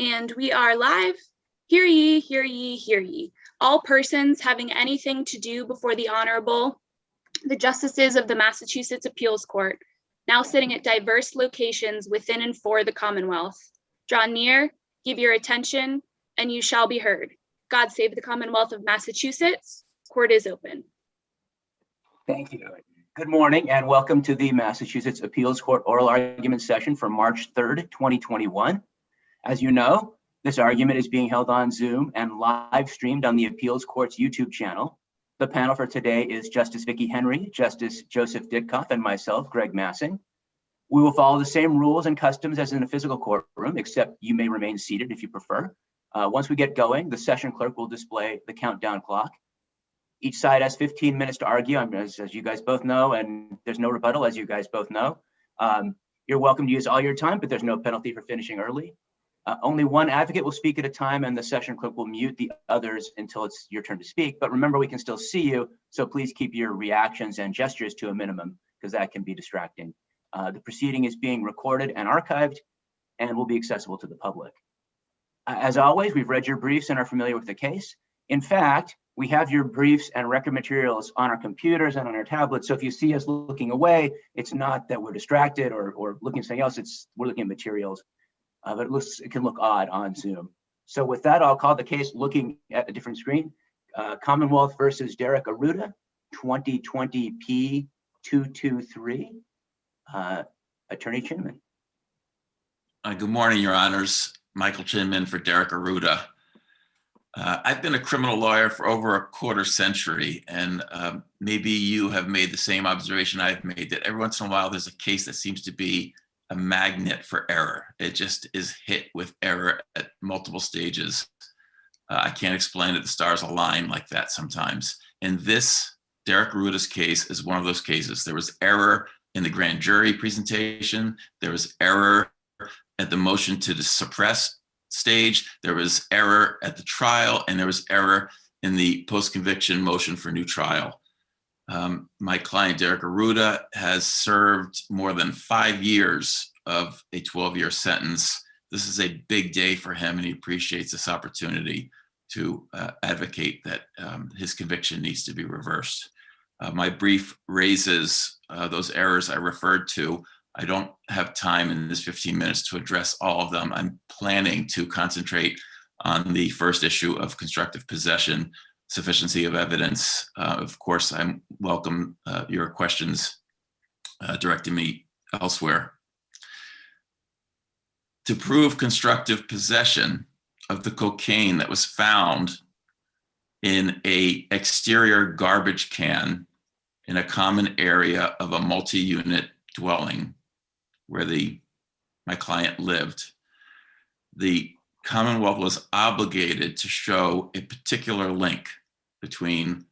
And we are live. Hear ye, hear ye, hear ye. All persons having anything to do before the Honorable, the Justices of the Massachusetts Appeals Court, now sitting at diverse locations within and for the Commonwealth. Draw near, give your attention, and you shall be heard. God save the Commonwealth of Massachusetts. Court is open. Thank you. Good morning and welcome to the Massachusetts Appeals Court oral argument session for March 3rd, 2021. As you know, this argument is being held on Zoom and live streamed on the Appeals Court's YouTube channel. The panel for today is Justice Vicki Henry, Justice Joseph Ditkoff, and myself, Greg Massing. We will follow the same rules and customs as in a physical courtroom, except you may remain seated if you prefer. Once we get going, the session clerk will display the countdown clock. Each side has 15 minutes to argue, as you guys both know, and there's no rebuttal, as you guys both know. You're welcome to use all your time, but there's no penalty for finishing early. Only one advocate will speak at a time, and the session clerk will mute the others until it's your turn to speak. But remember, we can still see you, so please keep your reactions and gestures to a minimum, because that can be distracting. The proceeding is being recorded and archived and will be accessible to the public. As always, we've read your briefs and are familiar with the case. In fact, we have your briefs and record materials on our computers and on our tablets. So if you see us looking away, it's not that we're distracted or looking at something else, we're looking at materials. But it can look odd on Zoom. So with that, I'll call the case looking at a different screen. Commonwealth versus Derek ARRUDA, 2020 P223. Attorney Chinman. Good morning, Your Honors. Michael Chinman for Derek ARRUDA. I've been a criminal lawyer for over a quarter century, and maybe you have made the same observation I've made, that every once in a while there's a case that seems to be a magnet for error. It just is hit with error at multiple stages. I can't explain it. The stars align like that sometimes. And this, Derek ARRUDA's case, is one of those cases. There was error in the grand jury presentation. There was error at the motion to suppress stage. There was error at the trial, and there was error in the post-conviction motion for new trial. My client, Derek ARRUDA, has served more than 5 years of a 12-year sentence. This is a big day for him, and he appreciates this opportunity to advocate that his conviction needs to be reversed. My brief raises those errors I referred to. I don't have time in this 15 minutes to address all of them. I'm planning to concentrate on the first issue of constructive possession, sufficiency of evidence. Of course, I welcome your questions directing me elsewhere. To prove constructive possession of the cocaine that was found in an exterior garbage can in a common area of a multi-unit dwelling where my client lived, the Commonwealth was obligated to show a particular link between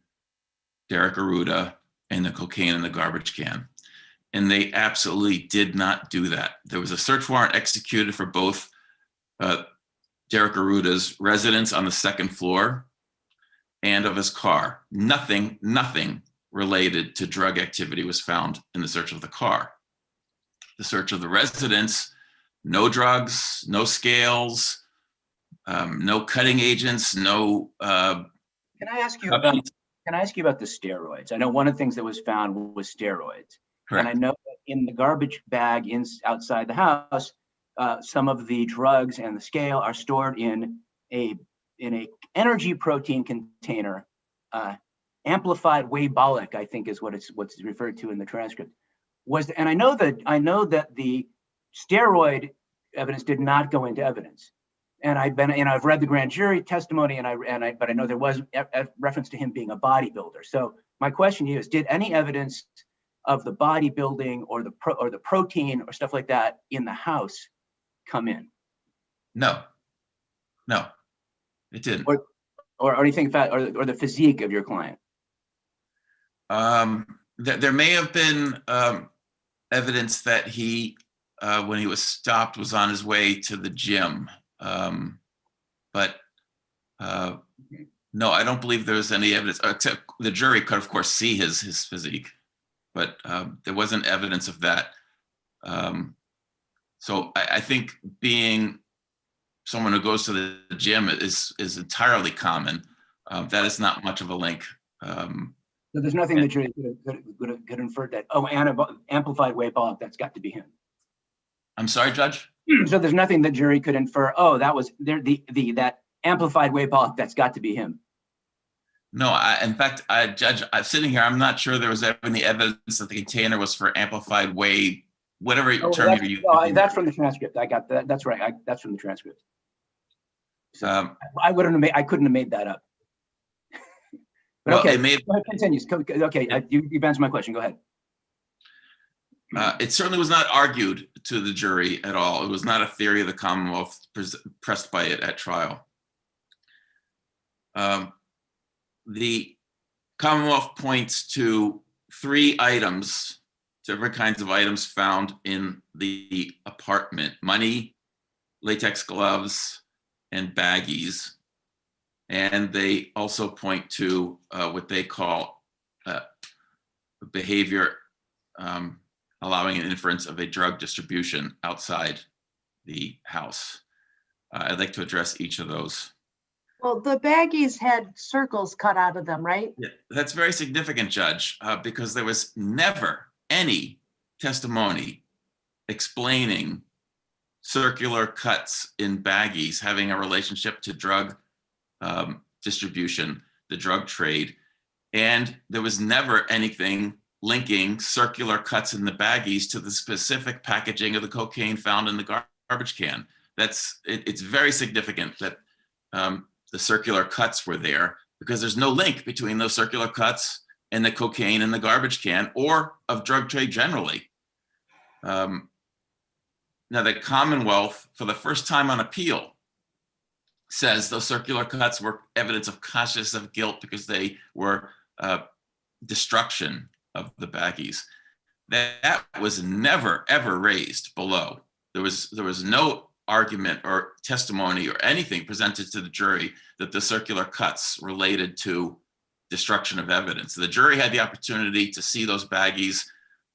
Derek ARRUDA and the cocaine in the garbage can. And they absolutely did not do that. There was a search warrant executed for both Derek ARRUDA's residence on the second floor and of his car. Nothing related to drug activity was found in the search of the car. The search of the residence, no drugs, no scales, no cutting agents, no. Can I ask you about the steroids? I know one of the things that was found was steroids. Correct. And I know that in the garbage bag outside the house, some of the drugs and the scale are stored in a energy protein container. Amplified waybolic, I think, is what's referred to in the transcript. And I know that the steroid evidence did not go into evidence. And I've read the grand jury testimony, but I know there was a reference to him being a bodybuilder. So my question to you is, did any evidence of the bodybuilding or the protein or stuff like that in the house come in? No, it didn't. Or anything about or the physique of your client? There may have been evidence that he, when he was stopped, was on his way to the gym. But no, I don't believe there was any evidence, except the jury could, of course, see his physique, but there wasn't evidence of that. So I think being someone who goes to the gym is entirely common. That is not much of a link. So there's nothing the jury could infer that, oh, amplified way Pollock, that's got to be him. I'm sorry, Judge? So there's nothing the jury could infer, oh, that was that amplified way Pollock, that's got to be him. No, in fact, Judge, I'm sitting here, I'm not sure there was any evidence that the container was for amplified way, whatever term you're using. No, that's from the transcript. I got that. That's right. That's from the transcript. So I couldn't have made that up. But well, okay, go ahead, continues. Okay, you've answered my question. Go ahead. It certainly was not argued to the jury at all. It was not a theory of the Commonwealth pressed by it at trial. The Commonwealth points to three items, different kinds of items found in the apartment: money, latex gloves, and baggies. And they also point to what they call behavior allowing an inference of a drug distribution outside the house. I'd like to address each of those. Well, the baggies had circles cut out of them, right? Yeah, that's very significant, Judge, because there was never any testimony explaining circular cuts in baggies having a relationship to drug distribution, the drug trade. And there was never anything linking circular cuts in the baggies to the specific packaging of the cocaine found in the garbage can. It's very significant that the circular cuts were there, because there's no link between those circular cuts and the cocaine in the garbage can or of drug trade generally. Now, the Commonwealth, for the first time on appeal, says those circular cuts were evidence of consciousness of guilt because they were destruction of the baggies. That was never, ever raised below. There was no argument or testimony or anything presented to the jury that the circular cuts related to destruction of evidence. The jury had the opportunity to see those baggies.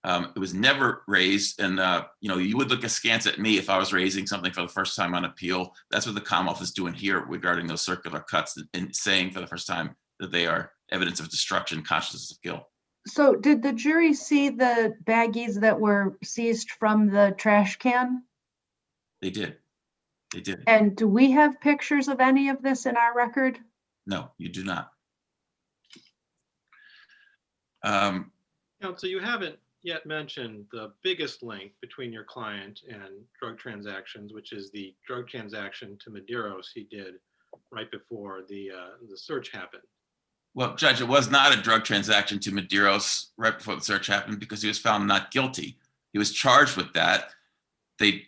It was never raised. And you would look askance at me if I was raising something for the first time on appeal. That's what the Commonwealth is doing here regarding those circular cuts and saying for the first time that they are evidence of destruction, consciousness of guilt. So did the jury see the baggies that were seized from the trash can? They did. They did. And do we have pictures of any of this in our record? No, you do not. Counsel, you haven't yet mentioned the biggest link between your client and drug transactions, which is the drug transaction to Medeiros he did right before the search happened. Well, Judge, it was not a drug transaction to Medeiros right before the search happened because he was found not guilty. He was charged with that. They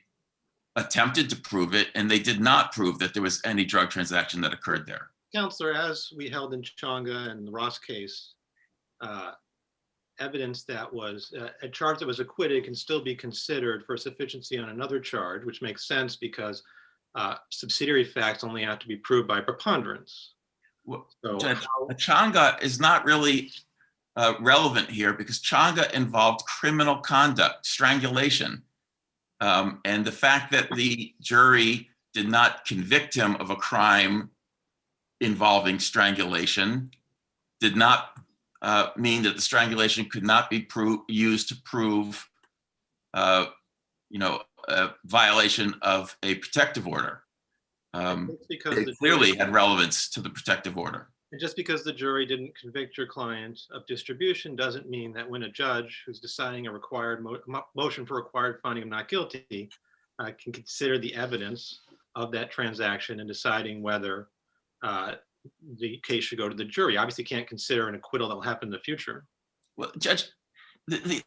attempted to prove it, and they did not prove that there was any drug transaction that occurred there. Counselor, as we held in Chonga and the Ross case, evidence that was a charge that was acquitted can still be considered for sufficiency on another charge, which makes sense because subsidiary facts only have to be proved by preponderance. Well, So Judge, Chonga is not really relevant here because Chonga involved criminal conduct, strangulation. And the fact that the jury did not convict him of a crime involving strangulation did not mean that the strangulation could not be used to prove, a violation of a protective order. It clearly had relevance to the protective order. And just because the jury didn't convict your client of distribution doesn't mean that when a judge who's deciding a required motion for required finding of not guilty can consider the evidence of that transaction and deciding whether the case should go to the jury. Obviously can't consider an acquittal that will happen in the future. Well, Judge, the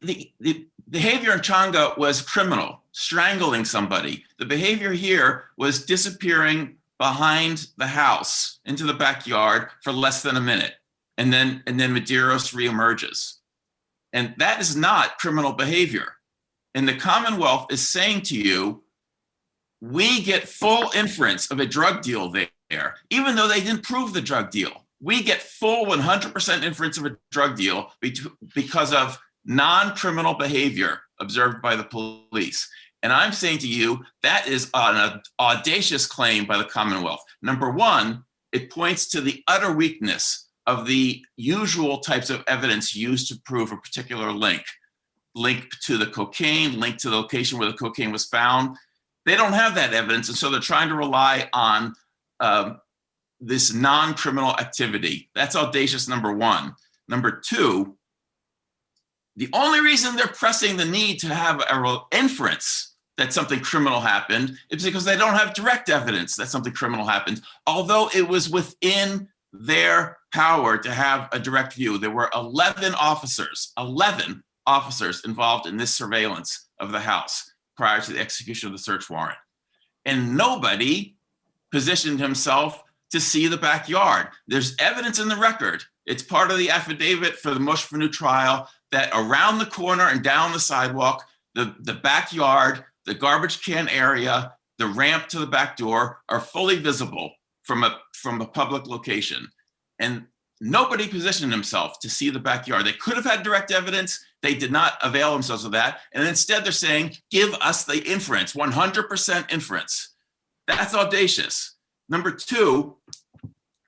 behavior in Chonga was criminal, strangling somebody. The behavior here was disappearing behind the house into the backyard for less than a minute. And then Medeiros reemerges. And that is not criminal behavior. And the Commonwealth is saying to you, we get full inference of a drug deal there, even though they didn't prove the drug deal. We get full 100% inference of a drug deal because of non-criminal behavior observed by the police. And I'm saying to you, that is an audacious claim by the Commonwealth. Number one, it points to the utter weakness of the usual types of evidence used to prove a particular link to the cocaine, link to the location where the cocaine was found. They don't have that evidence, and so they're trying to rely on this non-criminal activity. That's audacious, number one. Number two, the only reason they're pressing the need to have an inference that something criminal happened is because they don't have direct evidence that something criminal happened, although it was within their power to have a direct view. There were 11 officers involved in this surveillance of the house prior to the execution of the search warrant. And nobody positioned himself to see the backyard. There's evidence in the record. It's part of the affidavit for the motion for new trial that around the corner and down the sidewalk, the backyard, the garbage can area, the ramp to the back door are fully visible from a public location. And nobody positioned himself to see the backyard. They could have had direct evidence. They did not avail themselves of that. And instead they're saying, give us the inference, 100% inference. That's audacious. Number two,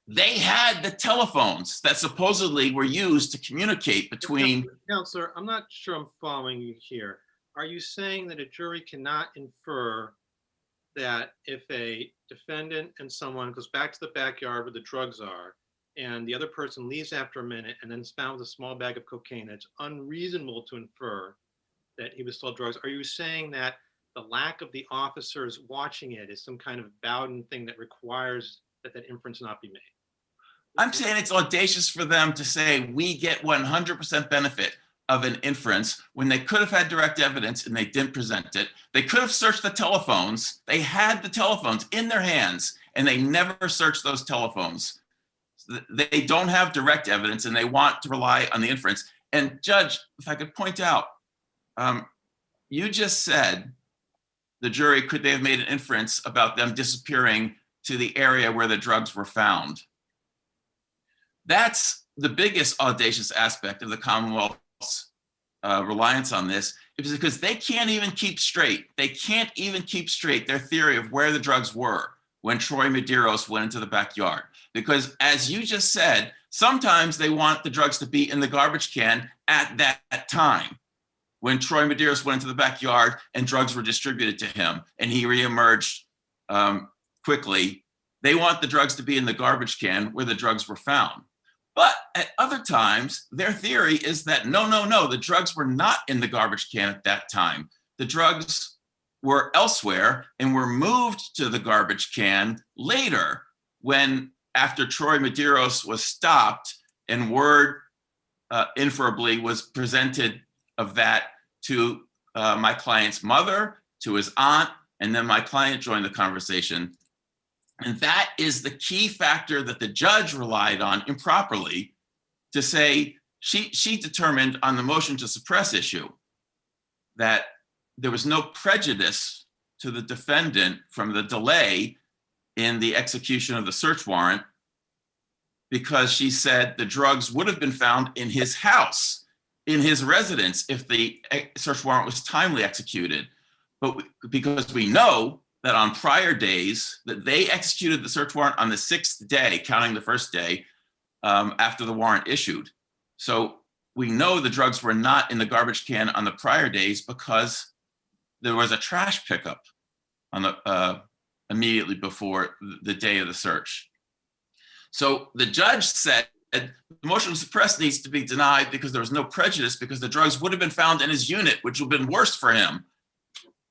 they had the telephones that supposedly were used to communicate between. Counselor, I'm not sure I'm following you here. Are you saying that a jury cannot infer that if a defendant and someone goes back to the backyard where the drugs are, and the other person leaves after a minute and then is found with a small bag of cocaine, it's unreasonable to infer that he was still drugs? Are you saying that the lack of the officers watching it is some kind of Bowden thing that requires that that inference not be made? I'm saying it's audacious for them to say we get 100% benefit of an inference when they could have had direct evidence and they didn't present it. They could have searched the telephones. They had the telephones in their hands and they never searched those telephones. They don't have direct evidence and they want to rely on the inference. And Judge, if I could point out, you just said the jury, could they have made an inference about them disappearing to the area where the drugs were found? That's the biggest audacious aspect of the Commonwealth's reliance on this, is because they can't even keep straight. They can't even keep straight their theory of where the drugs were when Troy Medeiros went into the backyard. Because as you just said, sometimes they want the drugs to be in the garbage can at that time when Troy Medeiros went into the backyard and drugs were distributed to him and he reemerged quickly. They want the drugs to be in the garbage can where the drugs were found. But at other times, their theory is that no, the drugs were not in the garbage can at that time. The drugs were elsewhere and were moved to the garbage can later when, after Troy Medeiros was stopped and word inferably was presented of that to my client's mother, to his aunt, and then my client joined the conversation. And that is the key factor that the judge relied on improperly to say she determined on the motion to suppress issue that there was no prejudice to the defendant from the delay in the execution of the search warrant because she said the drugs would have been found in his house, in his residence, if the search warrant was timely executed. But because we know that on prior days that they executed the search warrant on the 6th day, counting the first day after the warrant issued. So we know the drugs were not in the garbage can on the prior days because there was a trash pickup on the immediately before the day of the search. So the judge said the motion to suppress needs to be denied because there was no prejudice because the drugs would have been found in his unit, which would have been worse for him.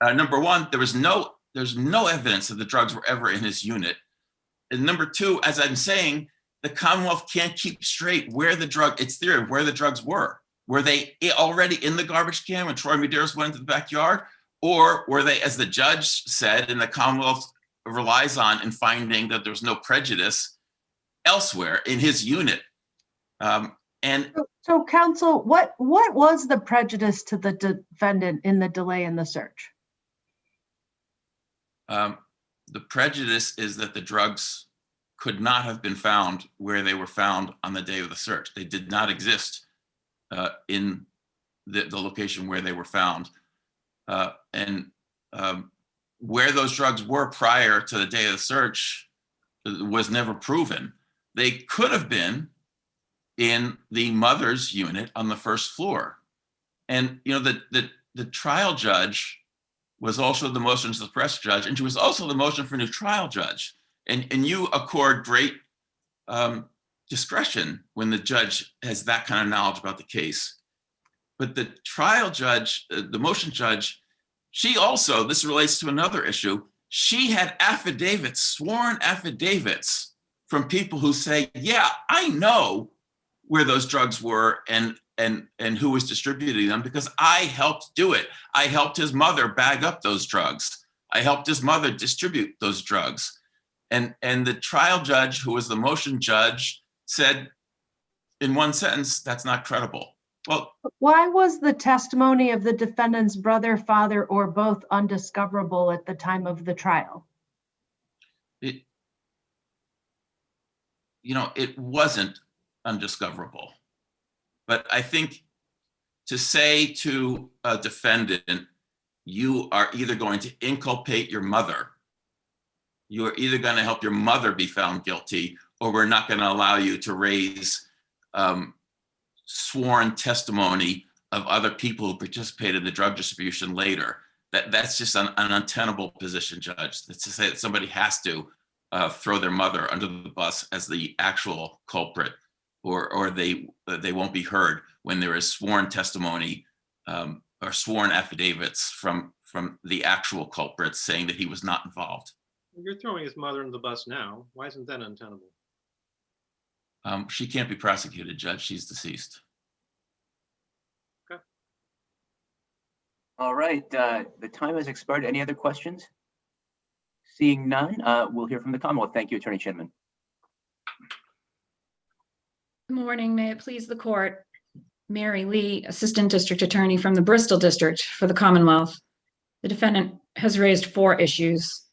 Number one, there's no evidence that the drugs were ever in his unit. And number two, as I'm saying, the Commonwealth can't keep straight where the drugs were. Were they already in the garbage can when Troy Medeiros went into the backyard? Or were they, as the judge said, and the Commonwealth relies on in finding that there's no prejudice, elsewhere in his unit? So counsel, what was the prejudice to the defendant in the delay in the search? The prejudice is that the drugs could not have been found where they were found on the day of the search. They did not exist in the location where they were found. And where those drugs were prior to the day of the search was never proven. They could have been in the mother's unit on the first floor. And the trial judge was also the motion to suppress judge, and she was also the motion for new trial judge. And you accord great discretion when the judge has that kind of knowledge about the case. But the trial judge, the motion judge, she also, this relates to another issue, she had affidavits, sworn affidavits from people who say, yeah, I know where those drugs were and who was distributing them because I helped do it. I helped his mother bag up those drugs. I helped his mother distribute those drugs. And the trial judge, who was the motion judge, said in one sentence, that's not credible. Well, why was the testimony of the defendant's brother, father, or both undiscoverable at the time of the trial? It wasn't undiscoverable. But I think to say to a defendant, you are either going to inculpate your mother, you are either going to help your mother be found guilty, or we're not going to allow you to raise sworn testimony of other people who participated in the drug distribution later. That's just an untenable position, Judge. That's to say that somebody has to throw their mother under the bus as the actual culprit, or they won't be heard when there is sworn testimony or sworn affidavits from the actual culprit saying that he was not involved. You're throwing his mother under the bus now. Why isn't that untenable? She can't be prosecuted, Judge. She's deceased. Okay. All right, the time has expired. Any other questions? Seeing none, we'll hear from the Commonwealth. Thank you, Attorney Chinman. Good morning. May it please the court. Mary Lee, Assistant District Attorney from the Bristol District for the Commonwealth. The defendant has raised 4 issues.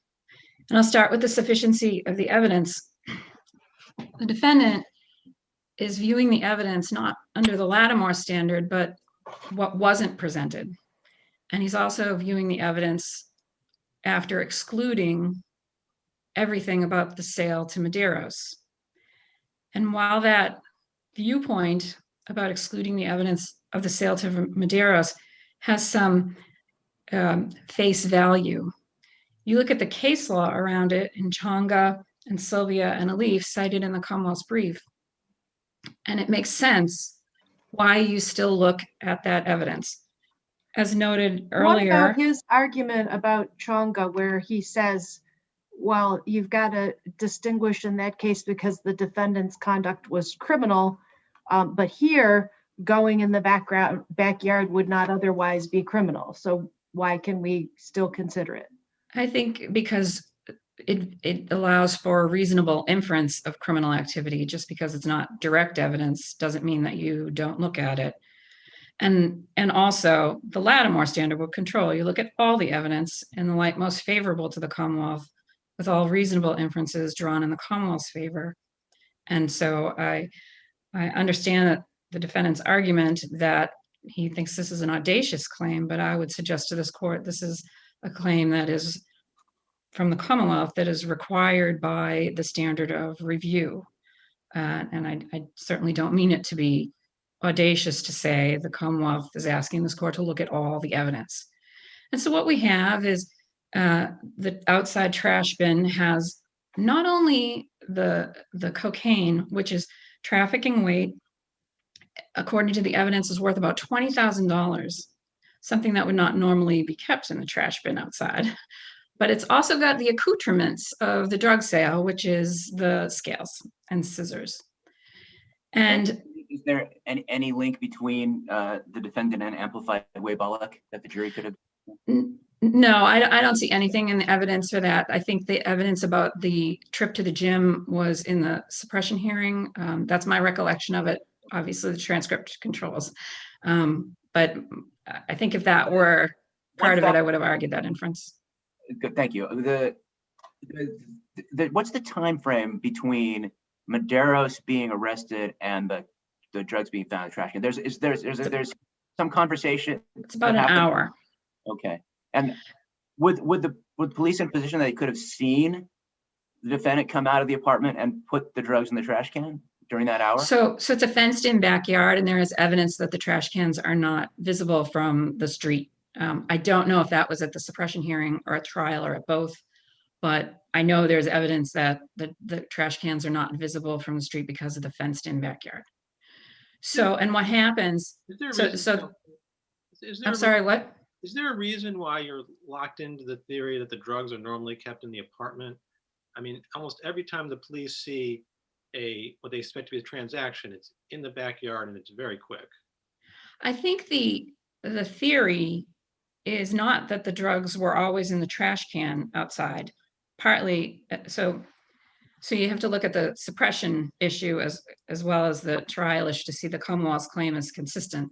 And I'll start with the sufficiency of the evidence. The defendant is viewing the evidence not under the Lattimore standard, but what wasn't presented. And he's also viewing the evidence after excluding everything about the sale to Medeiros. And while that viewpoint about excluding the evidence of the sale to Medeiros has some face value, you look at the case law around it in Chonga and Sylvia and Alif cited in the Commonwealth's brief, and it makes sense why you still look at that evidence. As noted earlier. What about his argument about Chonga, where he says, well, you've got to distinguish in that case because the defendant's conduct was criminal, but here going in the backyard would not otherwise be criminal. So why can we still consider it? I think because it allows for a reasonable inference of criminal activity. Just because it's not direct evidence doesn't mean that you don't look at it. And also the Lattimore standard will control. You look at all the evidence in the light most favorable to the Commonwealth, with all reasonable inferences drawn in the Commonwealth's favor. And so I understand that the defendant's argument that he thinks this is an audacious claim, but I would suggest to this court, this is a claim that is from the Commonwealth that is required by the standard of review. And I certainly don't mean it to be audacious to say the Commonwealth is asking this court to look at all the evidence. And so what we have is the outside trash bin has not only the cocaine, which is trafficking weight, according to the evidence, is worth about $20,000, something that would not normally be kept in the trash bin outside. But it's also got the accoutrements of the drug sale, which is the scales and scissors. And is there any link between the defendant and amplified Weibalik that the jury could have? No, I don't see anything in the evidence for that. I think the evidence about the trip to the gym was in the suppression hearing. That's my recollection of it. Obviously, the transcript controls. But I think if that were part of it, I would have argued that inference. Good, thank you. What's the time frame between Medeiros being arrested and the drugs being found in the trash can? There's some conversation. It's about an hour. Okay, and Would police in a position that they could have seen the defendant come out of the apartment and put the drugs in the trash can during that hour? So it's a fenced-in backyard, and there is evidence that the trash cans are not visible from the street. I don't know if that was at the suppression hearing or at trial or at both, but I know there's evidence that the trash cans are not visible from the street because of the fenced-in backyard. So, and what happens? Is there a So, reason- so is there I'm a sorry, reason- what? Is there a reason why you're locked into the theory that the drugs are normally kept in the apartment? I mean, almost every time the police see what they expect to be a transaction, it's in the backyard and it's very quick. I think the theory is not that the drugs were always in the trash can outside. Partly, so you have to look at the suppression issue as well as the trial issue to see the Commonwealth's claim is consistent.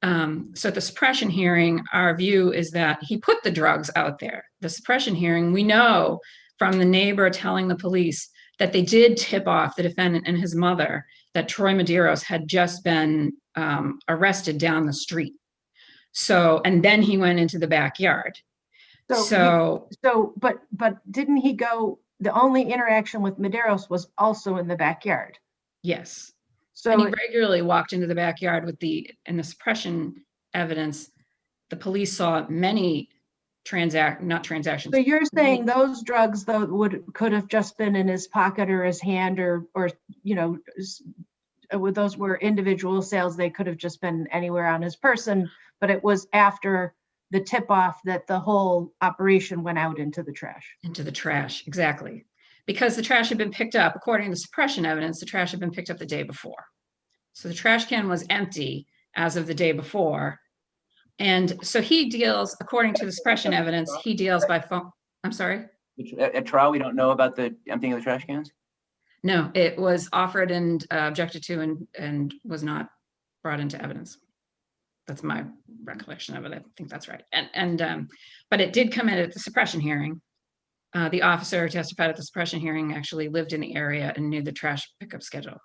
So at the suppression hearing, our view is that he put the drugs out there. The suppression hearing, we know from the neighbor telling the police that they did tip off the defendant and his mother that Troy Medeiros had just been arrested down the street. So, and then he went into the backyard. But didn't he go, the only interaction with Medeiros was also in the backyard? Yes. So And he regularly walked into the backyard with in the suppression evidence. The police saw many not transactions. So you're saying those drugs though could have just been in his pocket or his hand or you know, with those were individual sales, they could have just been anywhere on his person, but it was after the tip off that the whole operation went out into the trash. Into the trash, exactly. Because the trash had been picked up, according to the suppression evidence, the trash had been picked up the day before. So the trash can was empty as of the day before. And so he deals, according to the suppression evidence, he deals by phone. I'm sorry? At trial, we don't know about the emptying of the trash cans? No, it was offered and objected to and was not brought into evidence. That's my recollection of it. I think that's right. But it did come in at the suppression hearing. The officer who testified at the suppression hearing actually lived in the area and knew the trash pickup schedule.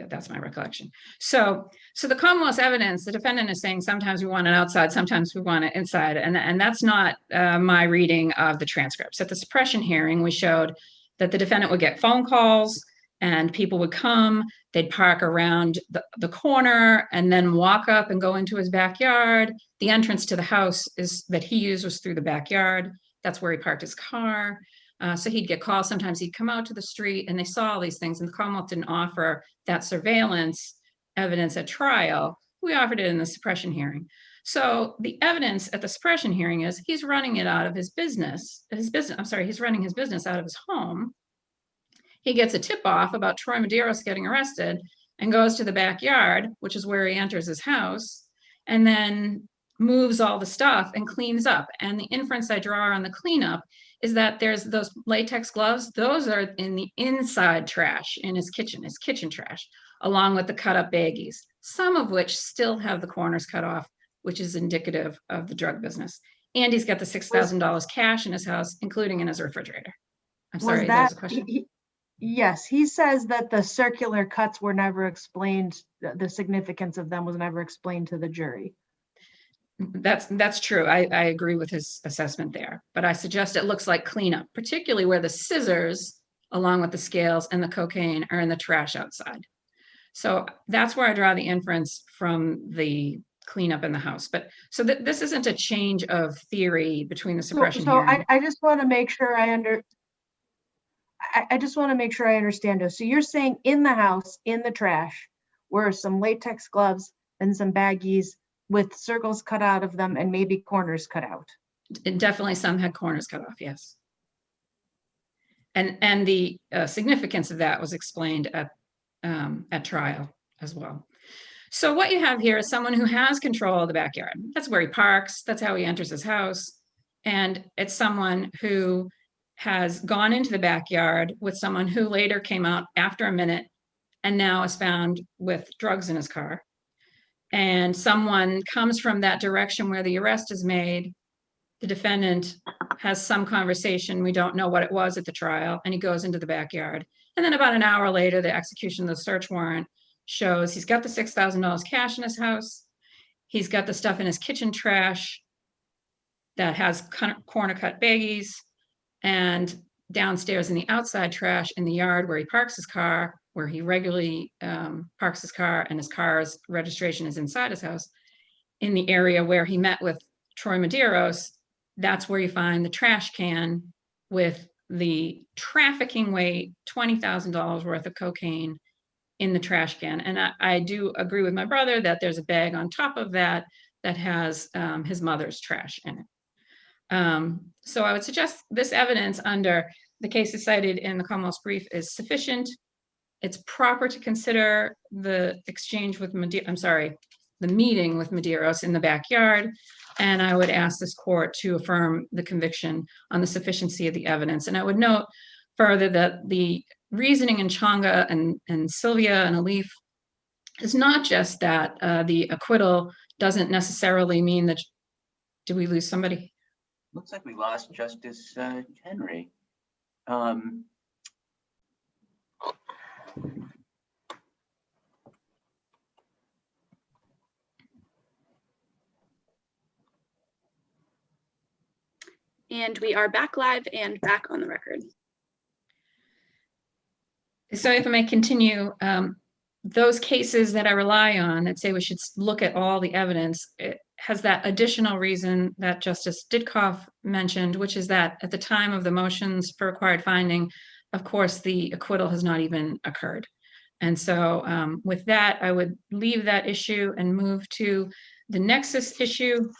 That's my recollection. So the Commonwealth's evidence, the defendant is saying sometimes we want it outside, sometimes we want it inside, and that's not my reading of the transcripts. At the suppression hearing, we showed that the defendant would get phone calls and people would come, they'd park around the corner and then walk up and go into his backyard. The entrance to the house that he used was through the backyard. That's where he parked his car. So he'd get calls. Sometimes he'd come out to the street and they saw all these things, and the Commonwealth didn't offer that surveillance evidence at trial. We offered it in the suppression hearing. So the evidence at the suppression hearing is he's running it out of his business. He's running his business out of his home. He gets a tip off about Troy Medeiros getting arrested and goes to the backyard, which is where he enters his house, and then moves all the stuff and cleans up. And the inference I draw on the cleanup is that there's those latex gloves. Those are in the inside trash in his kitchen trash, along with the cut up baggies, some of which still have the corners cut off, which is indicative of the drug business. And he's got the $6,000 cash in his house, including in his refrigerator. I'm sorry, there's a question. Yes, he says that the circular cuts were never explained, the significance of them was never explained to the jury. That's true. I agree with his assessment there, but I suggest it looks like cleanup, particularly where the scissors, along with the scales and the cocaine, are in the trash outside. So that's where I draw the inference from the cleanup in the house. But so this isn't a change of theory between the suppression hearing. I just want to make sure I just want to make sure I understand this. So you're saying in the house, in the trash, were some latex gloves and some baggies with circles cut out of them and maybe corners cut out. And definitely some had corners cut off, yes. And the significance of that was explained at trial as well. So what you have here is someone who has control of the backyard. That's where he parks, that's how he enters his house. And it's someone who has gone into the backyard with someone who later came out after a minute and now is found with drugs in his car. And someone comes from that direction where the arrest is made. The defendant has some conversation. We don't know what it was at the trial, and he goes into the backyard. And then about an hour later, the execution of the search warrant shows he's got the $6,000 cash in his house. He's got the stuff in his kitchen trash. that has corner cut baggies, and downstairs in the outside trash in the yard where he parks his car, where he regularly parks his car, and his car's registration is inside his house, in the area where he met with Troy Medeiros, that's where you find the trash can with the trafficking weight, $20,000 worth of cocaine in the trash can. And I do agree with my brother that there's a bag on top of that that has his mother's trash in it. So I would suggest this evidence under the cases cited in the Commonwealth's brief is sufficient. It's proper to consider the exchange with the meeting with Medeiros in the backyard. And I would ask this court to affirm the conviction on the sufficiency of the evidence. And I would note further that the reasoning in Chonga and Sylvia and Alif is not just that the acquittal doesn't necessarily mean that. Did we lose somebody? Looks like we lost Justice Henry. And we are back live and back on the record. So if I may continue, those cases that I rely on that say we should look at all the evidence, it has that additional reason that Justice Ditkoff mentioned, which is that at the time of the motions for required finding, of course, the acquittal has not even occurred. And so with that, I would leave that issue and move to the nexus issue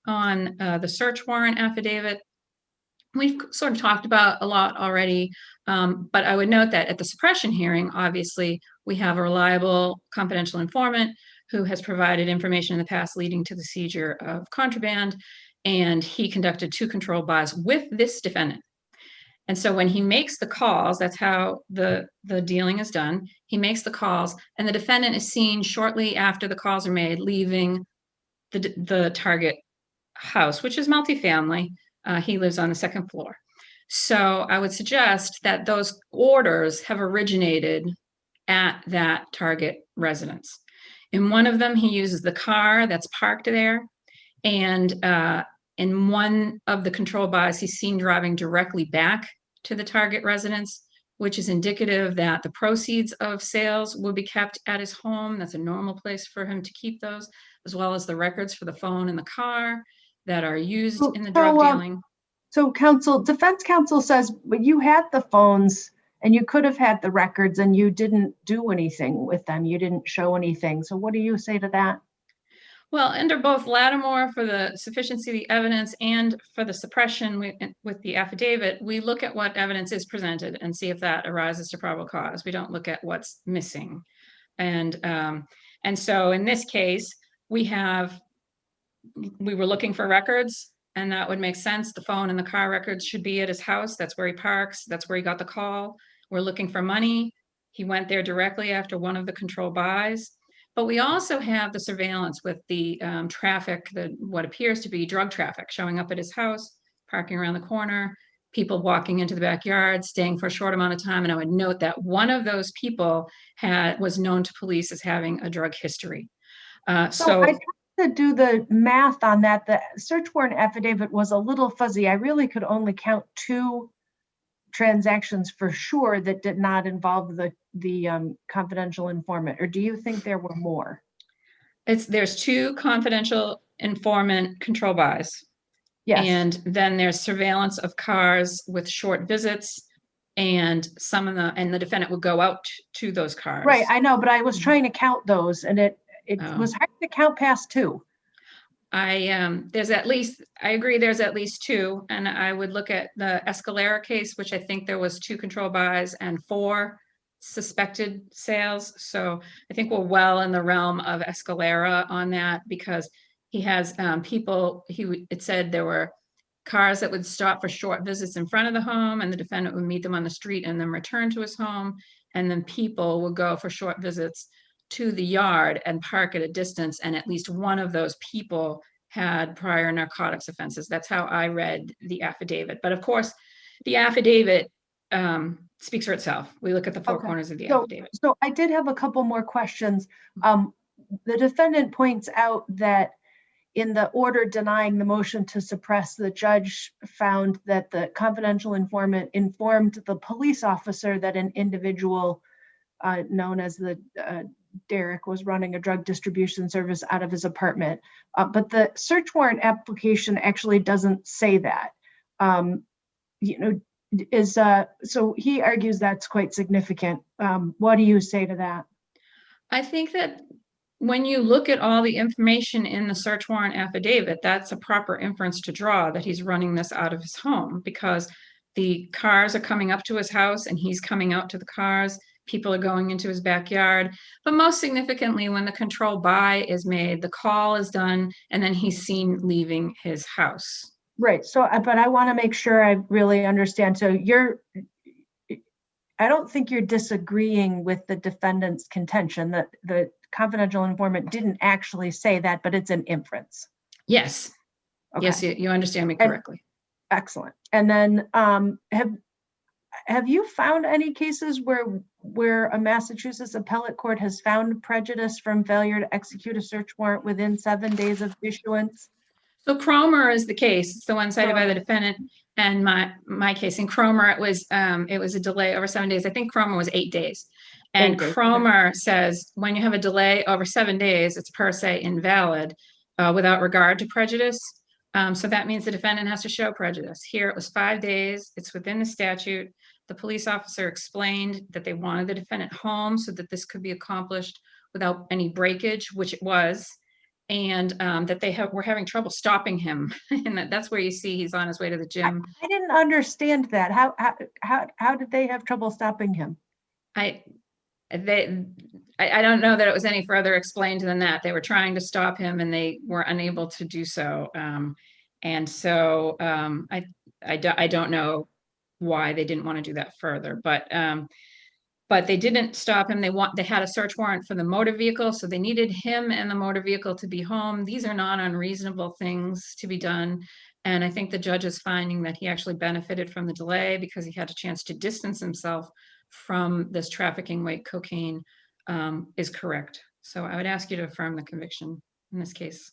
on the search warrant affidavit. We've sort of talked about a lot already, but I would note that at the suppression hearing, obviously, we have a reliable confidential informant who has provided information in the past leading to the seizure of contraband, and he conducted 2 controlled buys with this defendant. And so when he makes the calls, that's how the dealing is done. He makes the calls, and the defendant is seen shortly after the calls are made leaving the target house, which is multifamily. He lives on the 2nd floor. So I would suggest that those orders have originated at that target residence. In one of them, he uses the car that's parked there. And in one of the control buys, he's seen driving directly back to the target residence, which is indicative that the proceeds of sales will be kept at his home. That's a normal place for him to keep those, as well as the records for the phone in the car that are used in the drug dealing. So defense counsel says, but you had the phones and you could have had the records and you didn't do anything with them. You didn't show anything. So what do you say to that? Well, under both Lattimore for the sufficiency of the evidence and for the suppression with the affidavit, we look at what evidence is presented and see if that arises to probable cause. We don't look at what's missing. And so in this case, we were looking for records, and that would make sense. The phone and the car records should be at his house. That's where he parks. That's where he got the call. We're looking for money. He went there directly after one of the control buys. But we also have the surveillance with the traffic, what appears to be drug traffic showing up at his house, parking around the corner, people walking into the backyard, staying for a short amount of time. And I would note that one of those people was known to police as having a drug history. So I tried to do the math on that. The search warrant affidavit was a little fuzzy. I really could only count 2 transactions for sure that did not involve the confidential informant, or do you think there were more? There's 2 confidential informant control buys. Yes. And then there's surveillance of cars with short visits, and the defendant would go out to those cars. Right, I know, but I was trying to count those, and it was hard to count past 2. I agree there's at least 2, and I would look at the Escalera case, which I think there was 2 control buys and 4 suspected sales. So I think we're well in the realm of Escalera on that, because he has it said there were cars that would stop for short visits in front of the home, and the defendant would meet them on the street and then return to his home. And then people would go for short visits to the yard and park at a distance, and at least one of those people had prior narcotics offenses. That's how I read the affidavit. But of course, the affidavit speaks for itself. We look at the 4 corners of the affidavit. So I did have a couple more questions. The defendant points out that in the order denying the motion to suppress, the judge found that the confidential informant informed the police officer that an individual known as the Derek was running a drug distribution service out of his apartment. But the search warrant application actually doesn't say that. So he argues that's quite significant. What do you say to that? I think that when you look at all the information in the search warrant affidavit, that's a proper inference to draw that he's running this out of his home, because the cars are coming up to his house and he's coming out to the cars. People are going into his backyard. But most significantly, when the control buy is made, the call is done, and then he's seen leaving his house. Right. So, but I want to make sure I really understand. So I don't think you're disagreeing with the defendant's contention that the confidential informant didn't actually say that, but it's an inference. Yes. Okay. Yes, you understand me correctly. Excellent. And then have you found any cases where a Massachusetts appellate court has found prejudice from failure to execute a search warrant within 7 days of issuance? So Cromer is the case. It's the one cited by the defendant, and my case in Cromer, it was a delay over 7 days. I think Cromer was 8 days. And 8 days, Cromer says when you have a delay over 7 days, it's per se invalid without regard to prejudice. So that means the defendant has to show prejudice. Here it was 5 days. It's within the statute. The police officer explained that they wanted the defendant home so that this could be accomplished without any breakage, which it was, and that they were having trouble stopping him. And that's where you see he's on his way to the gym. I didn't understand that. How did they have trouble stopping him? I don't know that it was any further explained than that. They were trying to stop him and they were unable to do so. And so I don't know why they didn't want to do that further, but they didn't stop him. They had a search warrant for the motor vehicle, so they needed him and the motor vehicle to be home. These are not unreasonable things to be done. And I think the judge is finding that he actually benefited from the delay because he had a chance to distance himself from this trafficking weight cocaine is correct. So I would ask you to affirm the conviction in this case.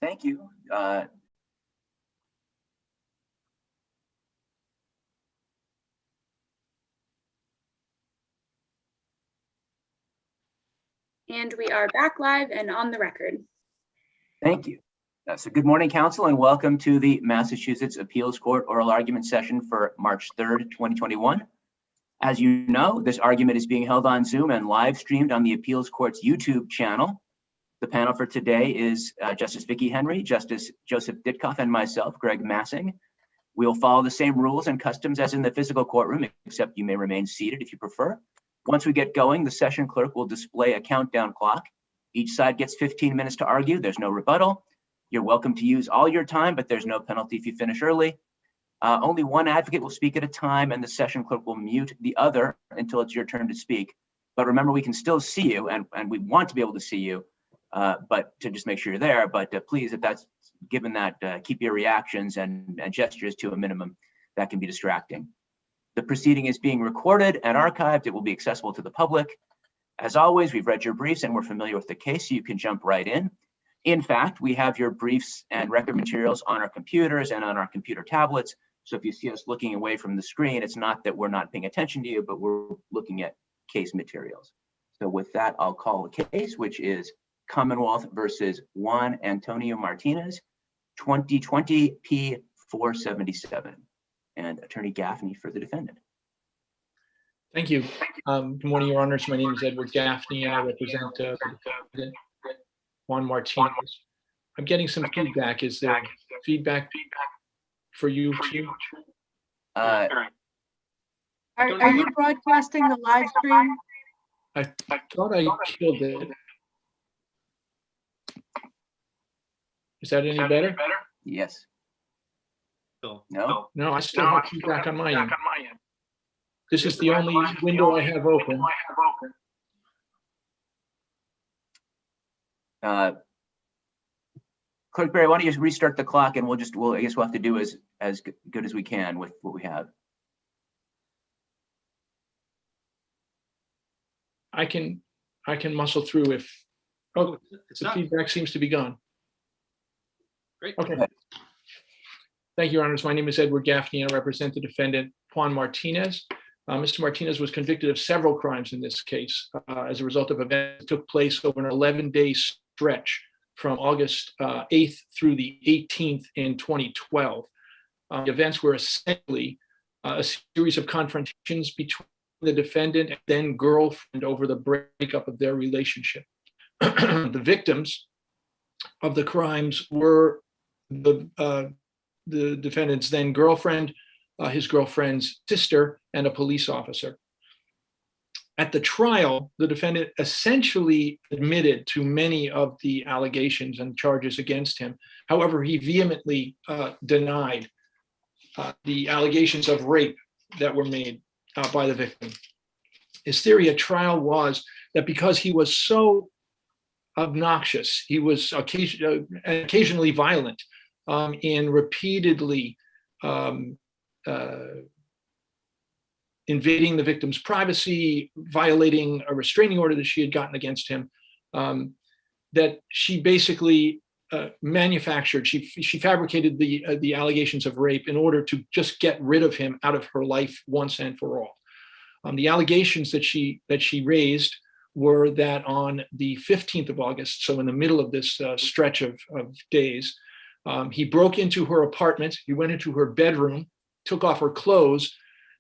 Thank you. And we are back live and on the record. Thank you. So good morning, council, and welcome to the Massachusetts Appeals Court oral argument session for March 3rd, 2021. As you know, this argument is being held on Zoom and live streamed on the Appeals Court's YouTube channel. The panel for today is Justice Vicki Henry, Justice Joseph Ditkoff, and myself, Greg Massing. We will follow the same rules and customs as in the physical courtroom, except you may remain seated if you prefer. Once we get going, the session clerk will display a countdown clock. Each side gets 15 minutes to argue. There's no rebuttal. You're welcome to use all your time, but there's no penalty if you finish early. Only one advocate will speak at a time, and the session clerk will mute the other until it's your turn to speak. But remember, we can still see you, and we want to be able to see you, but to just make sure you're there. But please, if that's given that, keep your reactions and gestures to a minimum. That can be distracting. The proceeding is being recorded and archived. It will be accessible to the public. As always, we've read your briefs and we're familiar with the case, so you can jump right in. In fact, we have your briefs and record materials on our computers and on our computer tablets. So if you see us looking away from the screen, it's not that we're not paying attention to you, but we're looking at case materials. So with that, I'll call the case, which is Commonwealth versus Juan Antonio Martinez, 2020 P477. And Attorney Gaffney for the defendant. Thank you. Good morning, Your Honors. My name is Edward Gaffney, and I represent Juan Martinez. I'm getting some feedback. Is there feedback for you too? Are you broadcasting the live stream? I thought I killed it. Is that any better? Yes. No. No? No, I still have feedback on my end. This is the only window I have open. Clerk Barry, why don't you restart the clock, and I guess we'll have to do as good as we can with what we have. I can muscle through Oh, It's the not, feedback seems to be gone. great. Okay. Thank you, Your Honors. My name is Edward Gaffney. I represent the defendant, Juan Martinez. Mr. Martinez was convicted of several crimes in this case as a result of events that took place over an 11-day stretch from August 8th through the 18th in 2012. The events were essentially a series of confrontations between the defendant and then girlfriend over the breakup of their relationship. The victims of the crimes were the defendant's then girlfriend, his girlfriend's sister, and a police officer. At the trial, the defendant essentially admitted to many of the allegations and charges against him. However, he vehemently denied the allegations of rape that were made by the victim. His theory at trial was that because he was so obnoxious, he was occasionally violent in repeatedly invading the victim's privacy, violating a restraining order that she had gotten against him, that she basically manufactured, she fabricated the allegations of rape in order to just get rid of him out of her life once and for all. The allegations that she raised were that on the 15th of August, so in the middle of this stretch of days, he broke into her apartment, he went into her bedroom, took off her clothes,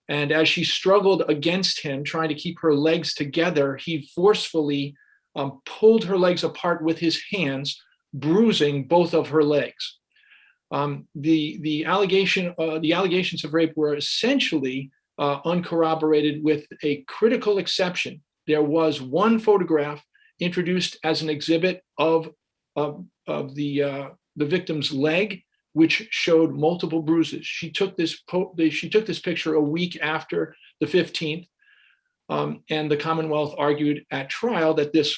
and as she struggled against him, trying to keep her legs together, he forcefully pulled her legs apart with his hands, bruising both of her legs. The allegations of rape were essentially uncorroborated, with a critical exception. There was one photograph introduced as an exhibit of the victim's leg, which showed multiple bruises. She took this picture a week after the 15th, and the Commonwealth argued at trial that this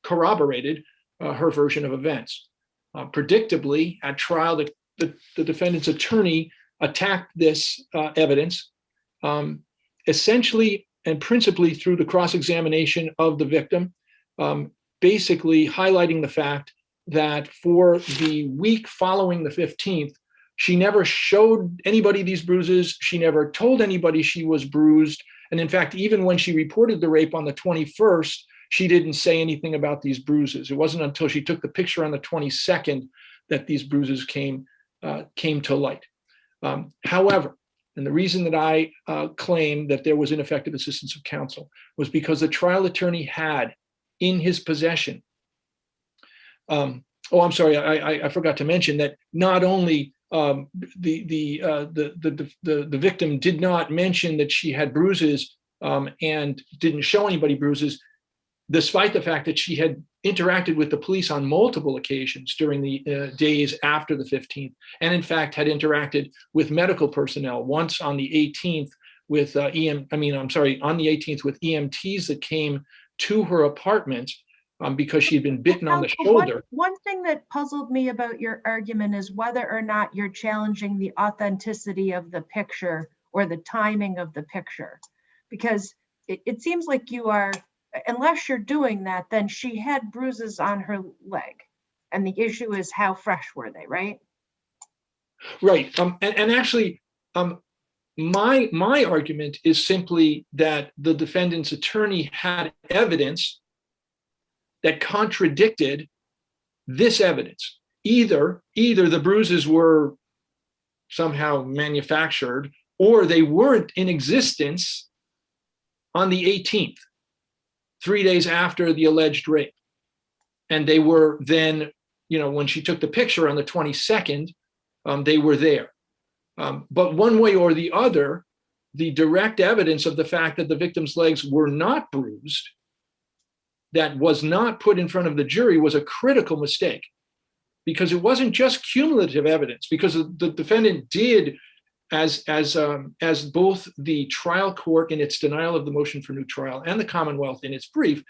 corroborated her version of events. Predictably, at trial, the defendant's attorney attacked this evidence, essentially and principally through the cross-examination of the victim, basically highlighting the fact that for the week following the 15th, she never showed anybody these bruises. She never told anybody she was bruised. And in fact, even when she reported the rape on the 21st, she didn't say anything about these bruises. It wasn't until she took the picture on the 22nd that these bruises came to light. However, and the reason that I claim that there was ineffective assistance of counsel was because the trial attorney had in his possession, I forgot to mention that not only the victim did not mention that she had bruises and didn't show anybody bruises, despite the fact that she had interacted with the police on multiple occasions during the days after the 15th, and in fact had interacted with medical personnel once on the 18th with on the 18th with EMTs that came to her apartment because she had been bitten on the shoulder. One thing that puzzled me about your argument is whether or not you're challenging the authenticity of the picture or the timing of the picture, because it seems like you are, unless you're doing that, then she had bruises on her leg. And the issue is how fresh were they, right? Right. And actually, my argument is simply that the defendant's attorney had evidence that contradicted this evidence. Either the bruises were somehow manufactured, or they weren't in existence on the 18th. 3 days after the alleged rape. And they were then, when she took the picture on the 22nd, they were there. But one way or the other, the direct evidence of the fact that the victim's legs were not bruised, that was not put in front of the jury, was a critical mistake, because it wasn't just cumulative evidence, because the defendant did, as both the trial court in its denial of the motion for new trial and the Commonwealth in its brief,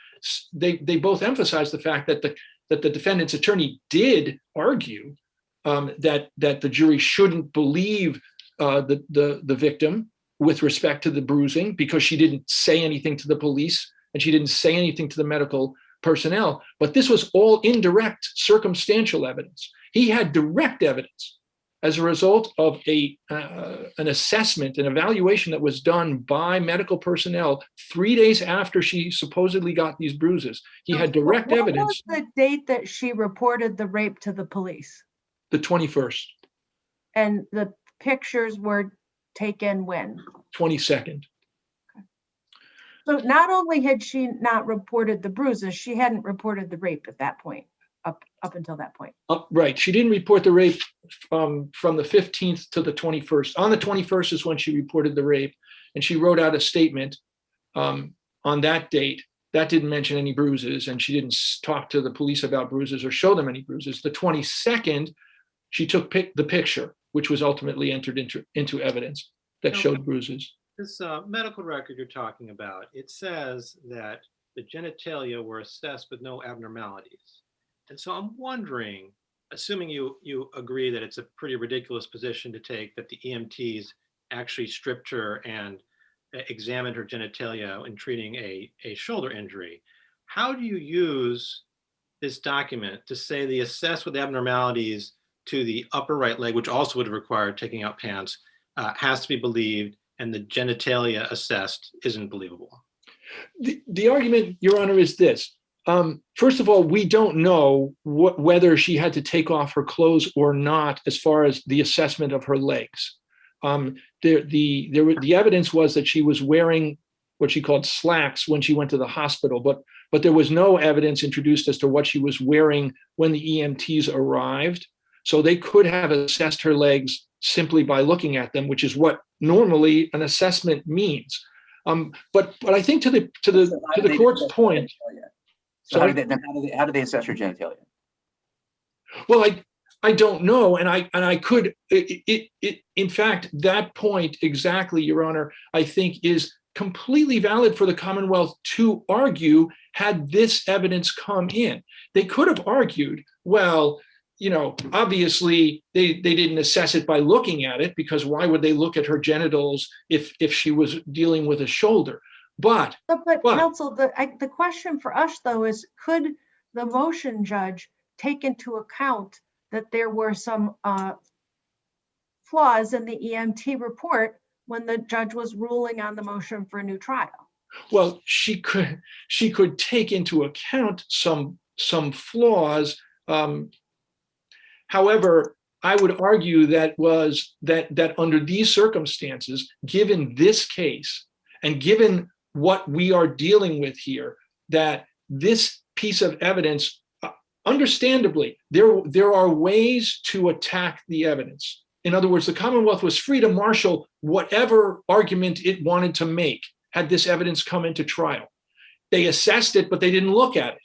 they both emphasized the fact that the defendant's attorney did argue that the jury shouldn't believe the victim with respect to the bruising, because she didn't say anything to the police and she didn't say anything to the medical personnel, but this was all indirect circumstantial evidence. He had direct evidence as a result of an assessment, an evaluation that was done by medical personnel 3 days after she supposedly got these bruises. He had direct evidence. What was the date that she reported the rape to the police? The 21st. And the pictures were taken when? 22nd. So not only had she not reported the bruises, she hadn't reported the rape at that point, up until that point. Right. She didn't report the rape from the 15th to the 21st. On the 21st is when she reported the rape, and she wrote out a statement on that date. That didn't mention any bruises, and she didn't talk to the police about bruises or show them any bruises. The 22nd, she took the picture, which was ultimately entered into evidence that showed bruises. This medical record you're talking about, it says that the genitalia were assessed with no abnormalities. And so I'm wondering, assuming you agree that it's a pretty ridiculous position to take, that the EMTs actually stripped her and examined her genitalia in treating a shoulder injury, how do you use this document to say the assessed with abnormalities to the upper right leg, which also would have required taking out pants, has to be believed, and the genitalia assessed isn't believable? The argument, Your Honor, is this. First of all, we don't know whether she had to take off her clothes or not as far as the assessment of her legs. The evidence was that she was wearing what she called slacks when she went to the hospital, but there was no evidence introduced as to what she was wearing when the EMTs arrived. So they could have assessed her legs simply by looking at them, which is what normally an assessment means. But I think to the court's point. So how do they assess her genitalia? Well, I don't know, and I could. In fact, that point exactly, Your Honor, I think is completely valid for the Commonwealth to argue had this evidence come in. They could have argued, well, obviously they didn't assess it by looking at it, because why would they look at her genitals if she was dealing with a shoulder? But counsel, the question for us though is, could the motion judge take into account that there were some flaws in the EMT report when the judge was ruling on the motion for a new trial? Well, she could take into account some flaws. However, I would argue that under these circumstances, given this case and given what we are dealing with here, that this piece of evidence, understandably, there are ways to attack the evidence. In other words, the Commonwealth was free to marshal whatever argument it wanted to make had this evidence come into trial. They assessed it, but they didn't look at it.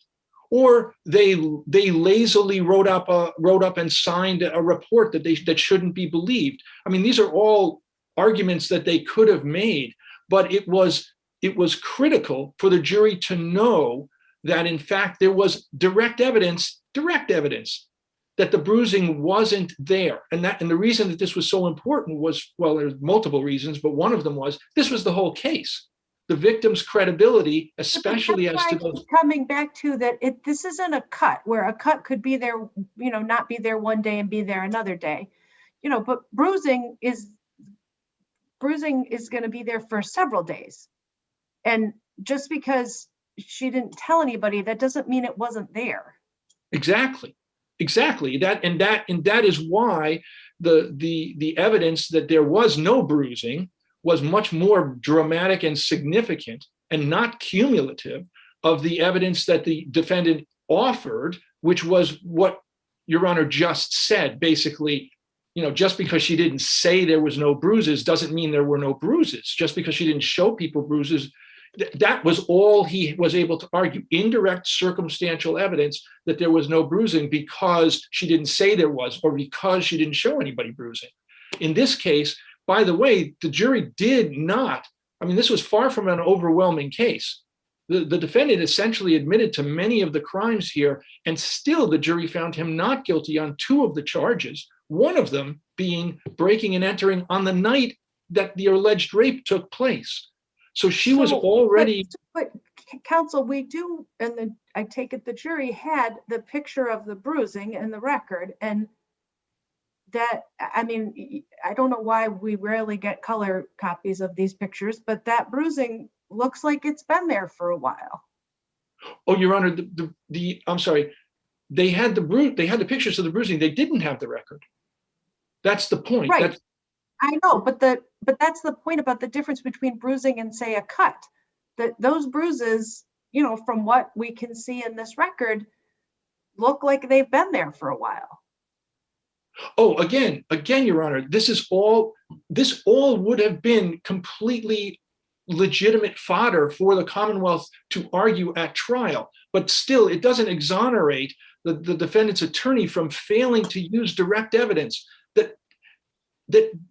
Or they lazily wrote up and signed a report that shouldn't be believed. I mean, these are all arguments that they could have made, but it was critical for the jury to know that in fact there was direct evidence that the bruising wasn't there. And the reason that this was so important was, well, there's multiple reasons, but one of them was this was the whole case. The victim's credibility, especially as to those. Coming back to that, this isn't a cut where a cut could be there, not be there one day and be there another day, but bruising is going to be there for several days. And just because she didn't tell anybody, that doesn't mean it wasn't there. Exactly. That is why the evidence that there was no bruising was much more dramatic and significant and not cumulative of the evidence that the defendant offered, which was what Your Honor just said. Basically, just because she didn't say there was no bruises doesn't mean there were no bruises. Just because she didn't show people bruises, that was all he was able to argue. Indirect circumstantial evidence that there was no bruising because she didn't say there was, or because she didn't show anybody bruising. In this case, by the way, the jury did not, this was far from an overwhelming case. The defendant essentially admitted to many of the crimes here, and still the jury found him not guilty on 2 of the charges, one of them being breaking and entering on the night that the alleged rape took place. So she was already. But counsel, we do, and I take it the jury had the picture of the bruising in the record, and that, I mean, I don't know why we rarely get color copies of these pictures, but that bruising looks like it's been there for a while. Oh, Your Honor, I'm sorry. They had the pictures of the bruising. They didn't have the record. That's the point. Right. I know, but that's the point about the difference between bruising and, say, a cut. That those bruises, you know, from what we can see in this record, look like they've been there for a while. Oh, again, Your Honor, this all would have been completely legitimate fodder for the Commonwealth to argue at trial, but still it doesn't exonerate the defendant's attorney from failing to use direct evidence that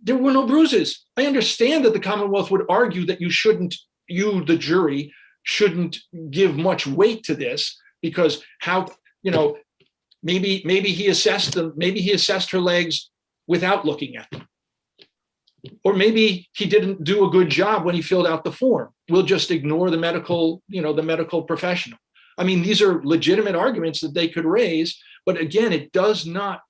there were no bruises. I understand that the Commonwealth would argue that you, the jury, shouldn't give much weight to this because how, you know, maybe he assessed them, maybe he assessed her legs without looking at them. Or maybe he didn't do a good job when he filled out the form. We'll just ignore the medical professional. I mean, these are legitimate arguments that they could raise, but again, it does not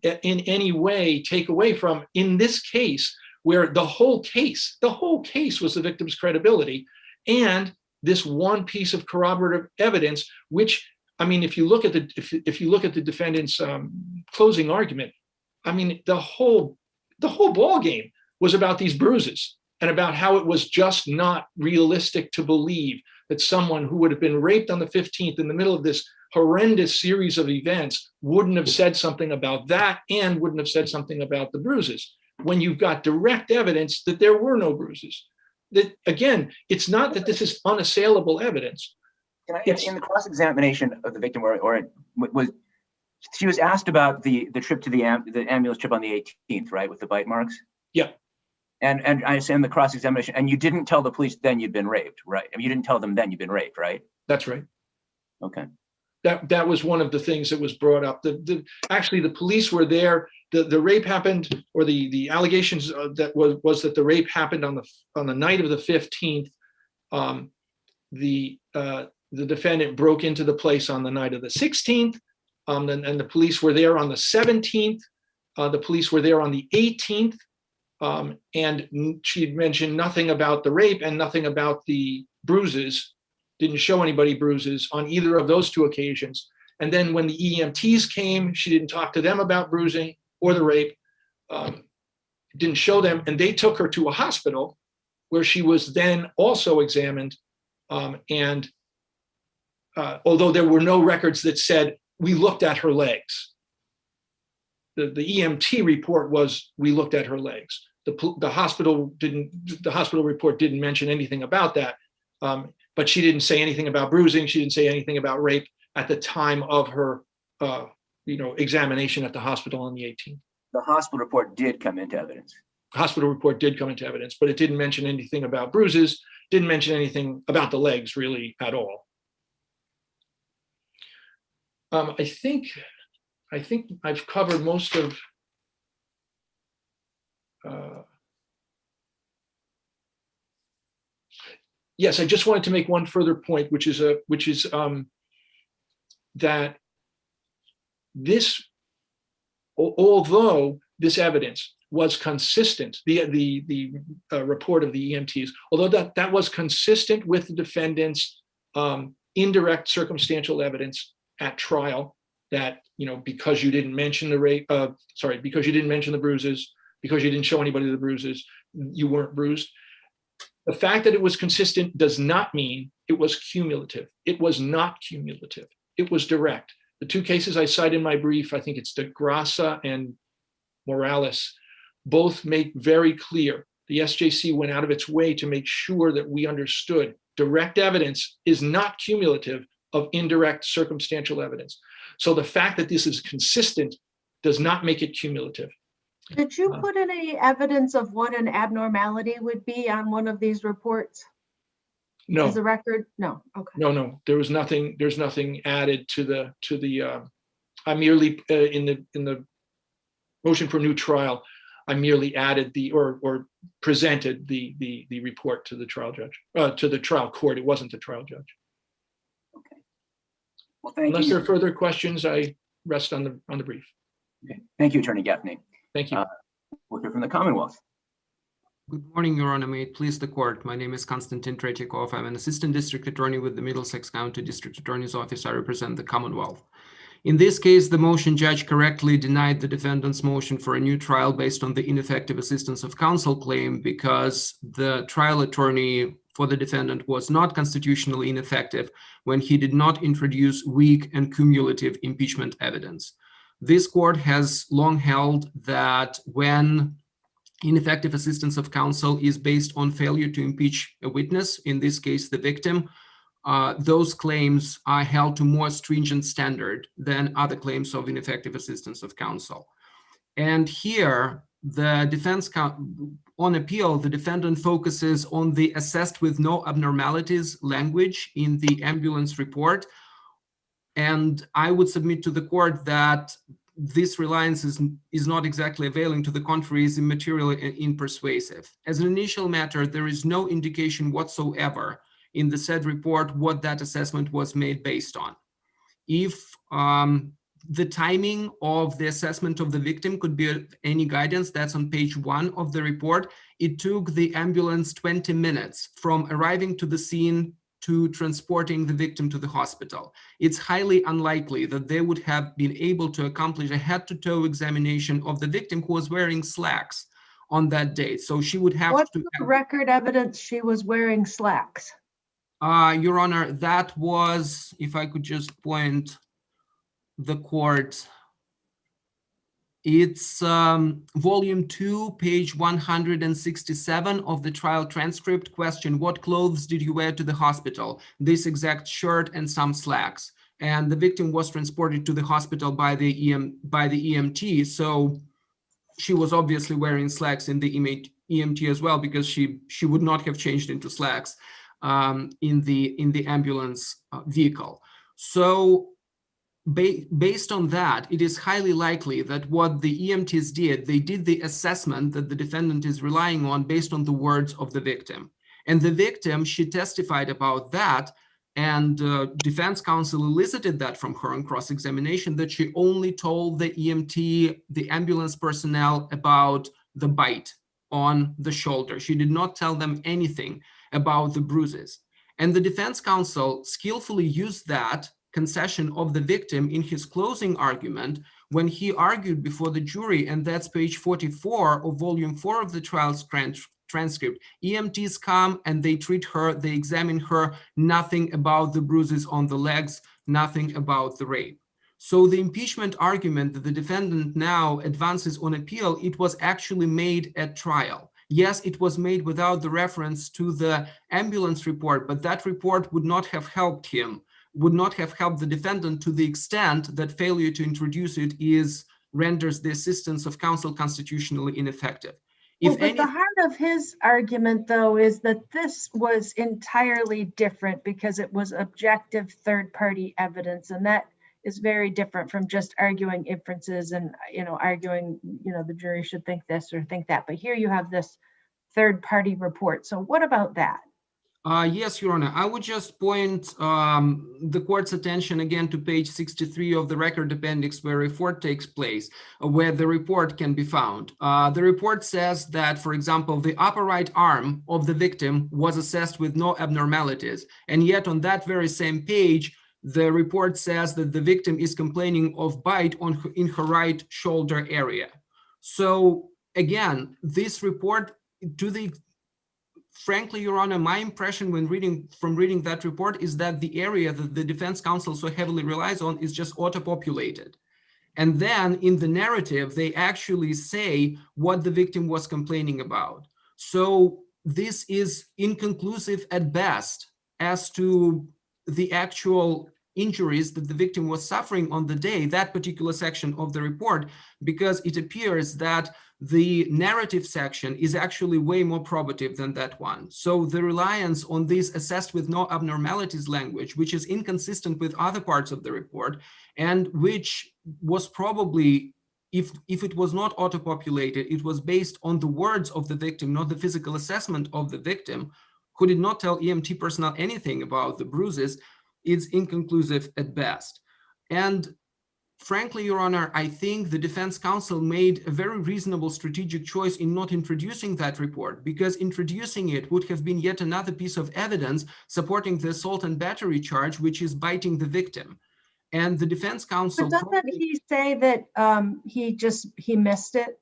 in any way take away from, in this case, where the whole case was the victim's credibility and this one piece of corroborative evidence, which, I mean, if you look at the defendant's closing argument, I mean, the whole ball game was about these bruises and about how it was just not realistic to believe that someone who would have been raped on the 15th in the middle of this horrendous series of events wouldn't have said something about that and wouldn't have said something about the bruises when you've got direct evidence that there were no bruises. That, again, it's not that this is unassailable evidence. In the cross-examination of the victim, she was asked about the trip to the ambulance trip on the 18th, right, with the bite marks? Yeah. And I say in the cross-examination, and you didn't tell the police then you'd been raped, right? I mean, you didn't tell them then you'd been raped, right? That's right. Okay. That was one of the things that was brought up. Actually, the police were there. The rape happened, or the allegations that was that the rape happened on the night of the 15th. The defendant broke into the place on the night of the 16th, and the police were there on the 17th. The police were there on the 18th, and she had mentioned nothing about the rape and nothing about the bruises. Didn't show anybody bruises on either of those two occasions. And then when the EMTs came, she didn't talk to them about bruising or the rape. Didn't show them, and they took her to a hospital where she was then also examined. And although there were no records that said, we looked at her legs. The EMT report was, we looked at her legs. The hospital report didn't mention anything about that. But she didn't say anything about bruising. She didn't say anything about rape at the time of her, examination at the hospital on the 18th. The hospital report did come into evidence. Hospital report did come into evidence, but it didn't mention anything about bruises, didn't mention anything about the legs really at all. I think I've covered most of yes, I just wanted to make one further point, which is that this, although this evidence was consistent, the report of the EMTs, although that was consistent with the defendant's indirect circumstantial evidence at trial, that, you know, because you didn't mention the rape, because you didn't mention the bruises, because you didn't show anybody the bruises, you weren't bruised. The fact that it was consistent does not mean it was cumulative. It was not cumulative. It was direct. The two cases I cite in my brief, I think it's De Grassa and Morales, both make very clear the SJC went out of its way to make sure that we understood direct evidence is not cumulative of indirect circumstantial evidence. So the fact that this is consistent does not make it cumulative. Did you put any evidence of what an abnormality would be on one of these reports? No. Is the record? No. Okay. No. There was nothing. There's nothing added to the. I merely in the motion for new trial, I merely added or presented the report to the trial judge, to the trial court. It wasn't the trial judge. Okay. Well, thank Unless you. there are further questions, I rest on the brief. Okay. Thank you, Attorney Gaffney. Thank you. We'll hear from the Commonwealth. Good morning, Your Honor. May it please the court. My name is Konstantin Tretyakov. I'm an assistant district attorney with the Middlesex County District Attorney's Office. I represent the Commonwealth. In this case, the motion judge correctly denied the defendant's motion for a new trial based on the ineffective assistance of counsel claim because the trial attorney for the defendant was not constitutionally ineffective when he did not introduce weak and cumulative impeachment evidence. This court has long held that when ineffective assistance of counsel is based on failure to impeach a witness, in this case, the victim, those claims are held to more stringent standard than other claims of ineffective assistance of counsel. And here, the defense on appeal, the defendant focuses on the assessed with no abnormalities language in the ambulance report. And I would submit to the court that this reliance is not exactly availing. To the contrary, is immaterial and impersuasive. As an initial matter, there is no indication whatsoever in the said report what that assessment was made based on. If the timing of the assessment of the victim could be any guidance, that's on page 1 of the report. It took the ambulance 20 minutes from arriving to the scene to transporting the victim to the hospital. It's highly unlikely that they would have been able to accomplish a head-to-toe examination of the victim who was wearing slacks on that day. So she would have What's to the record evidence she was wearing slacks? Your Honor, that was, if I could just point the court, it's volume 2, page 167 of the trial transcript. Question: what clothes did you wear to the hospital? This exact shirt and some slacks. And the victim was transported to the hospital by the EMT. So she was obviously wearing slacks in the EMT as well, because she would not have changed into slacks in the ambulance vehicle. So based on that, it is highly likely that what the EMTs did, they did the assessment that the defendant is relying on based on the words of the victim. And the victim, she testified about that, and defense counsel elicited that from her on cross-examination, that she only told the EMT, the ambulance personnel, about the bite on the shoulder. She did not tell them anything about the bruises. And the defense counsel skillfully used that concession of the victim in his closing argument when he argued before the jury, and that's page 44 of volume 4 of the trial's transcript. EMTs come and they treat her, they examine her, nothing about the bruises on the legs, nothing about the rape. So the impeachment argument that the defendant now advances on appeal, it was actually made at trial. Yes, it was made without the reference to the ambulance report, but that report would not have helped him, would not have helped the defendant to the extent that failure to introduce it renders the assistance of counsel constitutionally ineffective. Well, but the heart of his argument, though, is that this was entirely different because it was objective third-party evidence, and that is very different from just arguing inferences and, arguing, the jury should think this or think that. But here you have this third-party report. So what about that? Yes, Your Honor. I would just point the court's attention again to page 63 of the record appendix where a report takes place, where the report can be found. The report says that, for example, the upper right arm of the victim was assessed with no abnormalities. And yet on that very same page, the report says that the victim is complaining of bite in her right shoulder area. So again, this report, frankly, Your Honor, my impression when reading that report is that the area that the defense counsel so heavily relies on is just auto-populated. And then in the narrative, they actually say what the victim was complaining about. So this is inconclusive at best as to the actual injuries that the victim was suffering on the day, that particular section of the report, because it appears that the narrative section is actually way more probative than that one. So the reliance on this assessed with no abnormalities language, which is inconsistent with other parts of the report, and which was probably if it was not auto-populated, it was based on the words of the victim, not the physical assessment of the victim, who did not tell EMT personnel anything about the bruises, it's inconclusive at best. And frankly, Your Honor, I think the defense counsel made a very reasonable strategic choice in not introducing that report, because introducing it would have been yet another piece of evidence supporting the assault and battery charge, which is biting the victim. And the defense counsel— But doesn't he say that he missed it?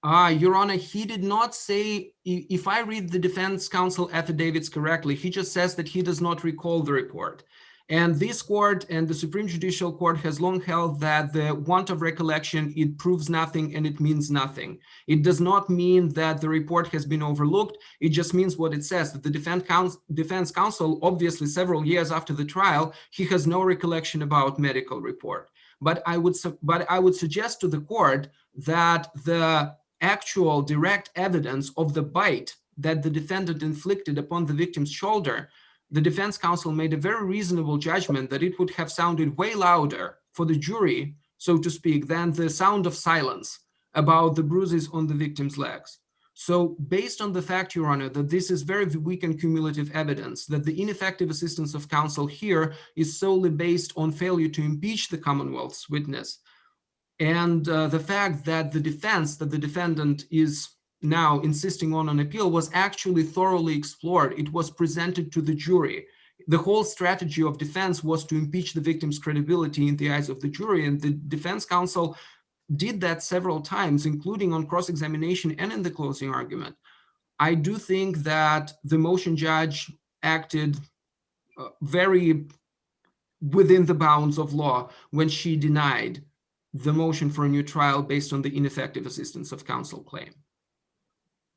Your Honor, he did not say, if I read the defense counsel affidavits correctly, he just says that he does not recall the report. And this court and the Supreme Judicial Court has long held that the want of recollection, it proves nothing and it means nothing. It does not mean that the report has been overlooked. It just means what it says, that the defense counsel, obviously several years after the trial, he has no recollection about medical report. But I would suggest to the court that the actual direct evidence of the bite that the defendant inflicted upon the victim's shoulder, the defense counsel made a very reasonable judgment that it would have sounded way louder for the jury, so to speak, than the sound of silence about the bruises on the victim's legs. So based on the fact, Your Honor, that this is very weak and cumulative evidence, that the ineffective assistance of counsel here is solely based on failure to impeach the Commonwealth's witness, and the fact that the defense that the defendant is now insisting on appeal was actually thoroughly explored. It was presented to the jury. The whole strategy of defense was to impeach the victim's credibility in the eyes of the jury, and the defense counsel did that several times, including on cross-examination and in the closing argument. I do think that the motion judge acted very within the bounds of law when she denied the motion for a new trial based on the ineffective assistance of counsel claim.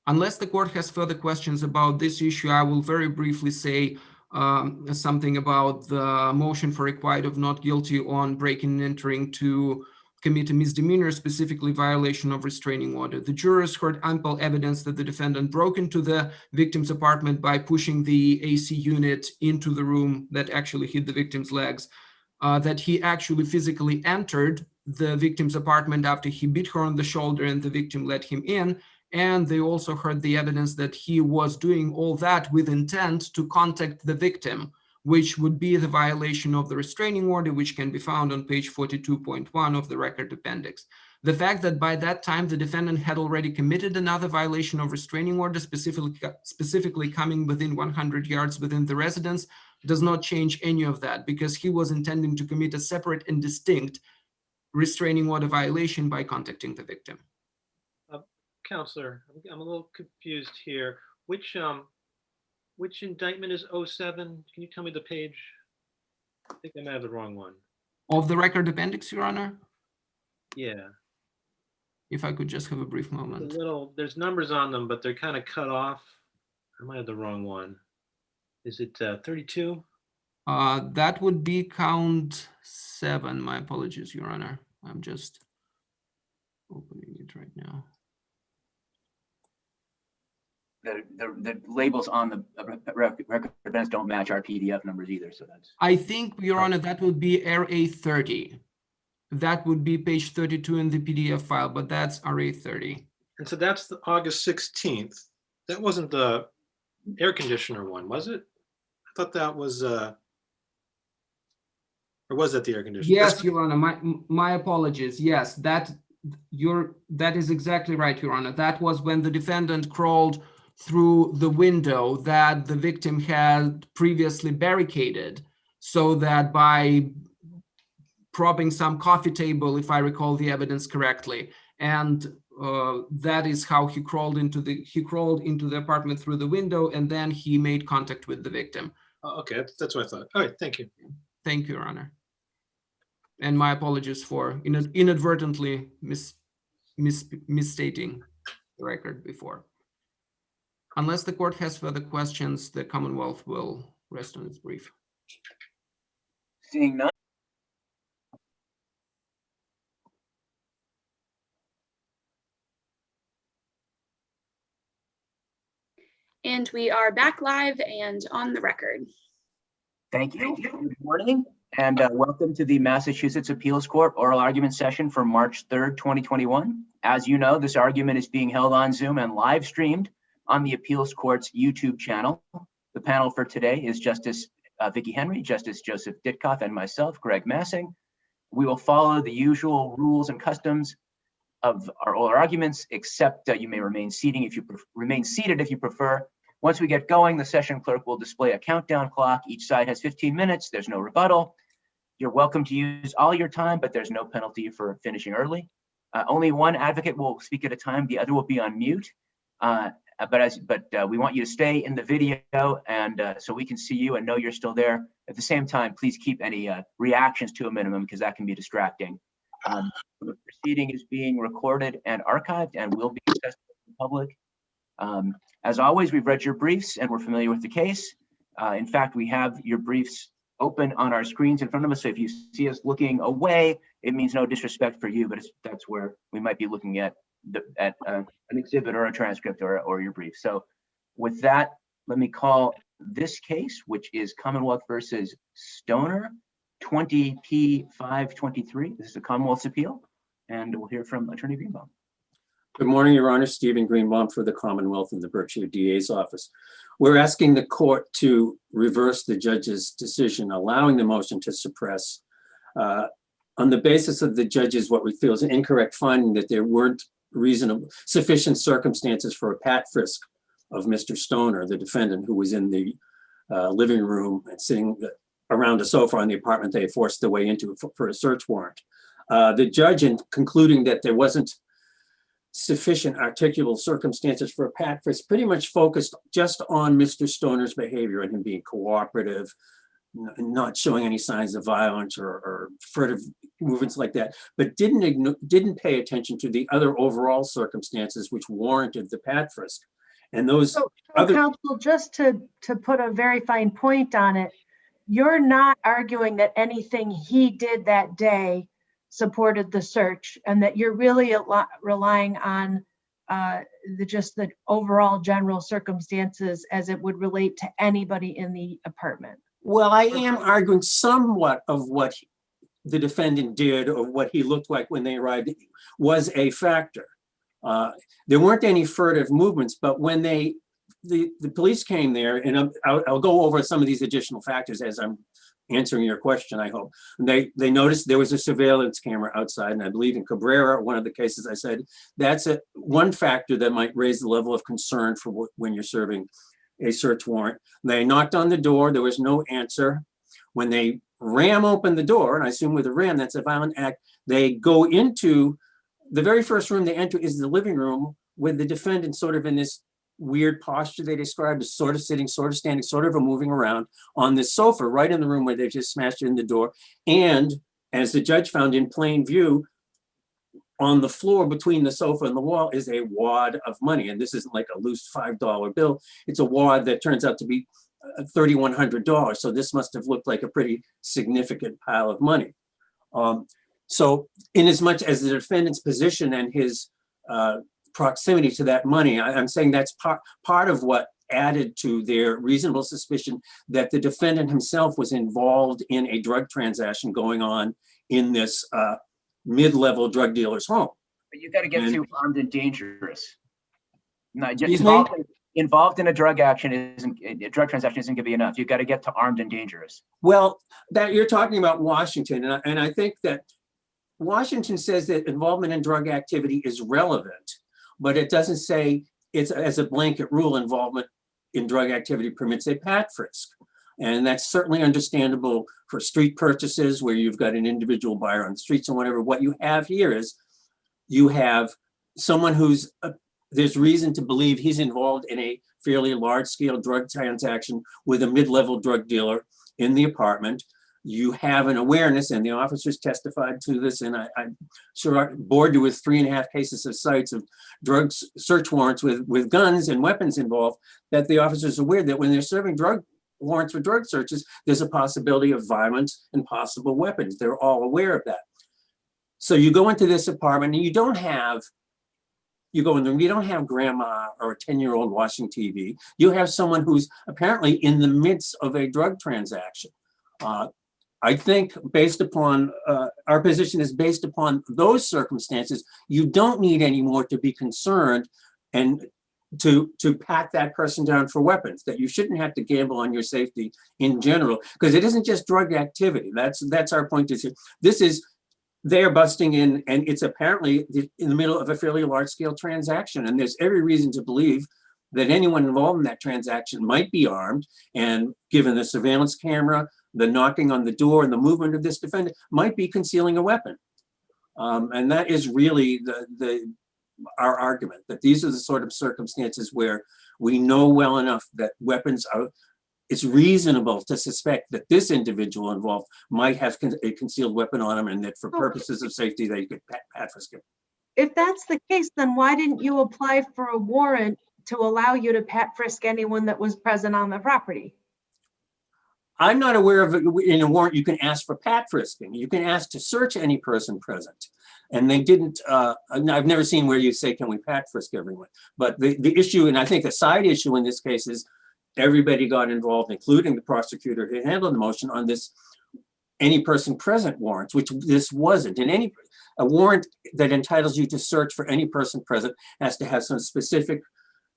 Unless the court has further questions about this issue, I will very briefly say something about the motion for acquittal of not guilty on breaking and entering to commit a misdemeanor, specifically violation of restraining order. The jurors heard ample evidence that the defendant broke into the victim's apartment by pushing the AC unit into the room that actually hit the victim's legs, that he actually physically entered the victim's apartment after he beat her on the shoulder and the victim let him in. And they also heard the evidence that he was doing all that with intent to contact the victim, which would be the violation of the restraining order, which can be found on page 42.1 of the record appendix. The fact that by that time the defendant had already committed another violation of restraining order, specifically coming within 100 yards within the residence, does not change any of that, because he was intending to commit a separate and distinct restraining order violation by contacting the victim. Counselor, I'm a little confused here. Which indictment is 07? Can you tell me the page? I think I might have the wrong one. Of the record appendix, Your Honor? Yeah. If I could just have a brief moment. There's numbers on them, but they're kind of cut off. I might have the wrong one. Is it 32? That would be count 7. My apologies, Your Honor. I'm just opening it right now. The labels on the record events don't match our PDF numbers either, so that's— I think, Your Honor, that would be RA 30. That would be page 32 in the PDF file, but that's RA 30. And so that's the August 16th. That wasn't the air conditioner one, was it? I thought that was, or was that the air conditioner? Yes, Your Honor, my apologies. Yes, that is exactly right, Your Honor. That was when the defendant crawled through the window that the victim had previously barricaded, so that by propping some coffee table, if I recall the evidence correctly, and that is how he crawled into the apartment through the window, and then he made contact with the victim. Okay, that's what I thought. All right, thank you. Thank you, Your Honor. And my apologies for inadvertently misstating the record before. Unless the court has further questions, the Commonwealth will rest on its brief. Seeing none. And we are back live and on the record. Thank you. Good morning. And welcome to the Massachusetts Appeals Court oral argument session for March 3rd, 2021. As you know, this argument is being held on Zoom and live streamed on the Appeals Court's YouTube channel. The panel for today is Justice Vicki Henry, Justice Joseph Ditkoff, and myself, Greg Massing. We will follow the usual rules and customs of our oral arguments, except you may remain seated if you prefer. Once we get going, the session clerk will display a countdown clock. Each side has 15 minutes. There's no rebuttal. You're welcome to use all your time, but there's no penalty for finishing early. Only one advocate will speak at a time. The other will be on mute. But we want you to stay in the video and so we can see you and know you're still there. At the same time, please keep any reactions to a minimum because that can be distracting. The proceeding is being recorded and archived and will be accessible to the public. As always, we've read your briefs and we're familiar with the case. In fact, we have your briefs open on our screens in front of us. So if you see us looking away, it means no disrespect for you, but that's where we might be looking at an exhibit or a transcript or your brief. So with that, let me call this case, which is Commonwealth versus Stoner, 20P523. This is a Commonwealth's appeal, and we'll hear from Attorney Greenbaum. Good morning, Your Honor. Stephen Greenbaum for the Commonwealth in the Berkshire DA's office. We're asking the court to reverse the judge's decision allowing the motion to suppress on the basis of the judge's what we feel is an incorrect finding that there weren't sufficient circumstances for a pat-frisk of Mr. Stoner, the defendant who was in the living room and sitting around a sofa in the apartment they had forced their way into for a search warrant. The judge, in concluding that there wasn't sufficient articulable circumstances for a pat-frisk, pretty much focused just on Mr. Stoner's behavior and him being cooperative, not showing any signs of violence or furtive movements like that, but didn't pay attention to the other overall circumstances which warranted the pat-frisk. And those other counsel, just to put a very fine point on it, you're not arguing that anything he did that day supported the search and that you're really relying on just the overall general circumstances as it would relate to anybody in the apartment. Well, I am arguing somewhat of what the defendant did or what he looked like when they arrived was a factor. There weren't any furtive movements, but when the police came there, and I'll go over some of these additional factors as I'm answering your question, I hope. They noticed there was a surveillance camera outside, and I believe in Cabrera, one of the cases I said, that's one factor that might raise the level of concern for when you're serving a search warrant. They knocked on the door, there was no answer. When they ram open the door, and I assume with a ram, that's a violent act, they go into the very first room they enter is the living room with the defendant sort of in this weird posture they described as sort of sitting, sort of standing, sort of moving around on this sofa right in the room where they just smashed in the door. And as the judge found in plain view, on the floor between the sofa and the wall is a wad of money. And this isn't like a loose $5 bill. It's a wad that turns out to be $3,100. So this must have looked like a pretty significant pile of money. So in as much as the defendant's position and his proximity to that money, I'm saying that's part of what added to their reasonable suspicion that the defendant himself was involved in a drug transaction going on in this mid-level drug dealer's home. But you got to get to armed and dangerous. Not just Excuse me? involved in a drug transaction isn't going to be enough. You've got to get to armed and dangerous. Well, that you're talking about Washington, and I think that Washington says that involvement in drug activity is relevant, but it doesn't say it's as a blanket rule involvement in drug activity permits a pat-frisk. And that's certainly understandable for street purchases where you've got an individual buyer on the streets and whatever. What you have here is you have someone who's, there's reason to believe he's involved in a fairly large scale drug transaction with a mid-level drug dealer in the apartment. You have an awareness, and the officers testified to this, and I'm sure I bored you with 3.5 cases of sites of drug search warrants with guns and weapons involved, that the officers are aware that when they're serving drug warrants for drug searches, there's a possibility of violence and possible weapons. They're all aware of that. So you go into this apartment and you don't have grandma or a 10-year-old watching TV. You have someone who's apparently in the midst of a drug transaction. I think based upon, our position is based upon those circumstances, you don't need any more to be concerned and to pat that person down for weapons, that you shouldn't have to gamble on your safety in general, because it isn't just drug activity. That's our point. This is, they're busting in, and it's apparently in the middle of a fairly large scale transaction. And there's every reason to believe that anyone involved in that transaction might be armed, and given the surveillance camera, the knocking on the door and the movement of this defendant, might be concealing a weapon. And that is really our argument, that these are the sort of circumstances where we know well enough that weapons are, it's reasonable to suspect that this individual involved might have a concealed weapon on him, and that for purposes of safety, they could pat-frisk him. If that's the case, then why didn't you apply for a warrant to allow you to pat-frisk anyone that was present on the property? I'm not aware of, in a warrant, you can ask for pat-frisking. You can ask to search any person present. And they didn't, I've never seen where you say, can we pat-frisk everyone? But the issue, and I think the side issue in this case, is everybody got involved, including the prosecutor who handled the motion, on this any person present warrants, which this wasn't. And a warrant that entitles you to search for any person present has to have some specific,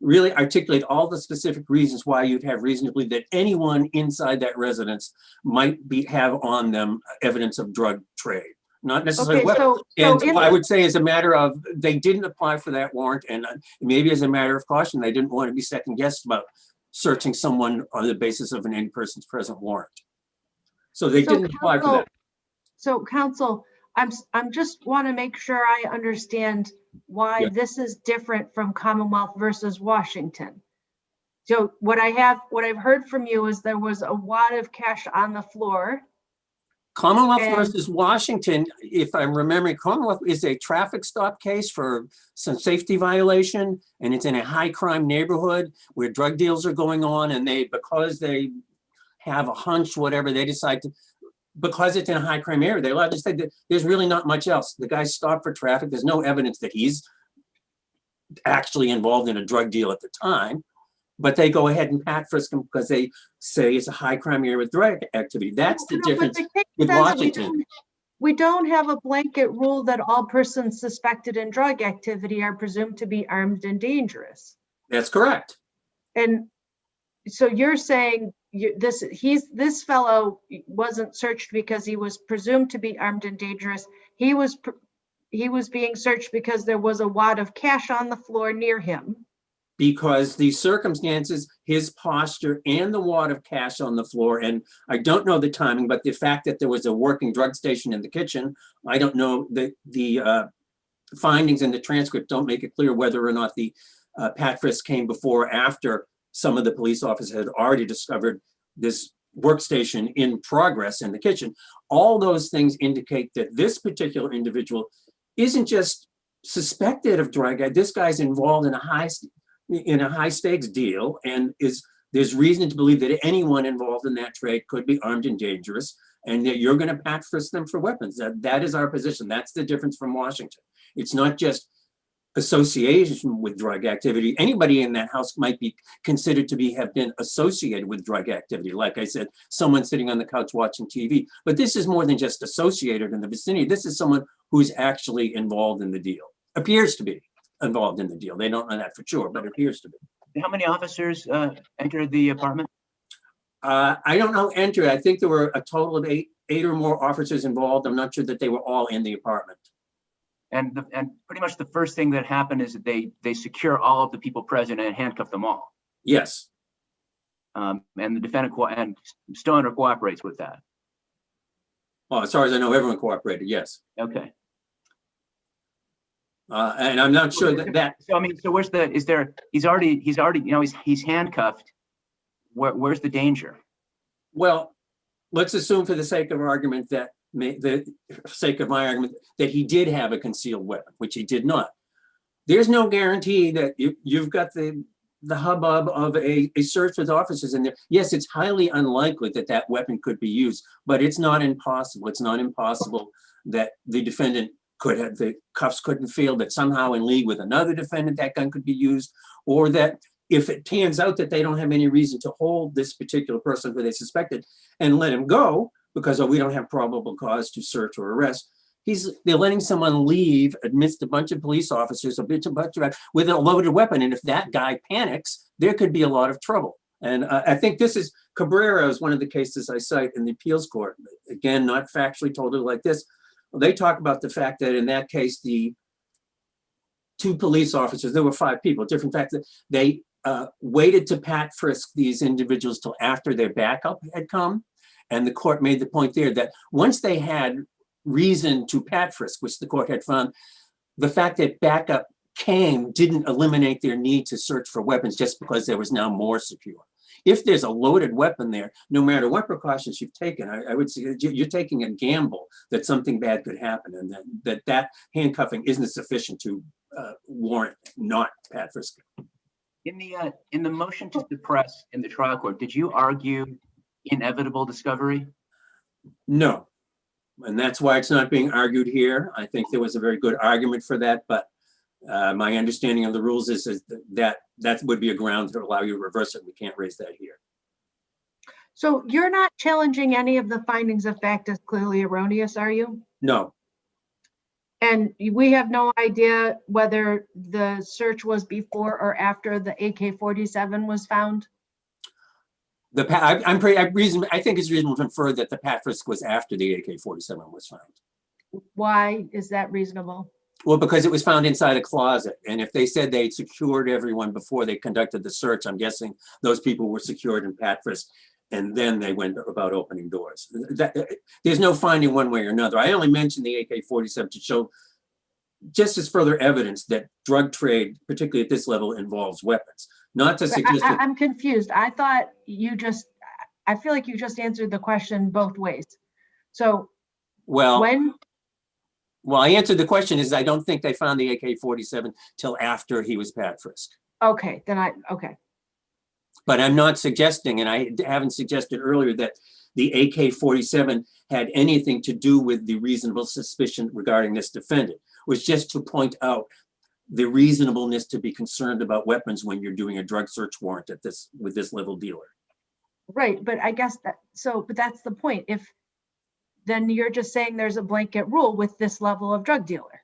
really articulate all the specific reasons why you'd have reason to believe that anyone inside that residence might have on them evidence of drug trade, not necessarily Okay, weapons. so And I would say, as a matter of, they didn't apply for that warrant, and maybe as a matter of caution, they didn't want to be second guessed about searching someone on the basis of an any person's present warrant. So they didn't apply for that. So counsel, I'm just want to make sure I understand why this is different from Commonwealth versus Washington. So what I've heard from you is there was a wad of cash on the floor. Commonwealth versus Washington, if I'm remembering, Commonwealth is a traffic stop case for some safety violation, and it's in a high crime neighborhood where drug deals are going on, and because they have a hunch, whatever, they decide to, because it's in a high crime area, they're allowed to say that there's really not much else. The guy's stopped for traffic. There's no evidence that he's actually involved in a drug deal at the time, but they go ahead and pat-frisk him because they say it's a high crime area with drug activity. That's the difference with Washington. We don't have a blanket rule that all persons suspected in drug activity are presumed to be armed and dangerous. That's correct. And so you're saying this fellow wasn't searched because he was presumed to be armed and dangerous. He was being searched because there was a wad of cash on the floor near him. Because the circumstances, his posture, and the wad of cash on the floor, and I don't know the timing, but the fact that there was a working drug station in the kitchen, I don't know, the findings in the transcript don't make it clear whether or not the pat-frisk came before or after some of the police officers had already discovered this workstation in progress in the kitchen. All those things indicate that this particular individual isn't just suspected of drug. This guy's involved in a high stakes deal, and there's reason to believe that anyone involved in that trade could be armed and dangerous, and that you're going to pat-frisk them for weapons. That is our position. That's the difference from Washington. It's not just association with drug activity. Anybody in that house might be considered to have been associated with drug activity. Like I said, someone sitting on the couch watching TV. But this is more than just associated in the vicinity. This is someone who's actually involved in the deal, appears to be involved in the deal. They don't know that for sure, but appears to be. How many officers entered the apartment? I don't know, I think there were a total of eight or more officers involved. I'm not sure that they were all in the apartment. And pretty much the first thing that happened is that they secure all of the people present and handcuff them all. Yes. And the defendant and Stoner cooperates with that. Well, as far as I know, everyone cooperated. Yes. Okay. And I'm not sure that. So I mean, so where's the? He's already. He's handcuffed. Where's the danger? Well, let's assume for the sake of argument that that he did have a concealed weapon, which he did not. There's no guarantee that you've got the hubbub of a search with officers in there. Yes, it's highly unlikely that weapon could be used, but it's not impossible. It's not impossible that the defendant could have, the cuffs couldn't feel, that somehow in league with another defendant that gun could be used, or that if it turns out that they don't have any reason to hold this particular person who they suspected and let him go, because we don't have probable cause to search or arrest. They're letting someone leave amidst a bunch of police officers, with a loaded weapon. And if that guy panics, there could be a lot of trouble. And I think this is, Cabrera is one of the cases I cite in the appeals court. Again, not factually told it like this. They talk about the fact that in that case, the 2 police officers, there were 5 people, different facts, that they waited to pat-frisk these individuals till after their backup had come. And the court made the point there that once they had reason to pat-frisk, which the court had found, the fact that backup came didn't eliminate their need to search for weapons just because there was now more secure. If there's a loaded weapon there, no matter what precautions you've taken, I would say you're taking a gamble that something bad could happen, and that handcuffing isn't sufficient to warrant not pat-frisking. In the motion to suppress in the trial court, did you argue inevitable discovery? No, and that's why it's not being argued here. I think there was a very good argument for that, but my understanding of the rules is that would be a ground to allow you to reverse it. We can't raise that here. So you're not challenging any of the findings of fact as clearly erroneous, are you? No. And we have no idea whether the search was before or after the AK-47 was found? I think it's reasonable to infer that the pat-frisk was after the AK-47 was found. Why is that reasonable? Well, because it was found inside a closet. And if they said they'd secured everyone before they conducted the search, I'm guessing those people were secured in pat-frisk, and then they went about opening doors. There's no finding one way or another. I only mentioned the AK-47 to show just as further evidence that drug trade, particularly at this level, involves weapons. Not to suggest that— I'm confused. I thought I feel like you just answered the question both ways. So Well, I answered the question is I don't think they found the AK-47 till after he was pat-frisked. Okay, then okay. But I'm not suggesting, and I haven't suggested earlier, that the AK-47 had anything to do with the reasonable suspicion regarding this defendant. It was just to point out the reasonableness to be concerned about weapons when you're doing a drug search warrant with this level dealer. Right, but I guess but that's the point. Then you're just saying there's a blanket rule with this level of drug dealer.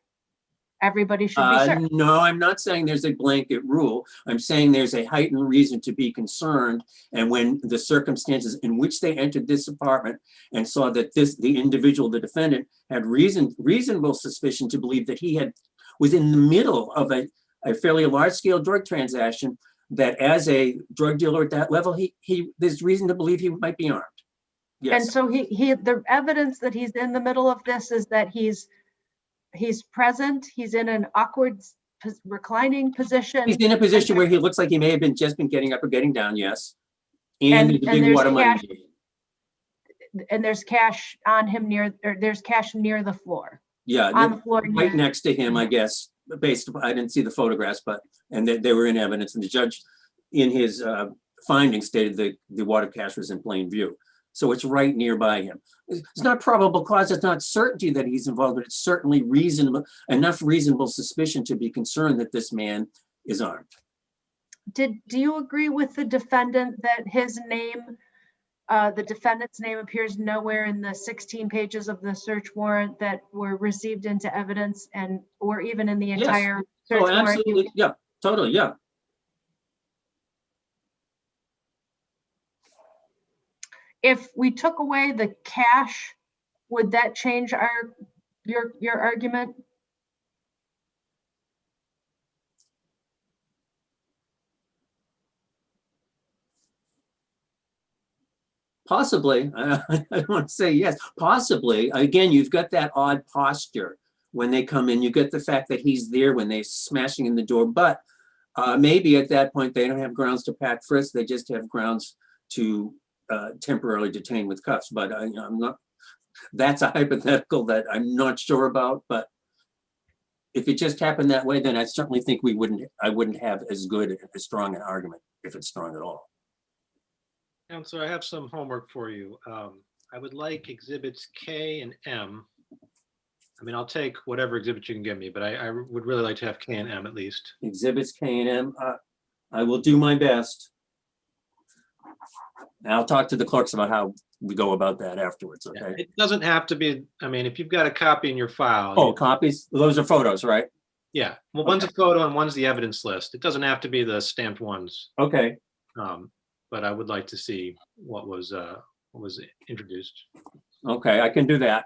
Everybody should be searched. No, I'm not saying there's a blanket rule. I'm saying there's a heightened reason to be concerned. And when the circumstances in which they entered this apartment and saw that the individual, the defendant, had reasonable suspicion to believe that he was in the middle of a fairly large-scale drug transaction, that as a drug dealer at that level, there's reason to believe he might be armed. Yes. And so the evidence that he's in the middle of this is that he's present. He's in an awkward reclining position. He's in a position where he looks like he may have just been getting up or getting down. Yes. And there's a big wad of money. And there's cash on him there's cash near the floor. Yeah. On the floor. Right next to him, I guess, I didn't see the photographs, and they were in evidence. And the judge in his findings stated that the wad of cash was in plain view. So it's right nearby him. It's not probable cause, it's not certainty that he's involved, but it's certainly enough reasonable suspicion to be concerned that this man is armed. Do you agree with the defendant that his name, the defendant's name, appears nowhere in the 16 pages of the search warrant that were received into evidence, or even in the entire search warrant? Absolutely. Yeah, totally. Yeah. If we took away the cash, would that change your argument? Possibly. I don't want to say yes. Possibly. Again, you've got that odd posture when they come in. You get the fact that he's there when they're smashing in the door. But maybe at that point they don't have grounds to pat-frisk. They just have grounds to temporarily detained with cuffs, but I'm not. That's a hypothetical that I'm not sure about. But if it just happened that way, then I certainly think I wouldn't have as strong an argument, if it's strong at all. Counselor, I have some homework for you. I would like exhibits K and M. I mean, I'll take whatever exhibit you can give me, but I would really like to have K and M at least. Exhibits K and M. I will do my best. I'll talk to the clerks about how we go about that afterwards, Yeah, okay? it doesn't have to be, I mean, if you've got a copy in your file. Oh, copies? Those are photos, right? Yeah, well, one's a Okay. photo and one's the evidence list. It doesn't have to be the stamped ones. Okay, But I would like to see what was introduced. okay, I can do that.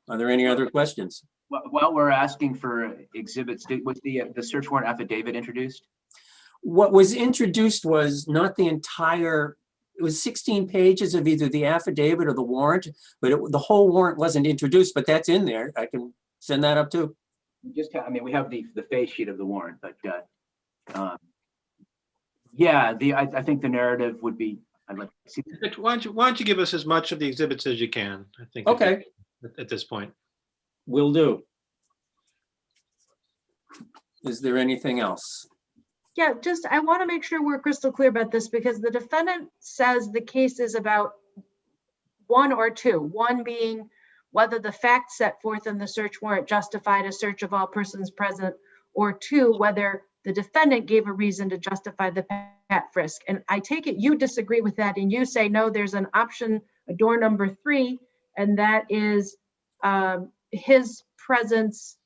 Are there any other questions? While we're asking for exhibits, was the search warrant affidavit introduced? What was introduced was not the entire, it was 16 pages of either the affidavit or the warrant, but the whole warrant wasn't introduced, but that's in there. I can send that up too. I mean, we have the face sheet of the warrant, but yeah, I think the narrative would be, I'd like to see. Why don't you give us as much of the exhibits as you can? I think. Okay, At this point. will do. Is there anything else? Yeah, just, I want to make sure we're crystal clear about this because the defendant says the case is about one or two, one being whether the facts set forth in the search warrant justified a search of all persons present, or two, whether the defendant gave a reason to justify the pat-frisk. And I take it you disagree with that and you say, no, there's an option, a door number 3, and that is his presence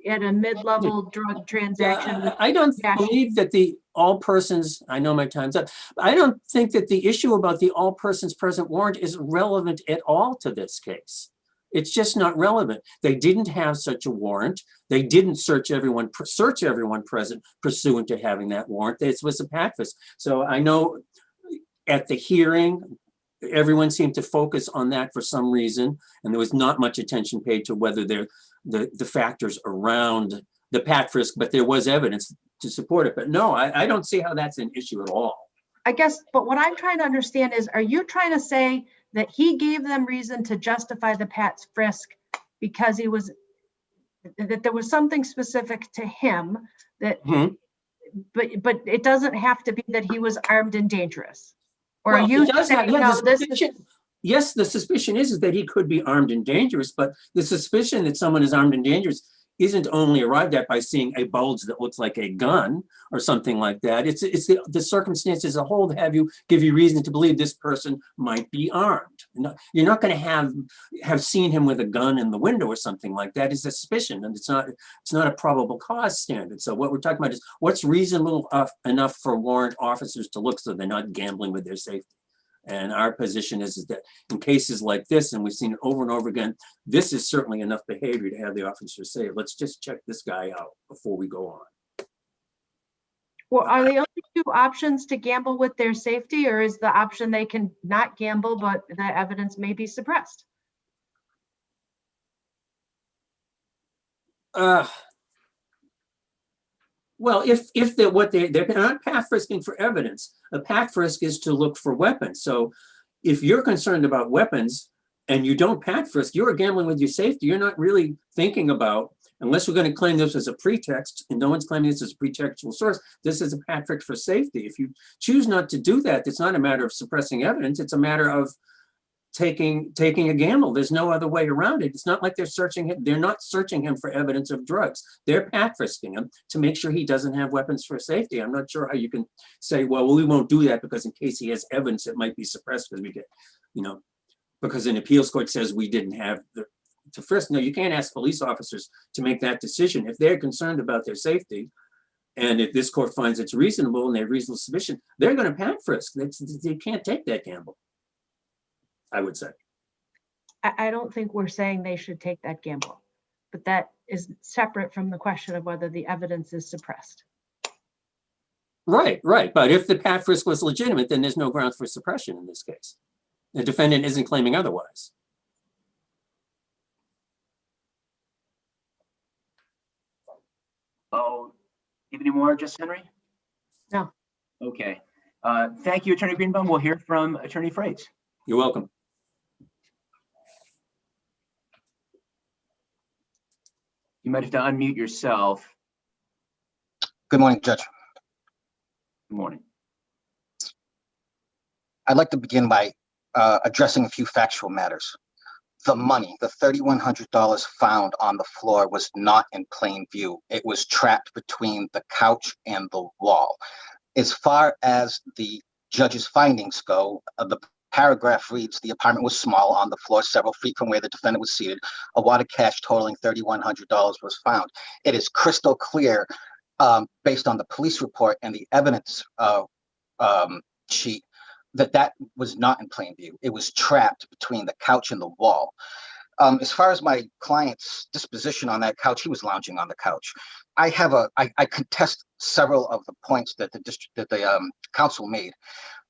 at a mid-level drug transaction. Yeah, I don't cash. believe that the all persons, I know my time's up. I don't think that the issue about the all persons present warrant is relevant at all to this case. It's just not relevant. They didn't have such a warrant. They didn't search everyone present pursuant to having that warrant. This was a pat-frisk. So I know at the hearing, everyone seemed to focus on that for some reason, and there was not much attention paid to whether the factors around the pat-frisk, but there was evidence to support it. But no, I don't see how that's an issue at all. I guess, but what I'm trying to understand is, are you trying to say that he gave them reason to justify the pat-frisk because that there was something specific to him that, but it doesn't have to be that he was armed and dangerous? Or Well, are you it does have, saying, yeah, no, the this suspicion, yes, the suspicion is that he could be armed and dangerous, but the suspicion that someone is armed and dangerous isn't only arrived at by seeing a bulge that looks like a gun or something like that. It's the circumstances as a whole that give you reason to believe this person might be armed. You're not going to have seen him with a gun in the window or something like that. It's a suspicion, and it's not a probable cause standard. So what we're talking about is what's reasonable enough for warrant officers to look so they're not gambling with their safety. And our position is that in cases like this, and we've seen it over and over again, this is certainly enough behavior to have the officer say, let's just check this guy out before we go on. Well, are the only two options to gamble with their safety, or is the option they can not gamble, but the evidence may be suppressed? Well, if they're not pat-frisking for evidence, a pat-frisk is to look for weapons. So if you're concerned about weapons and you don't pat-frisk, you're gambling with your safety. You're not really thinking about, unless we're going to claim this as a pretext, and no one's claiming this as a pretextual source, this is a pat-frisk for safety. If you choose not to do that, it's not a matter of suppressing evidence. It's a matter of taking a gamble. There's no other way around it. It's not like they're searching him. They're not searching him for evidence of drugs. They're pat-frisking him to make sure he doesn't have weapons for safety. I'm not sure how you can say, well, we won't do that because in case he has evidence, it might be suppressed because we get, because an appeals court says we didn't have to frisk. No, you can't ask police officers to make that decision. If they're concerned about their safety, and if this court finds it's reasonable and they have reasonable suspicion, they're going to pat-frisk. They can't take that gamble, I would say. I don't think we're saying they should take that gamble, but that is separate from the question of whether the evidence is suppressed. Right. But if the pat-frisk was legitimate, then there's no grounds for suppression in this case. The defendant isn't claiming otherwise. Oh, you have any more, Justice Henry? No. Okay. Thank you, Attorney Greenbaum. We'll hear from Attorney Freites. You're welcome. You might have to unmute yourself. Good morning, Judge. Good morning. I'd like to begin by addressing a few factual matters. The money, the $3,100 found on the floor, was not in plain view. It was trapped between the couch and the wall. As far as the judge's findings go, the paragraph reads, the apartment was small on the floor several feet from where the defendant was seated. A wad of cash totaling $3,100 was found. It is crystal clear, based on the police report and the evidence sheet, that was not in plain view. It was trapped between the couch and the wall. As far as my client's disposition on that couch, he was lounging on the couch. I contest several of the points that the council made.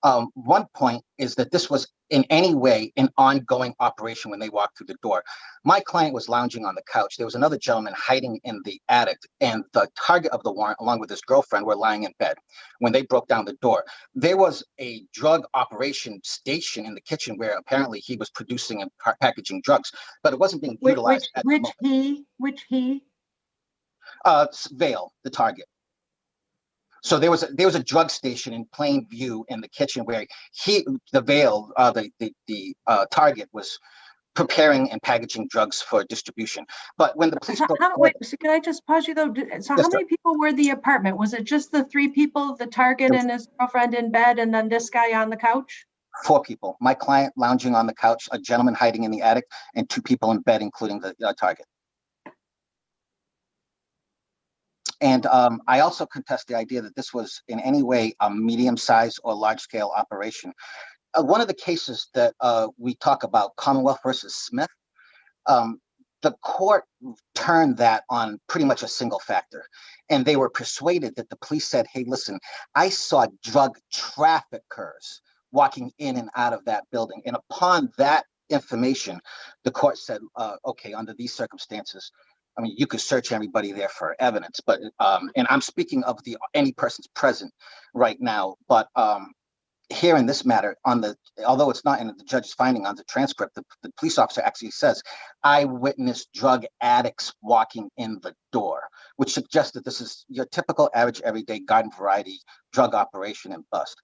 One point is that this was in any way an ongoing operation when they walked through the door. My client was lounging on the couch. There was another gentleman hiding in the attic, and the target of the warrant, along with his girlfriend, were lying in bed when they broke down the door. There was a drug operation station in the kitchen where apparently he was producing and packaging drugs, but it wasn't being utilized at the moment. Which he? Vale, the target. So there was a drug station in plain view in the kitchen where the target was preparing and packaging drugs for distribution. But when the police wait, so can I just pause you though? So Yes, how many people were in the apartment? Was it just the 3 people, the target and his girlfriend in bed, and then this guy on the couch? 4 people. My client lounging on the couch, a gentleman hiding in the attic, and 2 people in bed, including the target. And I also contest the idea that this was in any way a medium-sized or large-scale operation. One of the cases that we talk about, Commonwealth versus Smith, the court turned that on pretty much a single factor. And they were persuaded that the police said, hey, listen, I saw drug traffickers walking in and out of that building. And upon that information, the court said, okay, under these circumstances, I mean, you could search everybody there for evidence, but and I'm speaking of any persons present right now. But here in this matter, although it's not in the judge's finding on the transcript, the police officer actually says, I witnessed drug addicts walking in the door, which suggests that this is your typical average everyday garden variety drug operation and bust.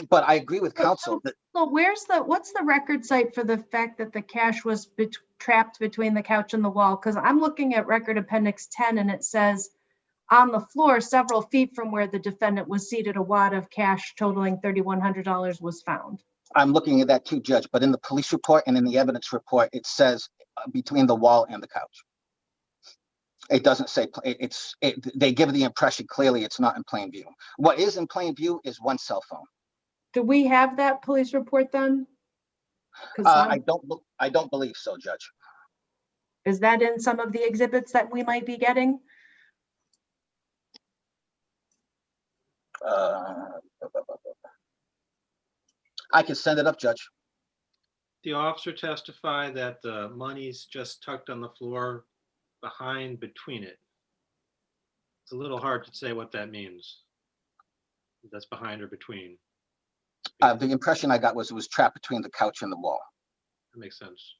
But I agree with counsel that. So what's the record site for the fact that the cash was trapped between the couch and the wall? Because I'm looking at record appendix 10 and it says on the floor several feet from where the defendant was seated, a wad of cash totaling $3,100 was found. I'm looking at that too, Judge, but in the police report and in the evidence report, it says between the wall and the couch. It doesn't say, they give the impression clearly it's not in plain view. What is in plain view is one cell phone. Do we have that police report then? I don't believe so, Judge. Is that in some of the exhibits that we might be getting? I can send it up, Judge. The officer testified that the money's just tucked on the floor between it. It's a little hard to say what that means. That's behind or between. The impression I got was it was trapped between the couch and the wall. That makes sense.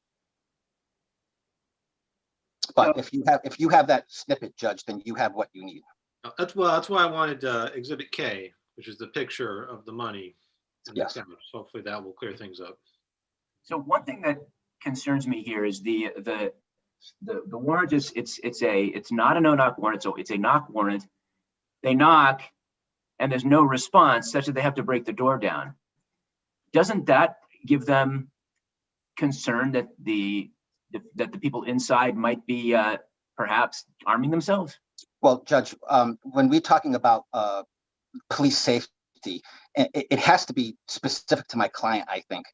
But if you have that snippet, Judge, then you have what you need. That's why I wanted Exhibit K, which is the picture of the money. Yes. So hopefully that will clear things up. So one thing that concerns me here is the warrant is it's not a no-knock warrant, so it's a knock warrant. They knock and there's no response such that they have to break the door down. Doesn't that give them concern that the people inside might be perhaps arming themselves? Well, Judge, when we're talking about police safety, it has to be specific to my client, I think.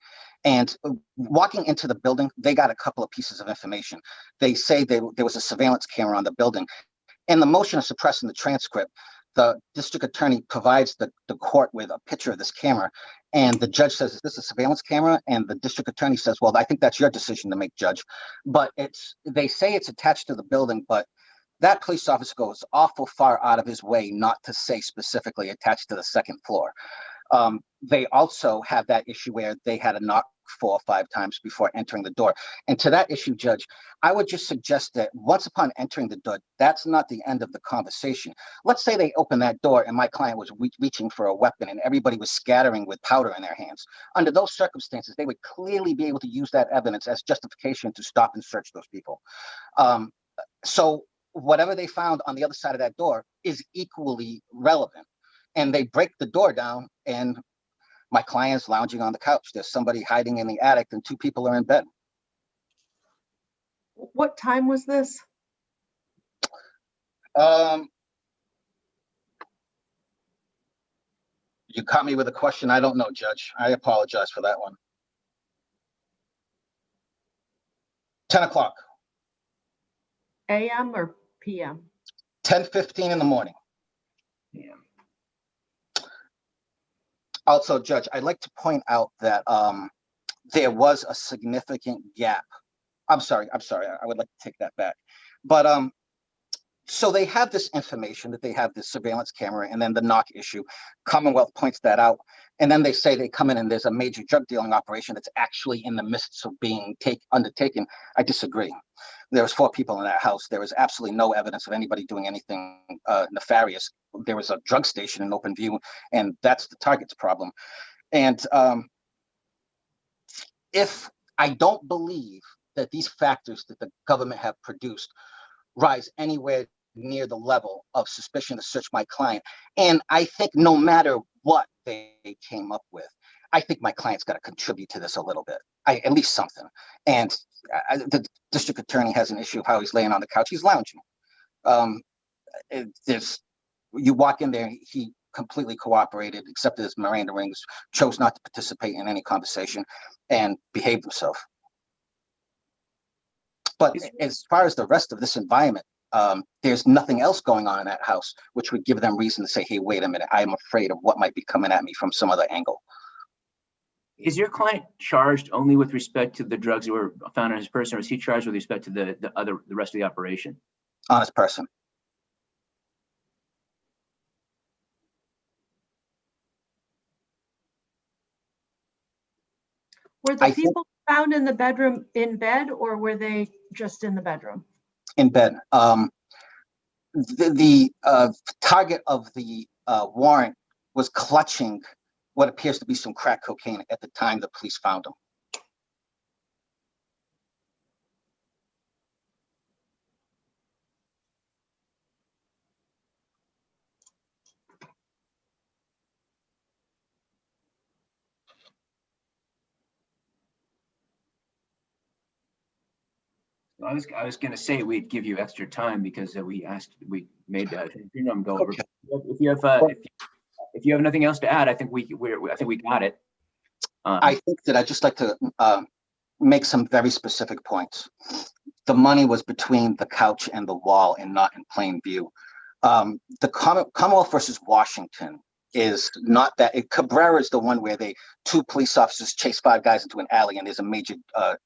And walking into the building, they got a couple of pieces of information. They say there was a surveillance camera on the building. In the motion of suppressing the transcript, the district attorney provides the court with a picture of this camera. And the judge says, is this a surveillance camera? And the district attorney says, well, I think that's your decision to make, Judge. But they say it's attached to the building, but that police officer goes awful far out of his way not to say specifically attached to the second floor. They also have that issue where they had to knock 4 or 5 times before entering the door. And to that issue, Judge, I would just suggest that once upon entering the door, that's not the end of the conversation. Let's say they opened that door and my client was reaching for a weapon and everybody was scattering with powder in their hands. Under those circumstances, they would clearly be able to use that evidence as justification to stop and search those people. So whatever they found on the other side of that door is equally relevant. And they break the door down and my client's lounging on the couch. There's somebody hiding in the attic and 2 people are in bed. What time was this? You caught me with a question. I don't know, Judge. I apologize for that one. 10 o'clock, AM or PM? 10:15 in the morning. Yeah. Also, Judge, I'd like to point out that there was a significant gap. I'm sorry. I would like to take that back. But so they have this information that they have this surveillance camera and then the knock issue. Commonwealth points that out. And then they say they come in and there's a major drug dealing operation that's actually in the midst of being undertaken. I disagree. There was 4 people in that house. There was absolutely no evidence of anybody doing anything nefarious. There was a drug station in open view, and that's the target's problem. And if I don't believe that these factors that the government have produced rise anywhere near the level of suspicion to search my client, and I think no matter what they came up with, I think my client's got to contribute to this a little bit, at least something. And the district attorney has an issue of how he's laying on the couch. He's lounging. You walk in there, he completely cooperated, accepted his Miranda rings, chose not to participate in any conversation, and behaved himself. But as far as the rest of this environment, there's nothing else going on in that house, which would give them reason to say, hey, wait a minute, I am afraid of what might be coming at me from some other angle. Is your client charged only with respect to the drugs that were found on his person, or is he charged with respect to the rest of the operation? Honest person. Were the people found in the bedroom in bed, or were they just in the bedroom? In bed. The target of the warrant was clutching what appears to be some crack cocaine at the time the police found him. I was going to say we'd give you extra time because we made them go over. Okay. If you have nothing else to add, I think we got it. I think that I'd just like to make some very specific points. The money was between the couch and the wall and not in plain view. The Commonwealth versus Washington is not that. Cabrera is the one where 2 police officers chase 5 guys into an alley and there's a major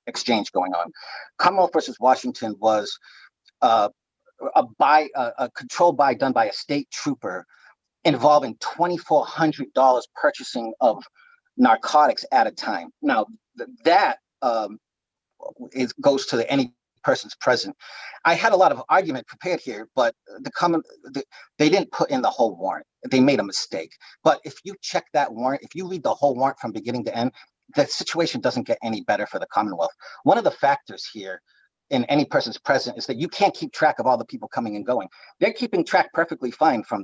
exchange going on. Commonwealth versus Washington was a controlled buy done by a state trooper involving $2,400 purchasing of narcotics at a time. Now that goes to any persons present. I had a lot of argument prepared here, but they didn't put in the whole warrant. They made a mistake. But if you check that warrant, if you read the whole warrant from beginning to end, the situation doesn't get any better for the Commonwealth. One of the factors here in any person's present is that you can't keep track of all the people coming and going. They're keeping track perfectly fine from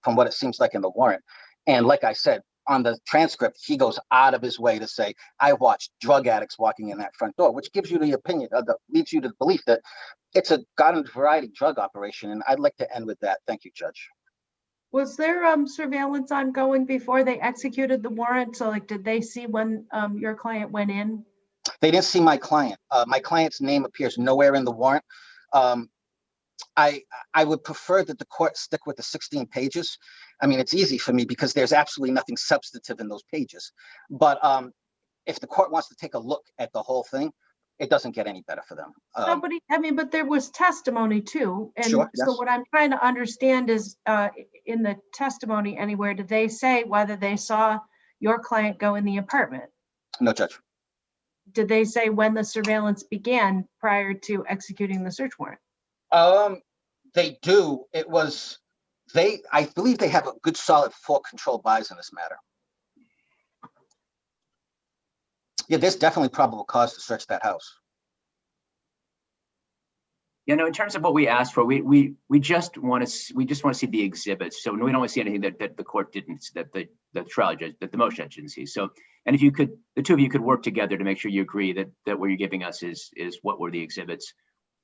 what it seems like in the warrant. And like I said, on the transcript, he goes out of his way to say, I watched drug addicts walking in that front door, which gives you the opinion, leads you to the belief that it's a garden variety drug operation. And I'd like to end with that. Thank you, Judge. Was there surveillance ongoing before they executed the warrant? So like, did they see when your client went in? They didn't see my client. My client's name appears nowhere in the warrant. I would prefer that the court stick with the 16 pages. I mean, it's easy for me because there's absolutely nothing substantive in those pages. But if the court wants to take a look at the whole thing, it doesn't get any better for them. But there was testimony too. And sure, so yes. what I'm trying to understand is in the testimony anywhere, did they say whether they saw your client go in the apartment? No, Judge. Did they say when the surveillance began prior to executing the search warrant? They do. I believe they have a good solid 4 controlled buys in this matter. Yeah, there's definitely probable cause to search that house. You know, in terms of what we asked for, we just want to see the exhibits. So we don't want to see anything that the court didn't, that the trial judge, that the motion judge didn't see. So, and if you could, the two of you could work together to make sure you agree that what you're giving us is what were the exhibits,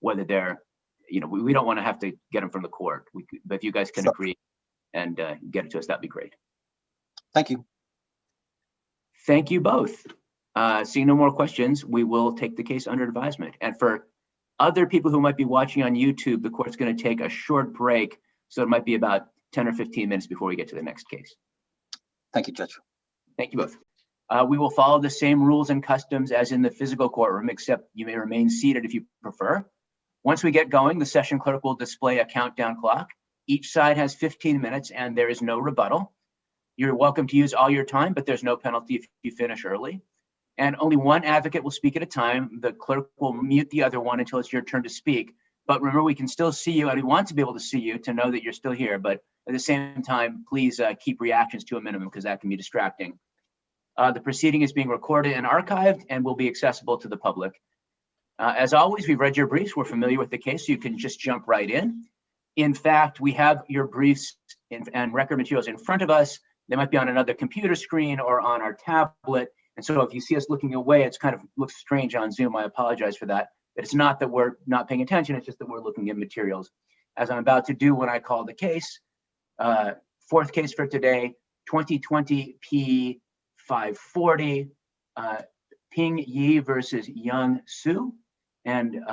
whether they're, you know, we don't want to have to get them from the court. But if you guys can agree and get it to us, that'd be great. Thank you. Thank you both. Seeing no more questions, we will take the case under advisement. And for other people who might be watching on YouTube, the court's going to take a short break. So it might be about 10 or 15 minutes before we get to the next case. Thank you, Judge. Thank you both. We will follow the same rules and customs as in the physical courtroom, except you may remain seated if you prefer. Once we get going, the session clerk will display a countdown clock. Each side has 15 minutes and there is no rebuttal. You're welcome to use all your time, but there's no penalty if you finish early. And only one advocate will speak at a time. The clerk will mute the other one until it's your turn to speak. But remember, we can still see you, and we want to be able to see you to know that you're still here. But at the same time, please keep reactions to a minimum because that can be distracting. The proceeding is being recorded and archived and will be accessible to the public. As always, we've read your briefs. We're familiar with the case, so you can just jump right in. In fact, we have your briefs and record materials in front of us. They might be on another computer screen or on our tablet. And so if you see us looking away, it's kind of looks strange on Zoom. I apologize for that. But it's not that we're not paying attention. It's just that we're looking at materials, as I'm about to do when I call the case. Fourth case for today, 2020 P540, Ping Yi versus Young Su, and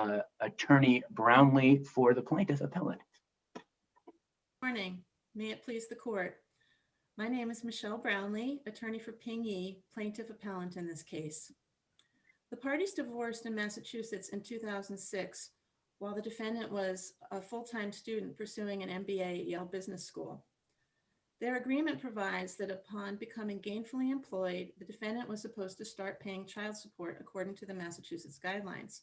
Attorney Brownlee for the plaintiff appellant. Morning. May it please the court. My name is Michelle Brownlee, attorney for Ping Yi, plaintiff appellant in this case. The parties divorced in Massachusetts in 2006, while the defendant was a full-time student pursuing an MBA at Yale Business School. Their agreement provides that upon becoming gainfully employed, the defendant was supposed to start paying child support according to the Massachusetts guidelines.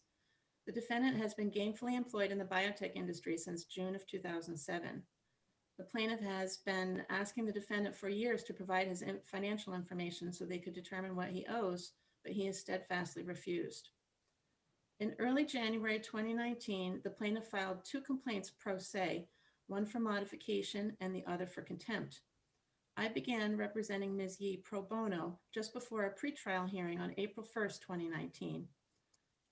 The defendant has been gainfully employed in the biotech industry since June of 2007. The plaintiff has been asking the defendant for years to provide his financial information so they could determine what he owes, but he has steadfastly refused. In early January 2019, the plaintiff filed two complaints pro se, one for modification and the other for contempt. I began representing Ms. Yi pro bono just before a pretrial hearing on April 1st, 2019.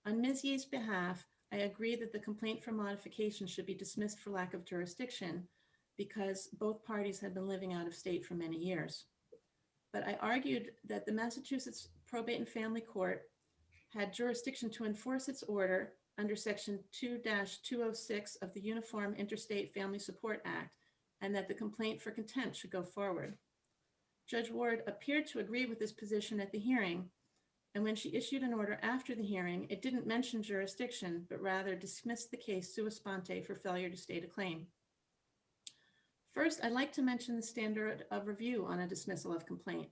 On Ms. Yi's behalf, I agreed that the complaint for modification should be dismissed for lack of jurisdiction because both parties had been living out of state for many years. But I argued that the Massachusetts Probate and Family Court had jurisdiction to enforce its order under Section 2-206 of the Uniform Interstate Family Support Act, and that the complaint for contempt should go forward. Judge Ward appeared to agree with this position at the hearing, and when she issued an order after the hearing, it didn't mention jurisdiction, but rather dismissed the case sua sponte for failure to state a claim. First, I'd like to mention the standard of review on a dismissal of complaint.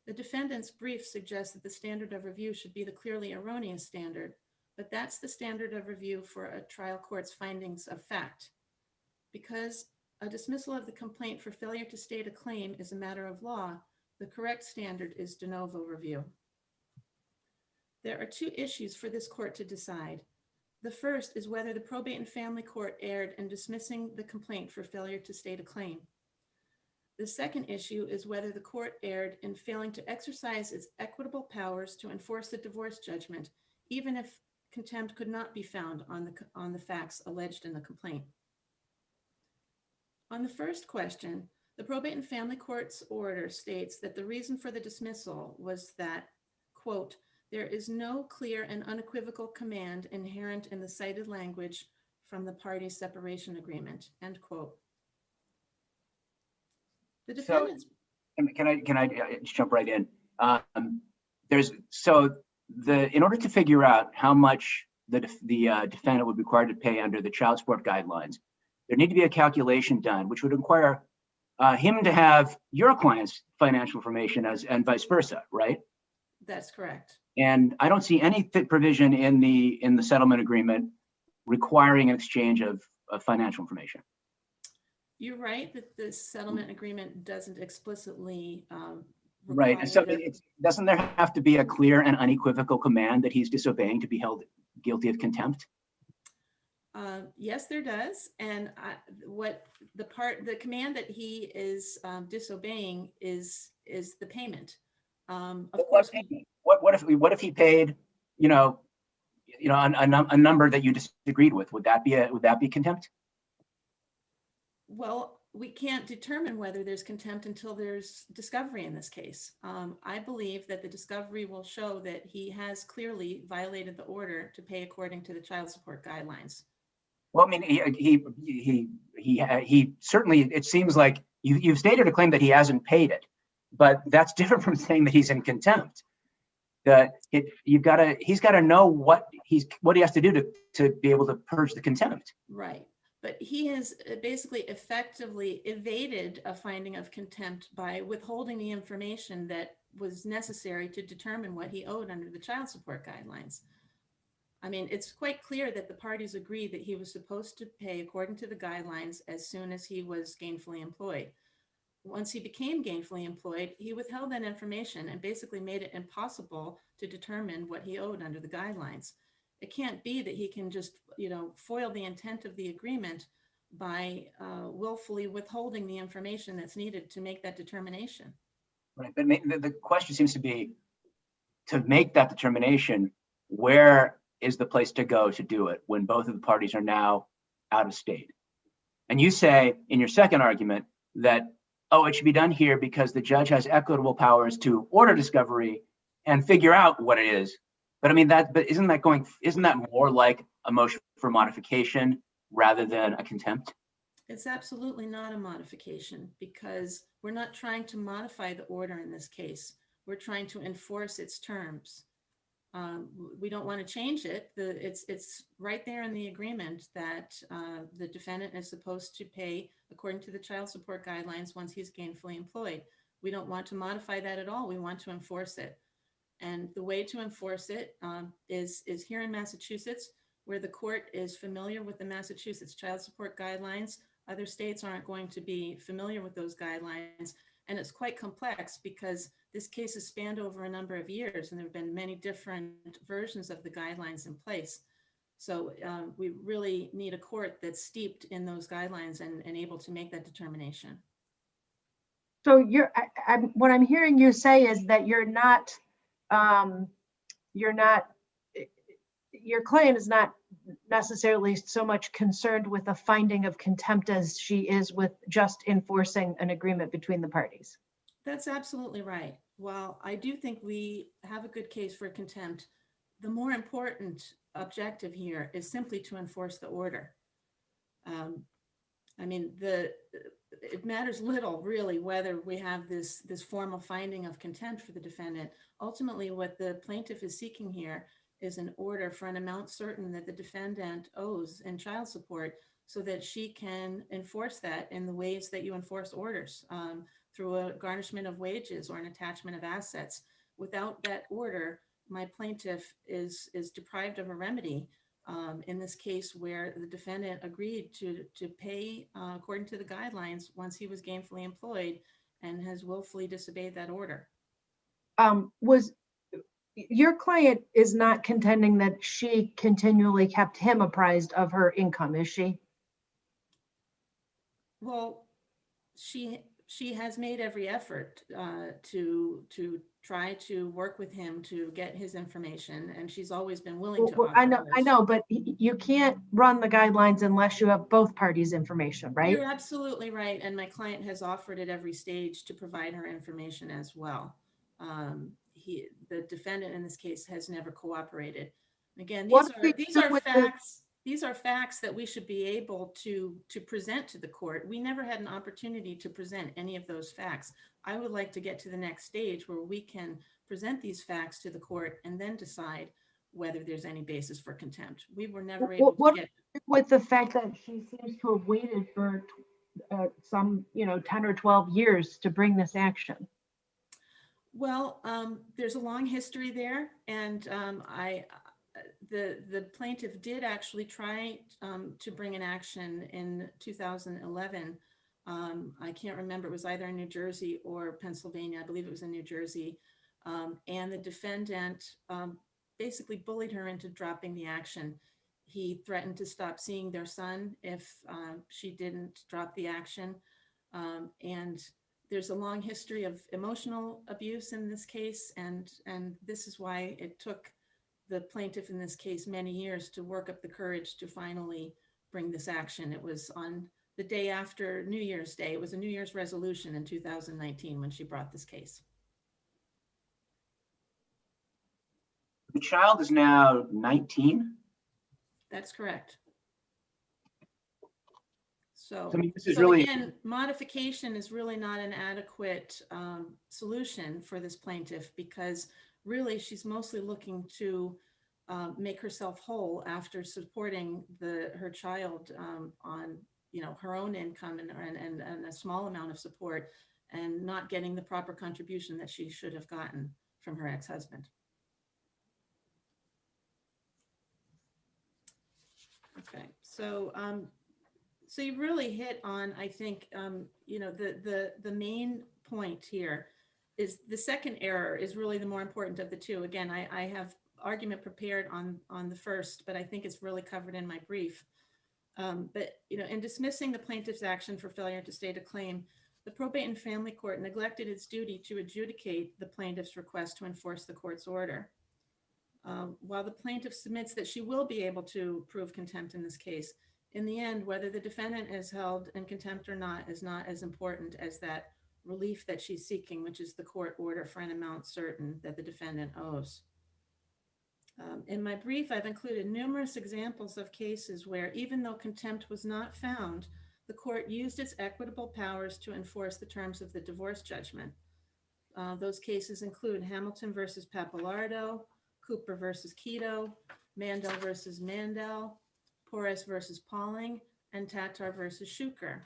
The defendant's brief suggests that the standard of review should be the clearly erroneous standard, but that's the standard of review for a trial court's findings of fact. Because a dismissal of the complaint for failure to state a claim is a matter of law, the correct standard is de novo review. There are two issues for this court to decide. The first is whether the Probate and Family Court erred in dismissing the complaint for failure to state a claim. The second issue is whether the court erred in failing to exercise its equitable powers to enforce the divorce judgment, even if contempt could not be found on the facts alleged in the complaint. On the first question, the Probate and Family Court's order states that the reason for the dismissal was that, quote, there is no clear and unequivocal command inherent in the cited language from the parties' separation agreement, end quote. The defendant's— Can I just jump right in? In order to figure out how much the defendant would be required to pay under the child support guidelines, there need to be a calculation done, which would require him to have your client's financial information and vice versa, right? That's correct. And I don't see any provision in the settlement agreement requiring an exchange of financial information. You're right that the settlement agreement doesn't explicitly right. And so doesn't there have to be a clear and unequivocal command that he's disobeying to be held guilty of contempt? Yes, there does. And the command that he is disobeying is the payment. Of course, What if he paid, a number that you disagreed with? Would that be contempt? well, we can't determine whether there's contempt until there's discovery in this case. I believe that the discovery will show that he has clearly violated the order to pay according to the child support guidelines. Well, I mean, he certainly, it seems like you've stated a claim that he hasn't paid it, but that's different from saying that he's in contempt. He's got to know what he has to do to be able to purge the contempt. Right. But he has basically effectively evaded a finding of contempt by withholding the information that was necessary to determine what he owed under the child support guidelines. I mean, it's quite clear that the parties agreed that he was supposed to pay according to the guidelines as soon as he was gainfully employed. Once he became gainfully employed, he withheld that information and basically made it impossible to determine what he owed under the guidelines. It can't be that he can just, foil the intent of the agreement by willfully withholding the information that's needed to make that determination. Right. But the question seems to be, to make that determination, where is the place to go to do it when both of the parties are now out of state? And you say in your second argument that, it should be done here because the judge has equitable powers to order discovery and figure out what it is. But I mean, isn't that more like a motion for modification rather than a contempt? It's absolutely not a modification because we're not trying to modify the order in this case. We're trying to enforce its terms. We don't want to change it. It's right there in the agreement that the defendant is supposed to pay according to the child support guidelines once he's gainfully employed. We don't want to modify that at all. We want to enforce it. And the way to enforce it is here in Massachusetts, where the court is familiar with the Massachusetts child support guidelines. Other states aren't going to be familiar with those guidelines. And it's quite complex because this case has spanned over a number of years and there have been many different versions of the guidelines in place. So we really need a court that's steeped in those guidelines and able to make that determination. So what I'm hearing you say is that your client is not necessarily so much concerned with a finding of contempt as she is with just enforcing an agreement between the parties. That's absolutely right. While I do think we have a good case for contempt, the more important objective here is simply to enforce the order. I mean, it matters little really whether we have this formal finding of contempt for the defendant. Ultimately, what the plaintiff is seeking here is an order for an amount certain that the defendant owes in child support so that she can enforce that in the ways that you enforce orders, through a garnishment of wages or an attachment of assets. Without that order, my plaintiff is deprived of a remedy in this case where the defendant agreed to pay according to the guidelines once he was gainfully employed and has willfully disobeyed that order. Your client is not contending that she continually kept him apprised of her income, is she? Well, she has made every effort to try to work with him to get his information, and she's always been willing to. I know, but you can't run the guidelines unless you have both parties' information, right? You're absolutely right, and my client has offered at every stage to provide her information as well. The defendant in this case has never cooperated. Again, these are facts. These are facts that we should be able to present to the court. We never had an opportunity to present any of those facts. I would like to get to the next stage where we can present these facts to the court and then decide whether there's any basis for contempt. We were never able to get. With the fact that she seems to have waited for some 10 or 12 years to bring this action. Well, there's a long history there, and the plaintiff did actually try to bring an action in 2011. I can't remember, it was either in New Jersey or Pennsylvania. I believe it was in New Jersey. And the defendant basically bullied her into dropping the action. he threatened to stop seeing their son if she didn't drop the action. And there's a long history of emotional abuse in this case, and this is why it took the plaintiff in this case many years to work up the courage to finally bring this action. It was on the day after New Year's Day. It was a New Year's resolution in 2019 when she brought this case. The child is now 19. That's correct. So, I mean, this is really again, modification is really not an adequate solution for this plaintiff, because really she's mostly looking to make herself whole after supporting her child on her own income and a small amount of support, and not getting the proper contribution that she should have gotten from her ex-husband. Okay, so you really hit on, I think, the main point here is the second error is really the more important of the two. Again, I have argument prepared on the first, but I think it's really covered in my brief. But in dismissing the plaintiff's action for failure to state a claim, the Probate and Family Court neglected its duty to adjudicate the plaintiff's request to enforce the court's order. While the plaintiff submits that she will be able to prove contempt in this case, in the end, whether the defendant is held in contempt or not is not as important as that relief that she's seeking, which is the court order for an amount certain that the defendant owes. In my brief, I've included numerous examples of cases where, even though contempt was not found, the court used its equitable powers to enforce the terms of the divorce judgment. Those cases include Hamilton versus Pappalardo, Cooper versus Keto, Mandel versus Mandel, Porras versus Pauling, and Tatar versus Schuker.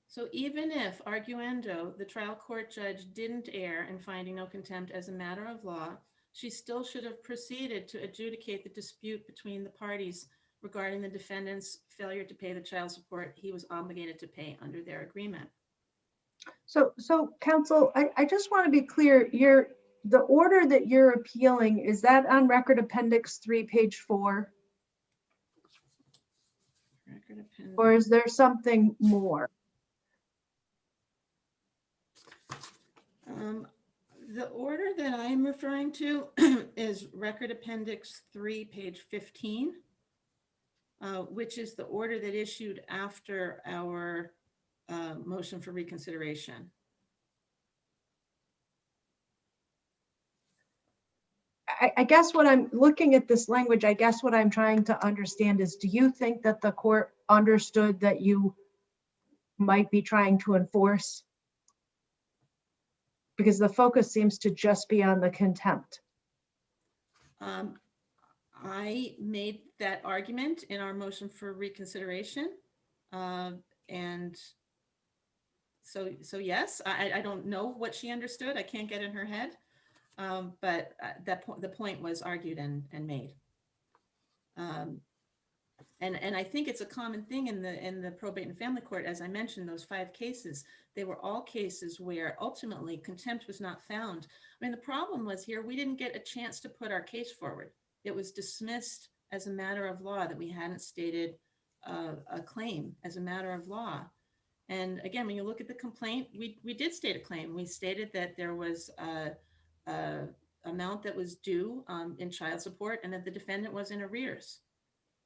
So even if, arguendo, the trial court judge didn't err in finding no contempt as a matter of law, she still should have proceeded to adjudicate the dispute between the parties regarding the defendant's failure to pay the child support he was obligated to pay under their agreement. So counsel, I just want to be clear, the order that you're appealing, is that on Record Appendix 3, page 4? Record appendix. Or is there something more? The order that I'm referring to is Record Appendix 3, page 15, which is the order that issued after our motion for reconsideration. I guess what I'm looking at this language, I guess what I'm trying to understand is, do you think that the court understood that you might be trying to enforce? Because the focus seems to just be on the contempt. I made that argument in our motion for reconsideration. And so yes, I don't know what she understood. I can't get in her head. But the point was argued and made. And I think it's a common thing in the probate and family court. As I mentioned, those 5 cases, they were all cases where ultimately contempt was not found. I mean, the problem was here, we didn't get a chance to put our case forward. It was dismissed as a matter of law that we hadn't stated a claim as a matter of law. And again, when you look at the complaint, we did state a claim. We stated that there was a amount that was due in child support and that the defendant was in arrears.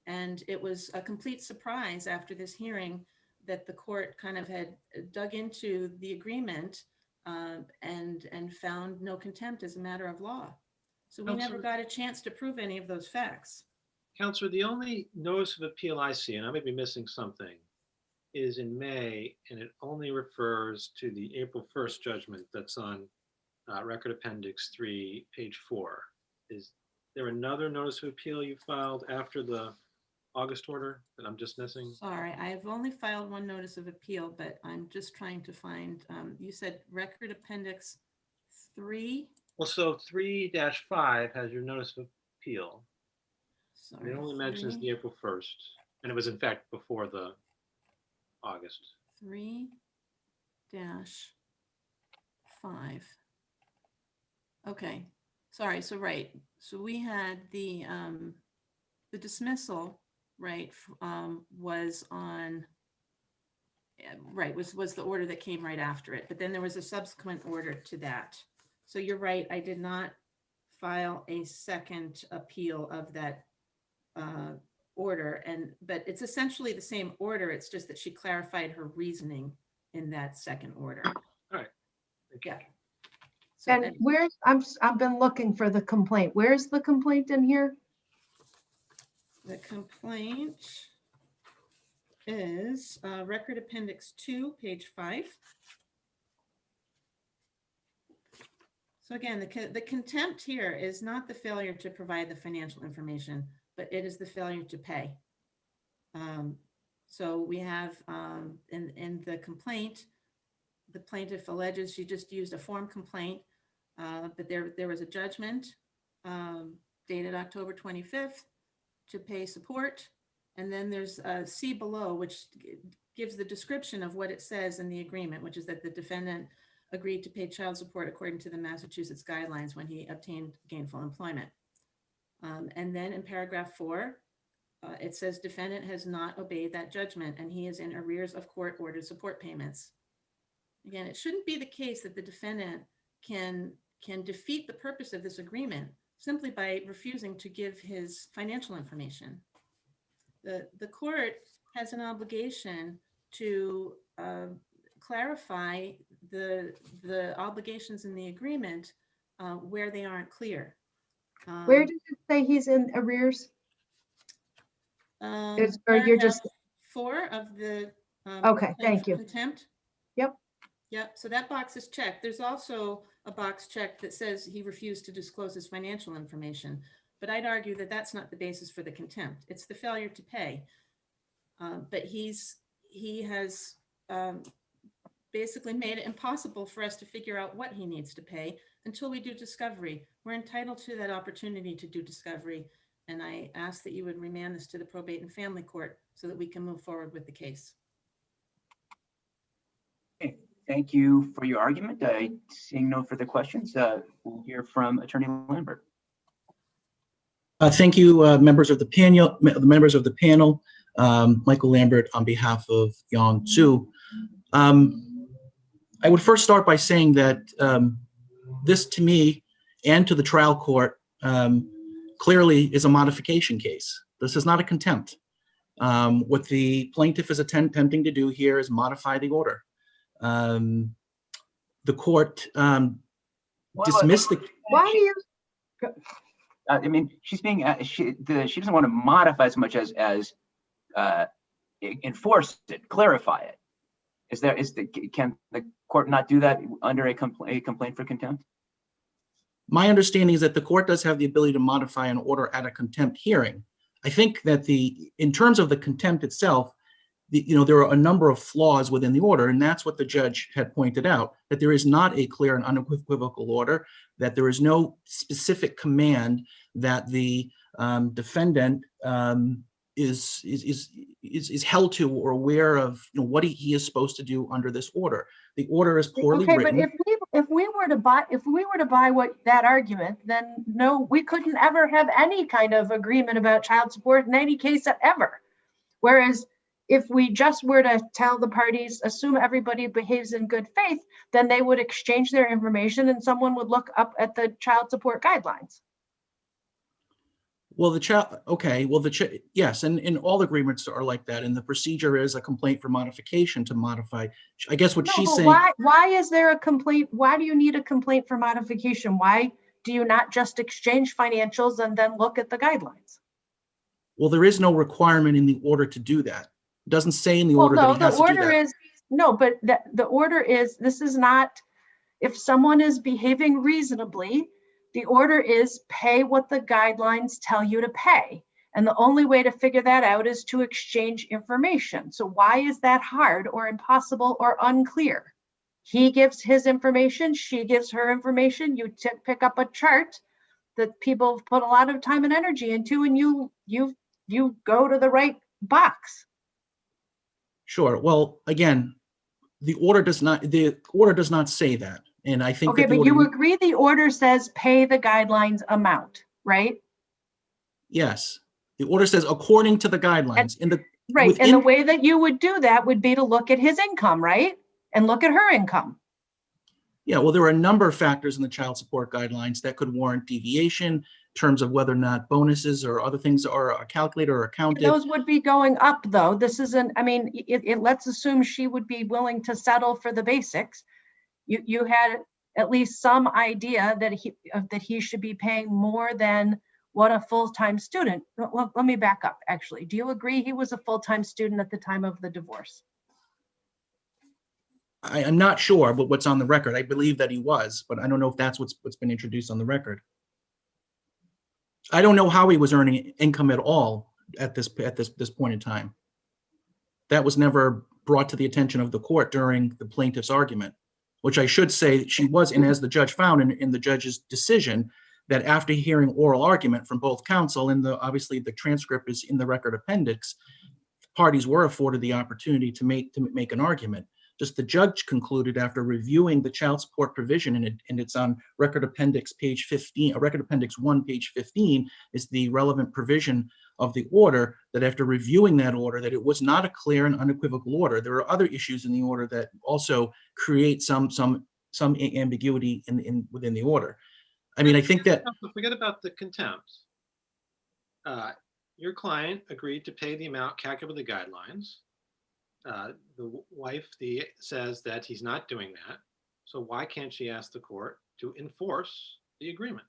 And it was a complete surprise after this hearing that the court kind of had dug into the agreement and found no contempt as a matter of law. So we never got a chance to prove any of those facts. Counselor, the only notice of appeal I see, and I may be missing something, is in May, and it only refers to the April 1st judgment that's on Record Appendix 3, page 4. Is there another notice of appeal you filed after the August order that I'm just missing? Sorry, I've only filed one notice of appeal, but I'm just trying to find, you said Record Appendix 3? Well, so 3-5 has your notice of appeal. Sorry, It only mentions 3. the April 1st, and it was in fact before the August. 3-5. Okay, sorry, so right. So we had the dismissal right, was on, right, was the order that came right after it. But then there was a subsequent order to that. So you're right, I did not file a second appeal of that order, but it's essentially the same order. It's just that she clarified her reasoning in that second order. All right. Yeah. So, And where's, I've been looking for the complaint. Where's the complaint in here? the complaint is Record Appendix 2, page 5. So again, the contempt here is not the failure to provide the financial information, but it is the failure to pay. So we have in the complaint, the plaintiff alleges she just used a form complaint, but there was a judgment dated October 25th to pay support. And then there's a C below, which gives the description of what it says in the agreement, which is that the defendant agreed to pay child support according to the Massachusetts guidelines when he obtained gainful employment. And then in paragraph 4, it says defendant has not obeyed that judgment and he is in arrears of court-ordered support payments. Again, it shouldn't be the case that the defendant can defeat the purpose of this agreement simply by refusing to give his financial information. The court has an obligation to clarify the obligations in the agreement where they aren't clear. Where does it say he's in arrears? Or you're just, 4 of the okay, complaint thank for you. contempt. Yep. Yep, so that box is checked. There's also a box checked that says he refused to disclose his financial information, but I'd argue that that's not the basis for the contempt. It's the failure to pay. But he has basically made it impossible for us to figure out what he needs to pay until we do discovery. We're entitled to that opportunity to do discovery. And I ask that you would remand this to the Probate and Family Court so that we can move forward with the case. Okay, thank you for your argument. Seeing no further questions, we'll hear from Attorney Lambert. Thank you, members of the panel. Michael Lambert on behalf of Yang Zhu. I would first start by saying that this, to me, and to the trial court, clearly is a modification case. This is not a contempt. What the plaintiff is attempting to do here is modify the order. The court dismissed the. Why do you? I mean, she's being she doesn't want to modify as much as enforce it, clarify it. Can the court not do that under a complaint for contempt? My understanding is that the court does have the ability to modify an order at a contempt hearing. I think that in terms of the contempt itself, there are a number of flaws within the order, and that's what the judge had pointed out, that there is not a clear and unequivocal order, that there is no specific command that the defendant is held to or aware of what he is supposed to do under this order. The order is poorly written. But if we were to buy what that argument, then no, we couldn't ever have any kind of agreement about child support in any case ever. Whereas if we just were to tell the parties, assume everybody behaves in good faith, then they would exchange their information and someone would look up at the child support guidelines. Well, yes, and all agreements are like that. And the procedure is a complaint for modification to modify. I guess what she's saying. Why is there a complaint? Why do you need a complaint for modification? Why do you not just exchange financials and then look at the guidelines? Well, there is no requirement in the order to do that. It doesn't say in the order that he has to do that. The order is, this is not, if someone is behaving reasonably, the order is pay what the guidelines tell you to pay. And the only way to figure that out is to exchange information. So why is that hard or impossible or unclear? He gives his information, she gives her information, you pick up a chart that people have put a lot of time and energy into, and you go to the right box. Sure. Well, again, the order does not say that. And I think okay, but you agree the order says pay the guidelines amount, right? Yes. The order says according to the guidelines. In the Right, and within- the way that you would do that would be to look at his income, right? And look at her income. Yeah, well, there are a number of factors in the child support guidelines that could warrant deviation in terms of whether or not bonuses or other things are calculated or accounted. Those would be going up, though. This isn't, I mean, let's assume she would be willing to settle for the basics. You had at least some idea that he should be paying more than what a full-time student. Well, let me back up, actually. Do you agree he was a full-time student at the time of the divorce? I'm not sure, but what's on the record, I believe that he was, but I don't know if that's what's been introduced on the record. I don't know how he was earning income at all at this point in time. That was never brought to the attention of the court during the plaintiff's argument, which I should say she was, and as the judge found in the judge's decision, that after hearing oral argument from both counsel, and obviously the transcript is in the record appendix, parties were afforded the opportunity to make an argument. Just the judge concluded after reviewing the child support provision, and it's on record appendix page 15, record appendix 1, page 15 is the relevant provision of the order, that after reviewing that order, that it was not a clear and unequivocal order. There are other issues in the order that also create some ambiguity within the order. I mean, I think that. Forget about the contempt. Your client agreed to pay the amount calculated with the guidelines. The wife says that he's not doing that. So why can't she ask the court to enforce the agreement?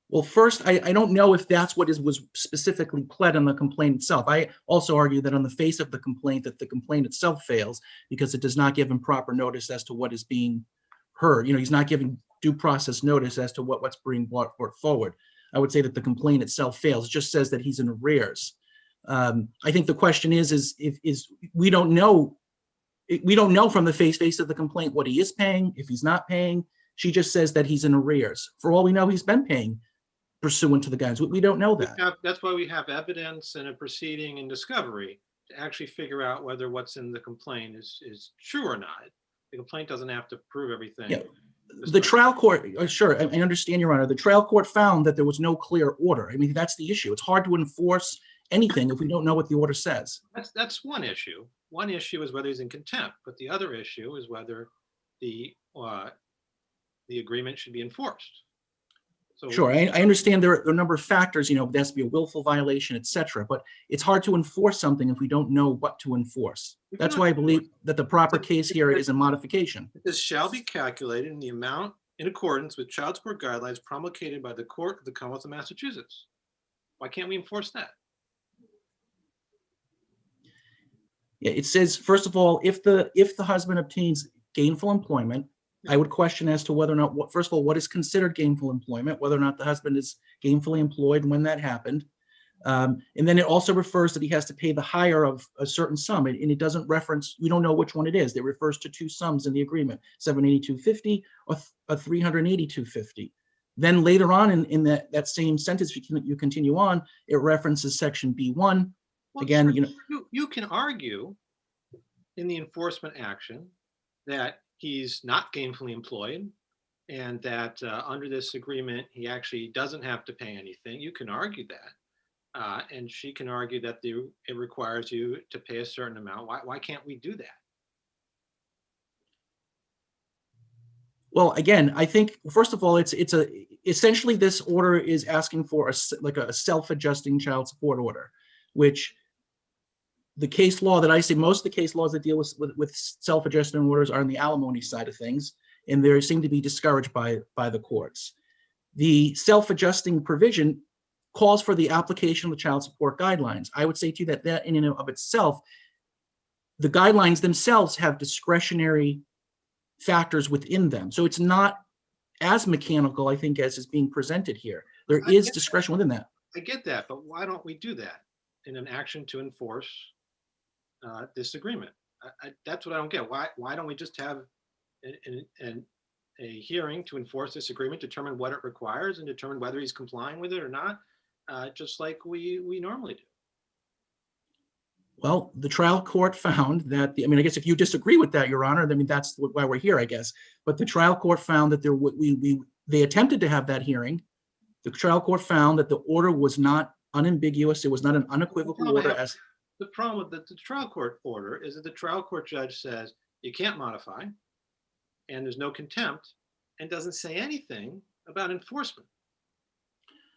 Well, first, I don't know if that's what was specifically pled in the complaint itself. I also argue that on the face of the complaint, that the complaint itself fails because it does not give him proper notice as to what is being heard. You know, he's not giving due process notice as to what's being brought forward. I would say that the complaint itself fails. It just says that he's in arrears. I think the question is we don't know from the face of the complaint what he is paying, if he's not paying. She just says that he's in arrears. For all we know, he's been paying pursuant to the guidelines. We don't know that. That's why we have evidence and a proceeding and discovery to actually figure out whether what's in the complaint is true or not. The complaint doesn't have to prove everything. Yeah. The trial court, sure, I understand, Your Honor. The trial court found that there was no clear order. I mean, that's the issue. It's hard to enforce anything if we don't know what the order says. That's one issue. One issue is whether he's in contempt, but the other issue is whether the agreement should be enforced. So, sure, I understand there are a number of factors, you know, there has to be a willful violation, etc. But it's hard to enforce something if we don't know what to enforce. That's why I believe that the proper case here is a modification. This shall be calculated in the amount in accordance with child support guidelines promulgated by the Court of the Commonwealth of Massachusetts. Why can't we enforce that? Yeah, it says, first of all, if the husband obtains gainful employment, I would question as to whether or not, first of all, what is considered gainful employment, whether or not the husband is gainfully employed when that happened. And then it also refers that he has to pay the higher of a certain sum, and it doesn't reference, we don't know which one it is. It refers to two sums in the agreement, $782.50 or $382.50. Then later on in that same sentence, you continue on, it references section B1. Well, again, sure, you can argue in the enforcement action that he's not gainfully employed and that under this agreement, he actually doesn't have to pay anything. You can argue that. And she can argue that it requires you to pay a certain amount. Why can't we do that? Well, again, I think, first of all, essentially this order is asking for a self-adjusting child support order, which the case law that I see, most of the case laws that deal with self-adjusting orders are on the alimony side of things, and they seem to be discouraged by the courts. The self-adjusting provision calls for the application of the child support guidelines. I would say to you that in and of itself, the guidelines themselves have discretionary factors within them. So it's not as mechanical, I think, as is being presented here. There is discretion within that. I get that, but why don't we do that in an action to enforce this agreement? That's what I don't get. Why don't we just have a hearing to enforce this agreement, determine what it requires, and determine whether he's complying with it or not, just like we normally do? Well, the trial court found that, I mean, I guess if you disagree with that, Your Honor, I mean, that's why we're here, I guess. But the trial court found that they attempted to have that hearing. The trial court found that the order was not unambiguous. It was not an unequivocal order as. The problem with the trial court order is that the trial court judge says you can't modify, and there's no contempt, and doesn't say anything about enforcement.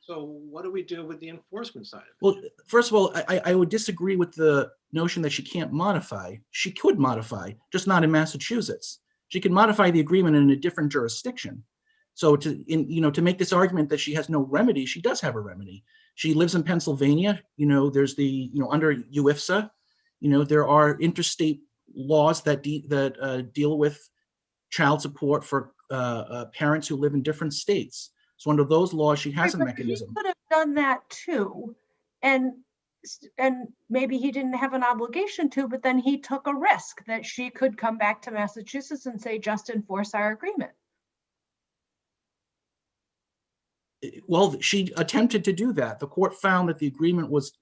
So what do we do with the enforcement side of it? Well, first of all, I would disagree with the notion that she can't modify. She could modify, just not in Massachusetts. She could modify the agreement in a different jurisdiction. So to make this argument that she has no remedy, she does have a remedy. She lives in Pennsylvania. There's under UIFSA, there are interstate laws that deal with child support for parents who live in different states. So under those laws, she has a mechanism. He could have done that too, and maybe he didn't have an obligation to, but then he took a risk that she could come back to Massachusetts and say, just enforce our agreement. Well, she attempted to do that. The court found that the agreement was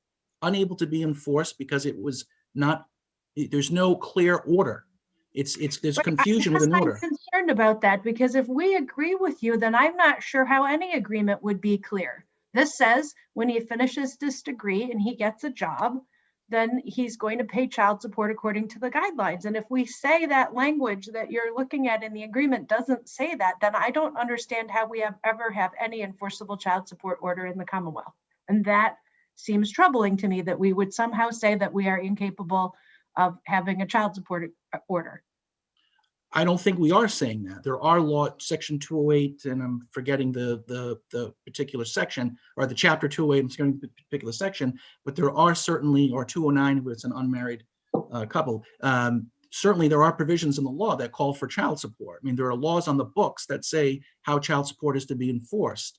unable to be enforced because it was not. There's no clear order. There's confusion with an order. I'm concerned about that because if we agree with you, then I'm not sure how any agreement would be clear. This says when he finishes this degree and he gets a job, then he's going to pay child support according to the guidelines. And if we say that language that you're looking at in the agreement doesn't say that, then I don't understand how we ever have any enforceable child support order in the Commonwealth. And that seems troubling to me, that we would somehow say that we are incapable of having a child support order. I don't think we are saying that. There are law, section 208, and I'm forgetting the particular section, or the chapter 208, I'm forgetting the particular section, but there are certainly, or 209, if it's an unmarried couple, certainly there are provisions in the law that call for child support. I mean, there are laws on the books that say how child support is to be enforced.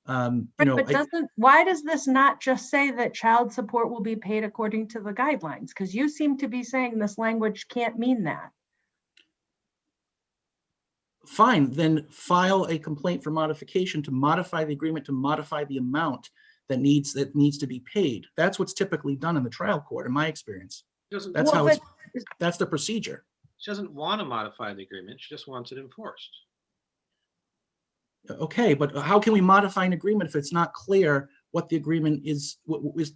Why does this not just say that child support will be paid according to the guidelines? Because you seem to be saying this language can't mean that. Fine, then file a complaint for modification to modify the agreement, to modify the amount that needs to be paid. That's what's typically done in the trial court, in my experience. That's the procedure. She doesn't want to modify the agreement. She just wants it enforced. Okay, but how can we modify an agreement if it's not clear what the agreement is?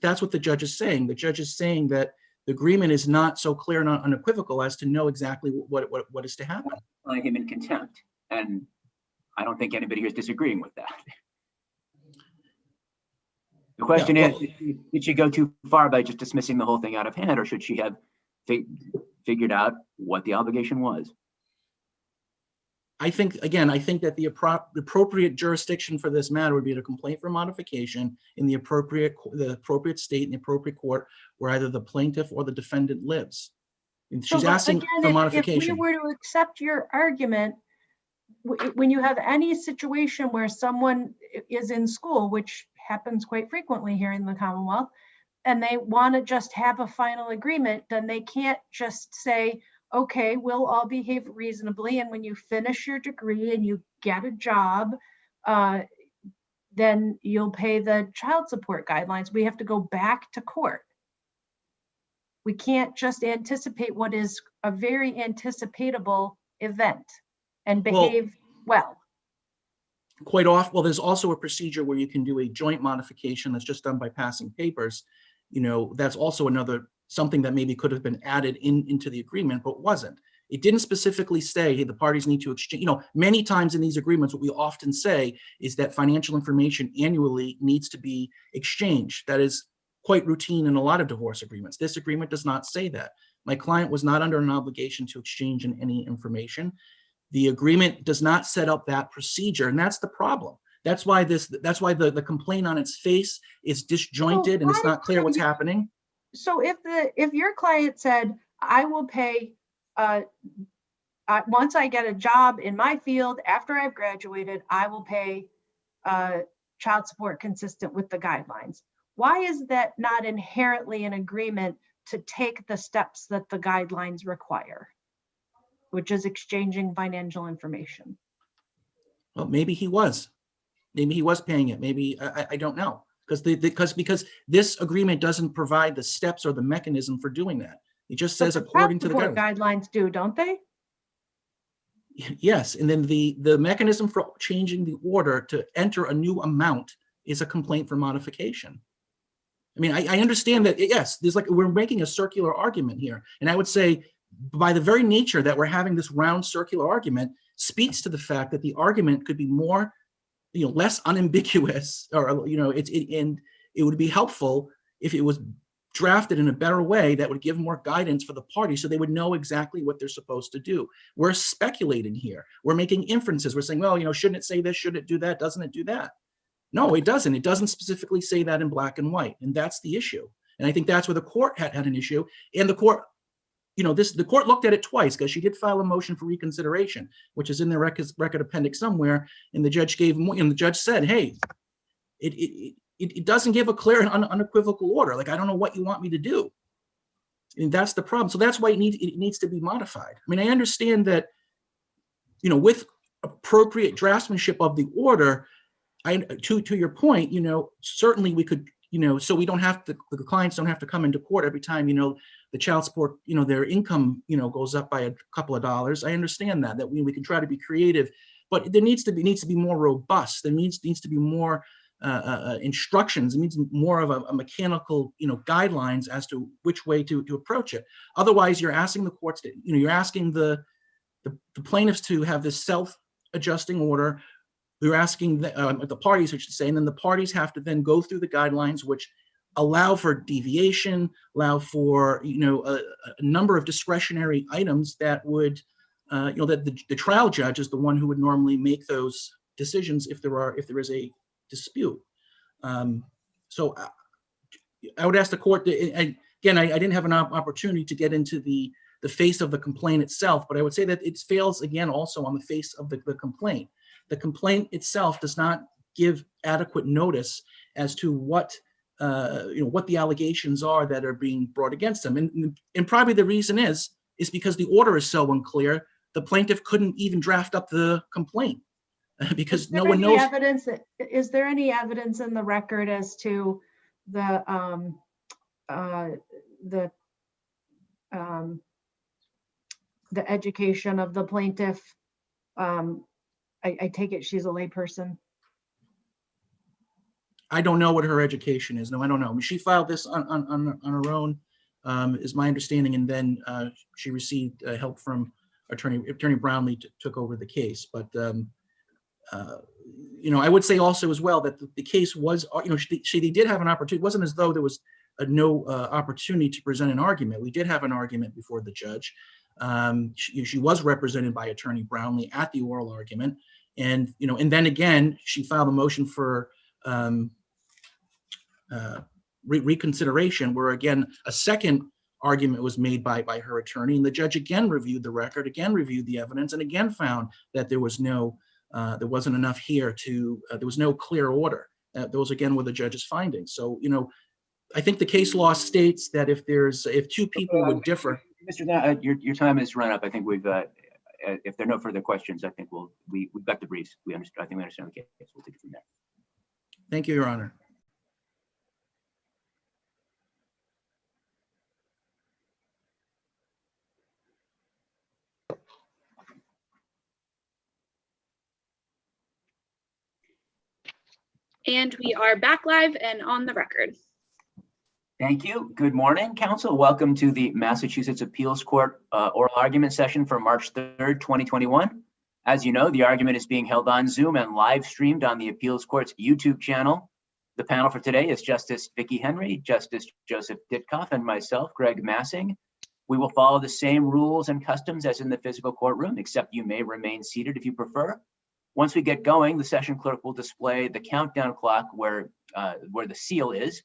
That's what the judge is saying. The judge is saying that the agreement is not so clear and unequivocal as to know exactly what is to happen. Calling him in contempt, and I don't think anybody here is disagreeing with that. The question is, did she go too far by just dismissing the whole thing out of hand, or should she have figured out what the obligation was? I think that the appropriate jurisdiction for this matter would be a complaint for modification in the appropriate state and the appropriate court where either the plaintiff or the defendant lives. And she's asking for modification. If we were to accept your argument, when you have any situation where someone is in school, which happens quite frequently here in the Commonwealth, and they want to just have a final agreement, then they can't just say, okay, we'll all behave reasonably, and when you finish your degree and you get a job, then you'll pay the child support guidelines. We have to go back to court. We can't just anticipate what is a very anticipatable event and behave well. Quite often, well, there's also a procedure where you can do a joint modification that's just done by passing papers. That's also something that maybe could have been added into the agreement, but wasn't. It didn't specifically say, hey, the parties need to exchange. Many times in these agreements, what we often say is that financial information annually needs to be exchanged. That is quite routine in a lot of divorce agreements. This agreement does not say that. My client was not under an obligation to exchange any information. The agreement does not set up that procedure, and that's the problem. That's why the complaint on its face is disjointed and it's not clear what's happening. So if your client said, I will pay, once I get a job in my field, after I've graduated, I will pay child support consistent with the guidelines. Why is that not inherently an agreement to take the steps that the guidelines require, which is exchanging financial information? Well, maybe he was paying it. Maybe, I don't know. Because this agreement doesn't provide the steps or the mechanism for doing that. It just says according to the guidelines do, don't they? Yes, and then the mechanism for changing the order to enter a new amount is a complaint for modification. I mean, I understand that, yes, there's like, we're making a circular argument here. And I would say by the very nature that we're having this round circular argument speaks to the fact that the argument could be more, less unambiguous, or, and it would be helpful if it was drafted in a better way that would give more guidance for the party so they would know exactly what they're supposed to do. We're speculating here. We're making inferences. We're saying, well, shouldn't it say this? Should it do that? Doesn't it do that? No, it doesn't. It doesn't specifically say that in black and white. And that's the issue. And I think that's where the court had an issue. And the court, the court looked at it twice because she did file a motion for reconsideration, which is in the record appendix somewhere. And the judge the judge said, hey, it doesn't give a clear and unequivocal order. Like, I don't know what you want me to do. And that's the problem. So that's why it needs to be modified. I mean, I understand that, with appropriate draftsmanship of the order, to your point, certainly we could, so we don't have to, the clients don't have to come into court every time, the child support, their income, goes up by a couple of dollars. I understand that we can try to be creative, but there needs to be more robust. There needs to be more instructions. It needs more of a mechanical, guidelines as to which way to approach it. Otherwise, you're asking the courts to, you're asking the plaintiffs to have this self-adjusting order. We're asking the parties, I should say, and then the parties have to then go through the guidelines, which allow for deviation, allow for a number of discretionary items that would, that the trial judge is the one who would normally make those decisions if there is a dispute. So I would ask the court to, again, I didn't have an opportunity to get into the face of the complaint itself, but I would say that it fails again also on the face of the complaint. The complaint itself does not give adequate notice as to what the allegations are that are being brought against them, and probably the reason is because the order is so unclear. The plaintiff couldn't even draft up the complaint because no one knows. Is there any evidence in the record as to the education of the plaintiff? I take it she's a layperson. I don't know what her education is. No, I don't know. I mean, she filed this on her own, is my understanding, and then she received help from Attorney Brownlee took over the case. But I would say also as well that the case was, they did have an opportunity. It wasn't as though there was no opportunity to present an argument. We did have an argument before the judge. She was represented by Attorney Brownlee at the oral argument, and and then again she filed a motion for reconsideration, where again a second argument was made by her attorney, and the judge again reviewed the record, again reviewed the evidence, and again found that there was there wasn't enough here to there was no clear order. Those again were the judge's findings. So I think the case law states that if two people would differ. Mr. Your time has run up. I think we've if there are no further questions, I think we've got the briefs. I think we understand the case. We'll take it from there. Thank you, Your Honor. And we are back live and on the record. Thank you. Good morning, counsel. Welcome to the Massachusetts Appeals Court oral argument session for March 3rd, 2021. As you know, the argument is being held on Zoom and live streamed on the Appeals Court's YouTube channel. The panel for today is Justice Vicki Henry, Justice Joseph Ditkoff, and myself, Greg Massing. We will follow the same rules and customs as in the physical courtroom, except you may remain seated if you prefer. Once we get going, the session clerk will display the countdown clock where the seal is.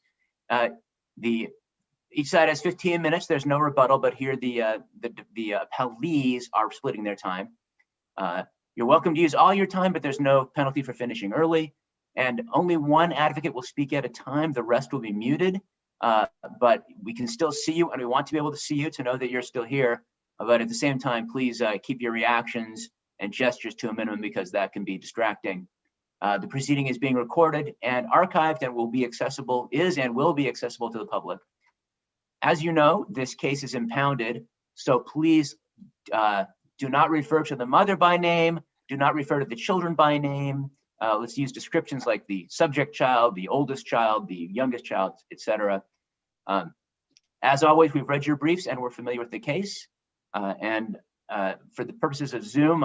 Each side has 15 minutes. There's no rebuttal, but here the appellees are splitting their time. You're welcome to use all your time, but there's no penalty for finishing early. And only one advocate will speak at a time. The rest will be muted, but we can still see you, and we want to be able to see you to know that you're still here. But at the same time, please keep your reactions and gestures to a minimum because that can be distracting. The proceeding is being recorded and archived and will be accessible to the public. As you know, this case is impounded, so please Do not refer to the mother by name. Do not refer to the children by name. Let's use descriptions like the subject child, the oldest child, the youngest child, etc. As always, we've read your briefs and we're familiar with the case. For the purposes of Zoom,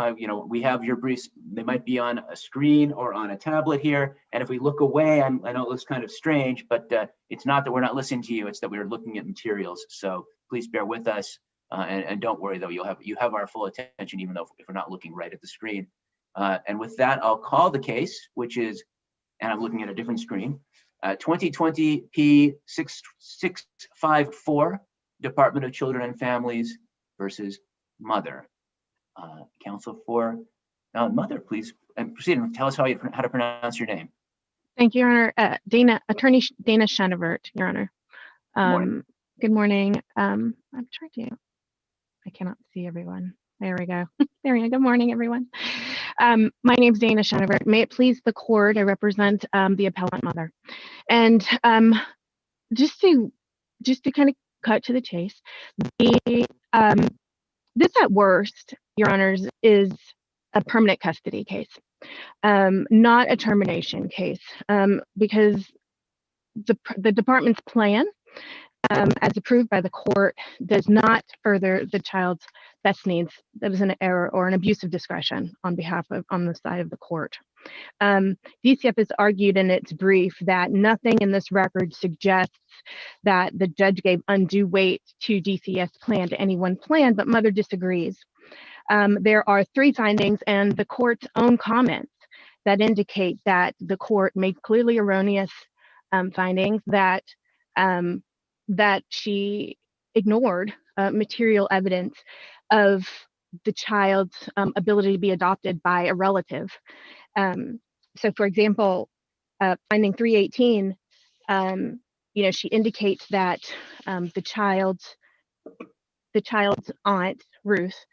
we have your briefs. They might be on a screen or on a tablet here. And if we look away, I know it looks kind of strange, but it's not that we're not listening to you. It's that we're looking at materials. So please bear with us. And don't worry, though, you have our full attention, even though if we're not looking right at the screen. And with that, I'll call the case, which is, and I'm looking at a different screen, 2020 P654, Department of Children and Families versus Mother. Counsel for Mother, please, and proceed and tell us how to pronounce your name. Thank you, Your Honor. Attorney Dana Schenevert, Your Honor. Good morning. I'm trying to, I cannot see everyone. There we go. There we go. Good morning, everyone. My name is Dana Schenevert. May it please the court, I represent the appellant mother. And just to kind of cut to the chase, this at worst, Your Honors, is a permanent custody case, not a termination case, because the department's plan, as approved by the court, does not further the child's best needs. That was an error or an abuse of discretion on the side of the court. DCF has argued in its brief that nothing in this record suggests that the judge gave undue weight to DCF's plan, to any one plan, but Mother disagrees. There are 3 findings and the court's own comments that indicate that the court made clearly erroneous findings, that she ignored material evidence of the child's ability to be adopted by a relative. So, for example, finding 318, she indicates that the child's aunt, Ruth,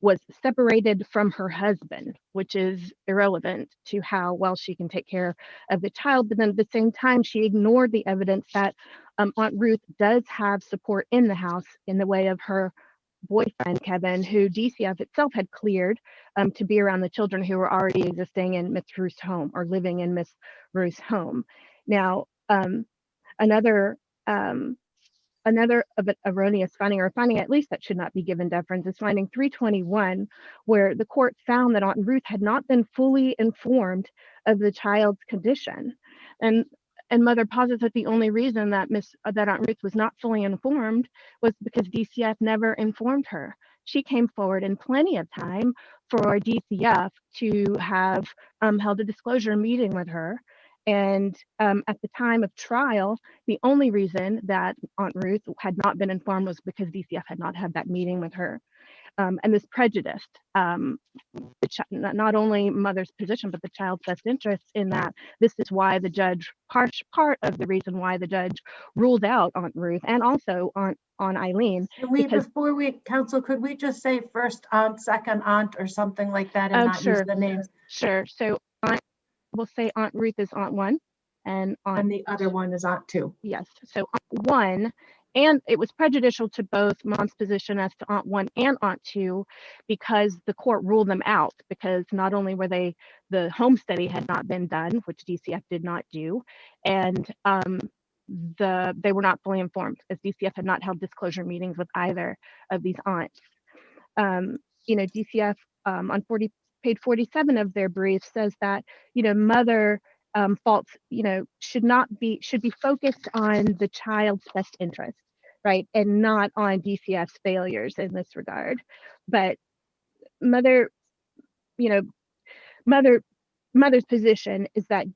was separated from her husband, which is irrelevant to how well she can take care of the child. But then at the same time, she ignored the evidence that Aunt Ruth does have support in the house in the way of her boyfriend, Kevin, who DCF itself had cleared to be around the children who were already existing in Miss Ruth's home or living in Miss Ruth's home. Now, another erroneous finding, or a finding at least that should not be given deference, is finding 321, where the court found that Aunt Ruth had not been fully informed of the child's condition. And Mother posits that the only reason that Aunt Ruth was not fully informed was because DCF never informed her. She came forward in plenty of time for DCF to have held a disclosure meeting with her. And at the time of trial, the only reason that Aunt Ruth had not been informed was because DCF had not had that meeting with her. And this prejudiced not only Mother's position, but the child's best interest, in that this is why the judge, part of the reason why the judge ruled out Aunt Ruth and also on Eileen. Before we, counsel, could we just say first aunt, second aunt, or something like that, and not use the names? Sure. So we'll say Aunt Ruth is Aunt 1, and the other one is Aunt 2. Yes. So Aunt 1. And it was prejudicial to both Mom's position as to Aunt 1 and Aunt 2, because the court ruled them out, because not only were the home study had not been done, which DCF did not do, and they were not fully informed, as DCF had not held disclosure meetings with either of these aunts. DCF on page 47 of their brief says that, Mother faults, should be focused on the child's best interest, right, and not on DCF's failures in this regard. But Mother's position is that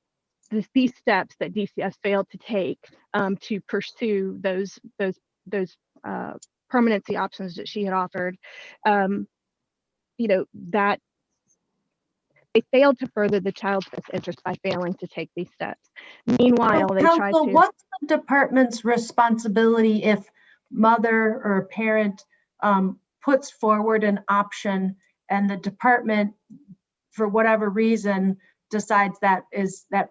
these steps that DCF failed to take to pursue those permanency options that she had offered, that they failed to further the child's best interest by failing to take these steps. Meanwhile, they tried to. What's the department's responsibility if mother or parent puts forward an option and the department, for whatever reason, decides that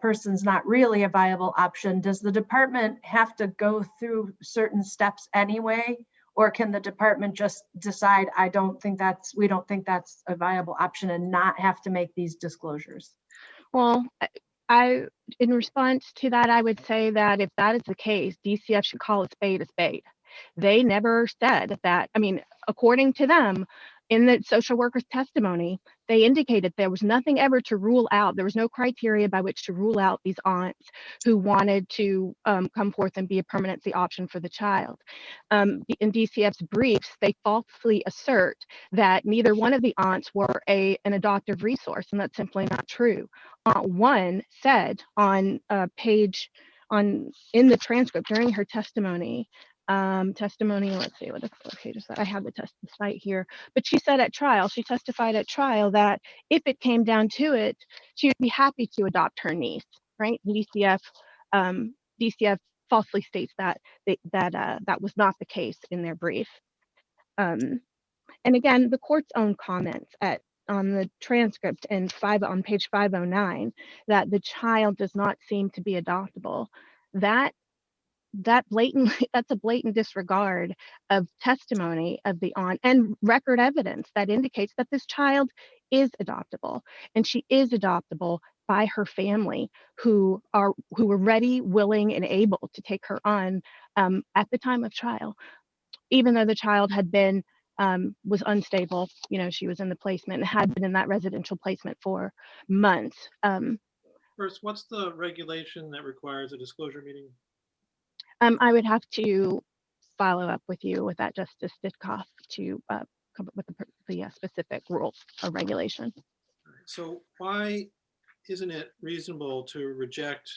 person's not really a viable option? Does the department have to go through certain steps anyway, Or can the department just decide, we don't think that's a viable option and not have to make these disclosures? Well, in response to that, I would say that if that is the case, DCF should call a spade a spade. They never said that. I mean, according to them, in the social worker's testimony, they indicated there was nothing ever to rule out. There was no criteria by which to rule out these aunts who wanted to come forth and be a permanency option for the child. In DCF's briefs, they falsely assert that neither one of the aunts were an adoptive resource, and that's simply not true. Aunt one said in the transcript during her testimony, let's see, what page is that? I have the site here, but she said she testified at trial that if it came down to it, she would be happy to adopt her niece, right? DCF falsely states that was not the case in their brief. And again, the court's own comments on the transcript on page 509, that the child does not seem to be adoptable. That's a blatant disregard of testimony of the aunt and record evidence that indicates that this child is adoptable, and she is adoptable by her family who were ready, willing, and able to take her on at the time of trial, even though the child was unstable. She was in the placement and had been in that residential placement for months. First, what's the regulation that requires a disclosure meeting? I would have to follow up with you with that, Justice Ditkoff, to come up with the specific rules or regulation. So why isn't it reasonable to reject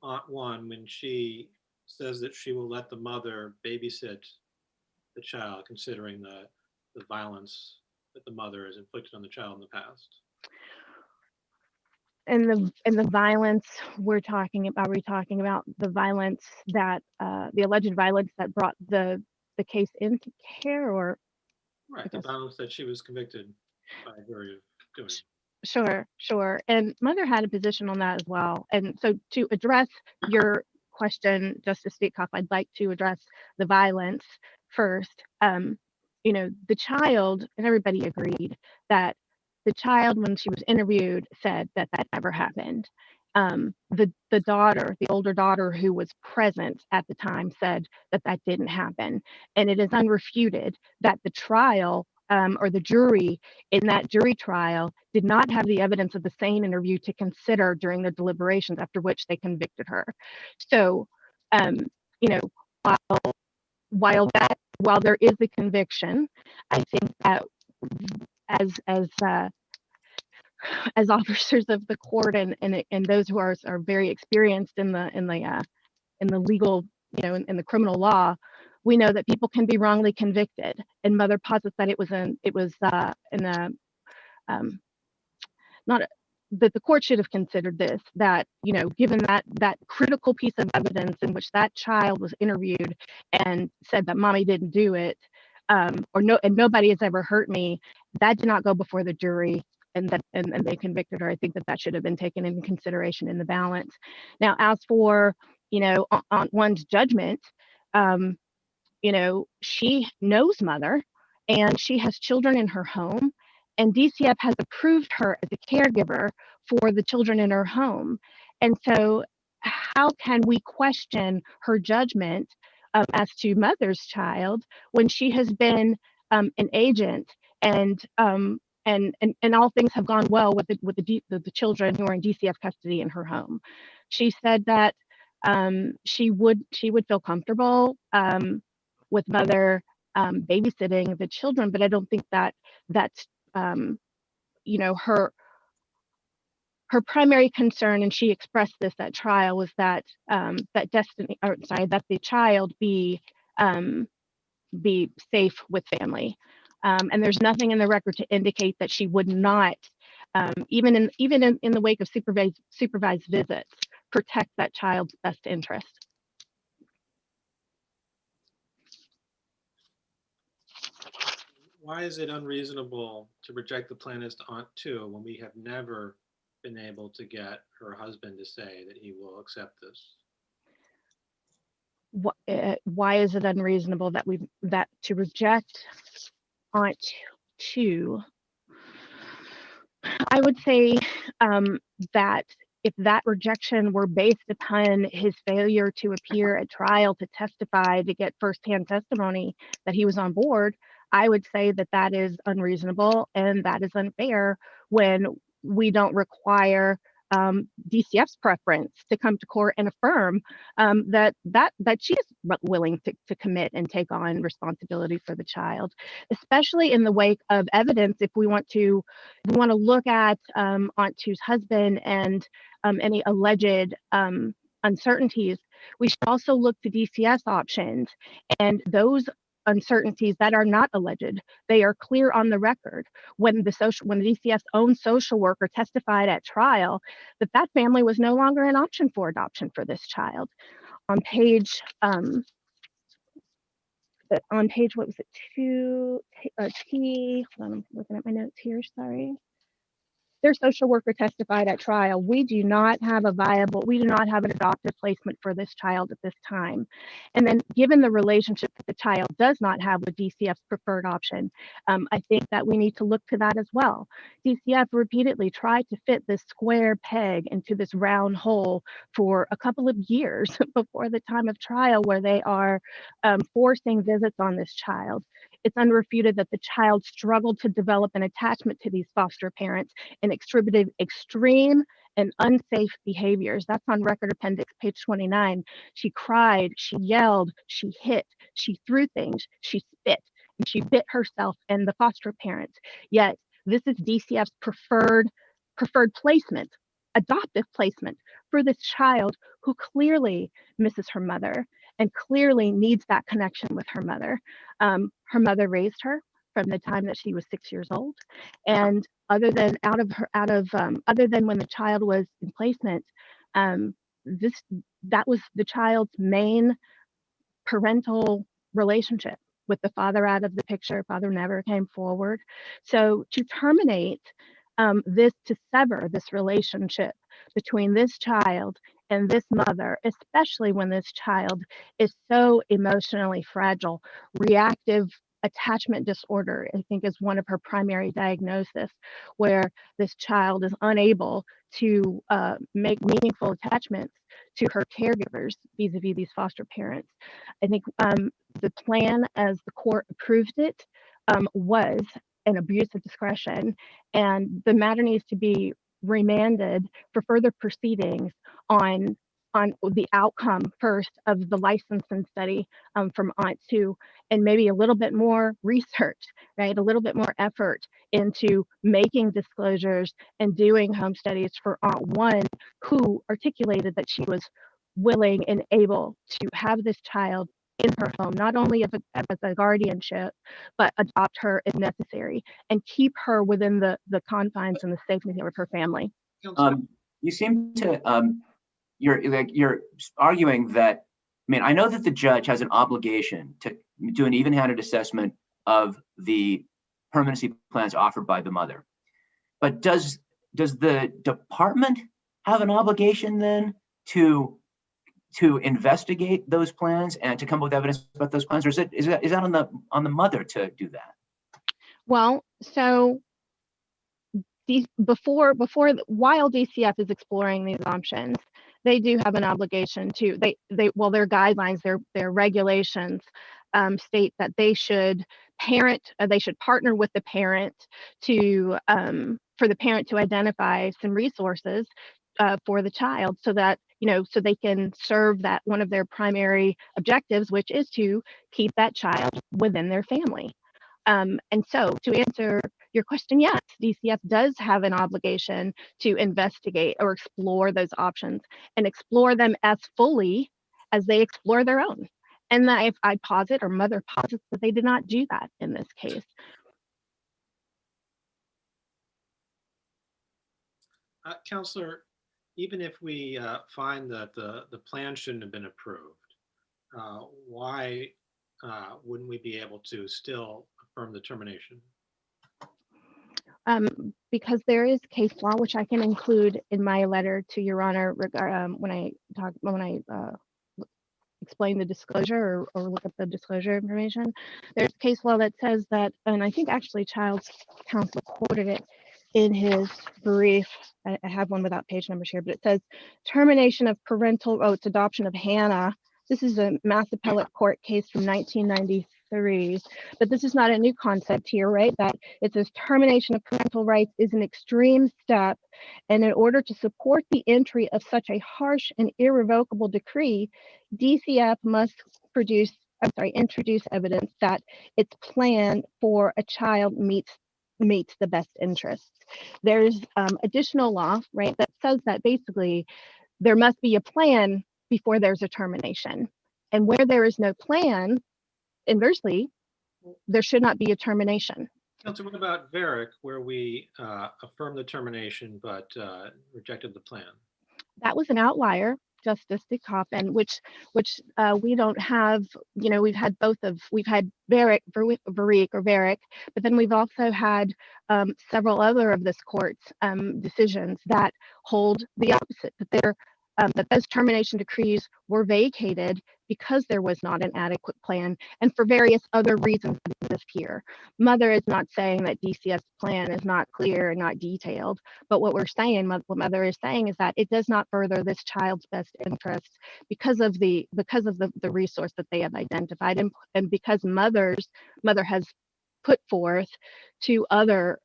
Aunt One when she says that she will let the mother babysit the child, considering the violence that the mother has inflicted on the child in the past? And the violence we're talking about the violence that the alleged violence that brought the case into care, or right, the violence that she was convicted by a jury of doing. Sure. And mother had a position on that as well. And so to address your question, Justice Ditkoff, I'd like to address the violence first. The child, and everybody agreed that the child, when she was interviewed, said that never happened. The older daughter who was present at the time said that didn't happen. And it is unrefuted that the trial or the jury in that jury trial did not have the evidence of the same interview to consider during the deliberations, after which they convicted her. So, while there is a conviction, I think that as officers of the court and those who are very experienced in the legal, in the criminal law, we know that people can be wrongly convicted. And mother posits that that the court should have considered this, that, given that critical piece of evidence in which that child was interviewed and said that mommy didn't do it, and nobody has ever hurt me, that did not go before the jury, and they convicted her. I think that should have been taken into consideration in the balance. Now, as for, on one's judgment, she knows mother, and she has children in her home, and DCF has approved her as a caregiver for the children in her home. And so how can we question her judgment as to mother's child when she has been an agent, and all things have gone well with the children who are in DCF custody in her home? She said that she would feel comfortable with mother babysitting the children, but I don't think that's her primary concern, and she expressed this at trial, was that that the child be safe with family. And there's nothing in the record to indicate that she would not, even in the wake of supervised visits, protect that child's best interest. Why is it unreasonable to reject the plaintiff's Aunt 2 when we have never been able to get her husband to say that he will accept this? why is it unreasonable that to reject Aunt 2? I would say that if that rejection were based upon his failure to appear at trial to testify, to get firsthand testimony that he was on board, I would say that that is unreasonable and that is unfair when we don't require DCF's preference to come to court and affirm that she is willing to commit and take on responsibility for the child, especially in the wake of evidence. If we want to look at Aunt 2's husband and any alleged uncertainties, we should also look to DCF's options, and those uncertainties that are not alleged, they are clear on the record. When the DCF's own social worker testified at trial that family was no longer an option for adoption for this child. On page what was it, hold on, I'm looking at my notes here, sorry. Their social worker testified at trial, we do not have an adoptive placement for this child at this time. And then given the relationship that the child does not have with DCF's preferred option, I think that we need to look to that as well. DCF repeatedly tried to fit this square peg into this round hole for a couple of years before the time of trial, where they are forcing visits on this child. It's unrefuted that the child struggled to develop an attachment to these foster parents and exhibited extreme and unsafe behaviors. That's on Record Appendix page 29. She cried, she yelled, she hit, she threw things, she spit, and she bit herself and the foster parents. Yet this is DCF's preferred placement, adoptive placement for this child who clearly misses her mother and clearly needs that connection with her mother. Her mother raised her from the time that she was 6 years old, and other than when the child was in placement, that was the child's main parental relationship. With the father out of the picture, father never came forward. So to terminate to sever this relationship between this child and this mother, especially when this child is so emotionally fragile, reactive attachment disorder, I think, is one of her primary diagnoses, where this child is unable to make meaningful attachments to her caregivers vis-a-vis these foster parents. I think the plan, as the court approved it, was an abuse of discretion, and the matter needs to be remanded for further proceedings on the outcome first of the licensing study from Aunt 2, and maybe a little bit more research, right? A little bit more effort into making disclosures and doing home studies for Aunt 1, who articulated that she was willing and able to have this child in her home, not only as a guardianship, but adopt her if necessary and keep her within the confines and the safety of her family. You seem to you're arguing that, I mean, I know that the judge has an obligation to do an even-handed assessment of the permanency plans offered by the mother, but does the department have an obligation then to investigate those plans and to come up with evidence about those plans, or is that on the mother to do that? Well, so while DCF is exploring these options, they do have an obligation to their guidelines, their regulations state that they should partner with the parent for the parent to identify some resources for the child, so that so they can serve that one of their primary objectives, which is to keep that child within their family. And so to answer your question, yes, DCF does have an obligation to investigate or explore those options and explore them as fully as they explore their own. And if I posit, or mother posits, that they did not do that in this case. Counselor, even if we find that the plan shouldn't have been approved, why wouldn't we be able to still affirm the termination? Because there is case law, which I can include in my letter to Your Honor when I explain the disclosure or look up the disclosure information. There's case law that says that, and I think actually Child's Counsel quoted it in his brief. I have one without page numbers here, but it says termination of parental, oh, it's adoption of Hannah. This is a Mass Appellate Court case from 1993, but this is not a new concept here, right? That it says termination of parental rights is an extreme step, and in order to support the entry of such a harsh and irrevocable decree, DCF must introduce evidence that its plan for a child meets the best interests. There's additional law, right, that says that basically there must be a plan before there's a termination. And where there is no plan, inversely, there should not be a termination. Council, what about Varick, where we affirmed the termination but rejected the plan? That was an outlier, Justice Ditkoff, and which we don't have. You know, we've had Varick, but then we've also had several other of this court's decisions that hold the opposite, that those termination decrees were vacated because there was not an adequate plan and for various other reasons that exist here. Mother is not saying that DCF's plan is not clear and not detailed, but what Mother is saying is that it does not further this child's best interest because of the resource that they have identified, and because Mother has put forth to other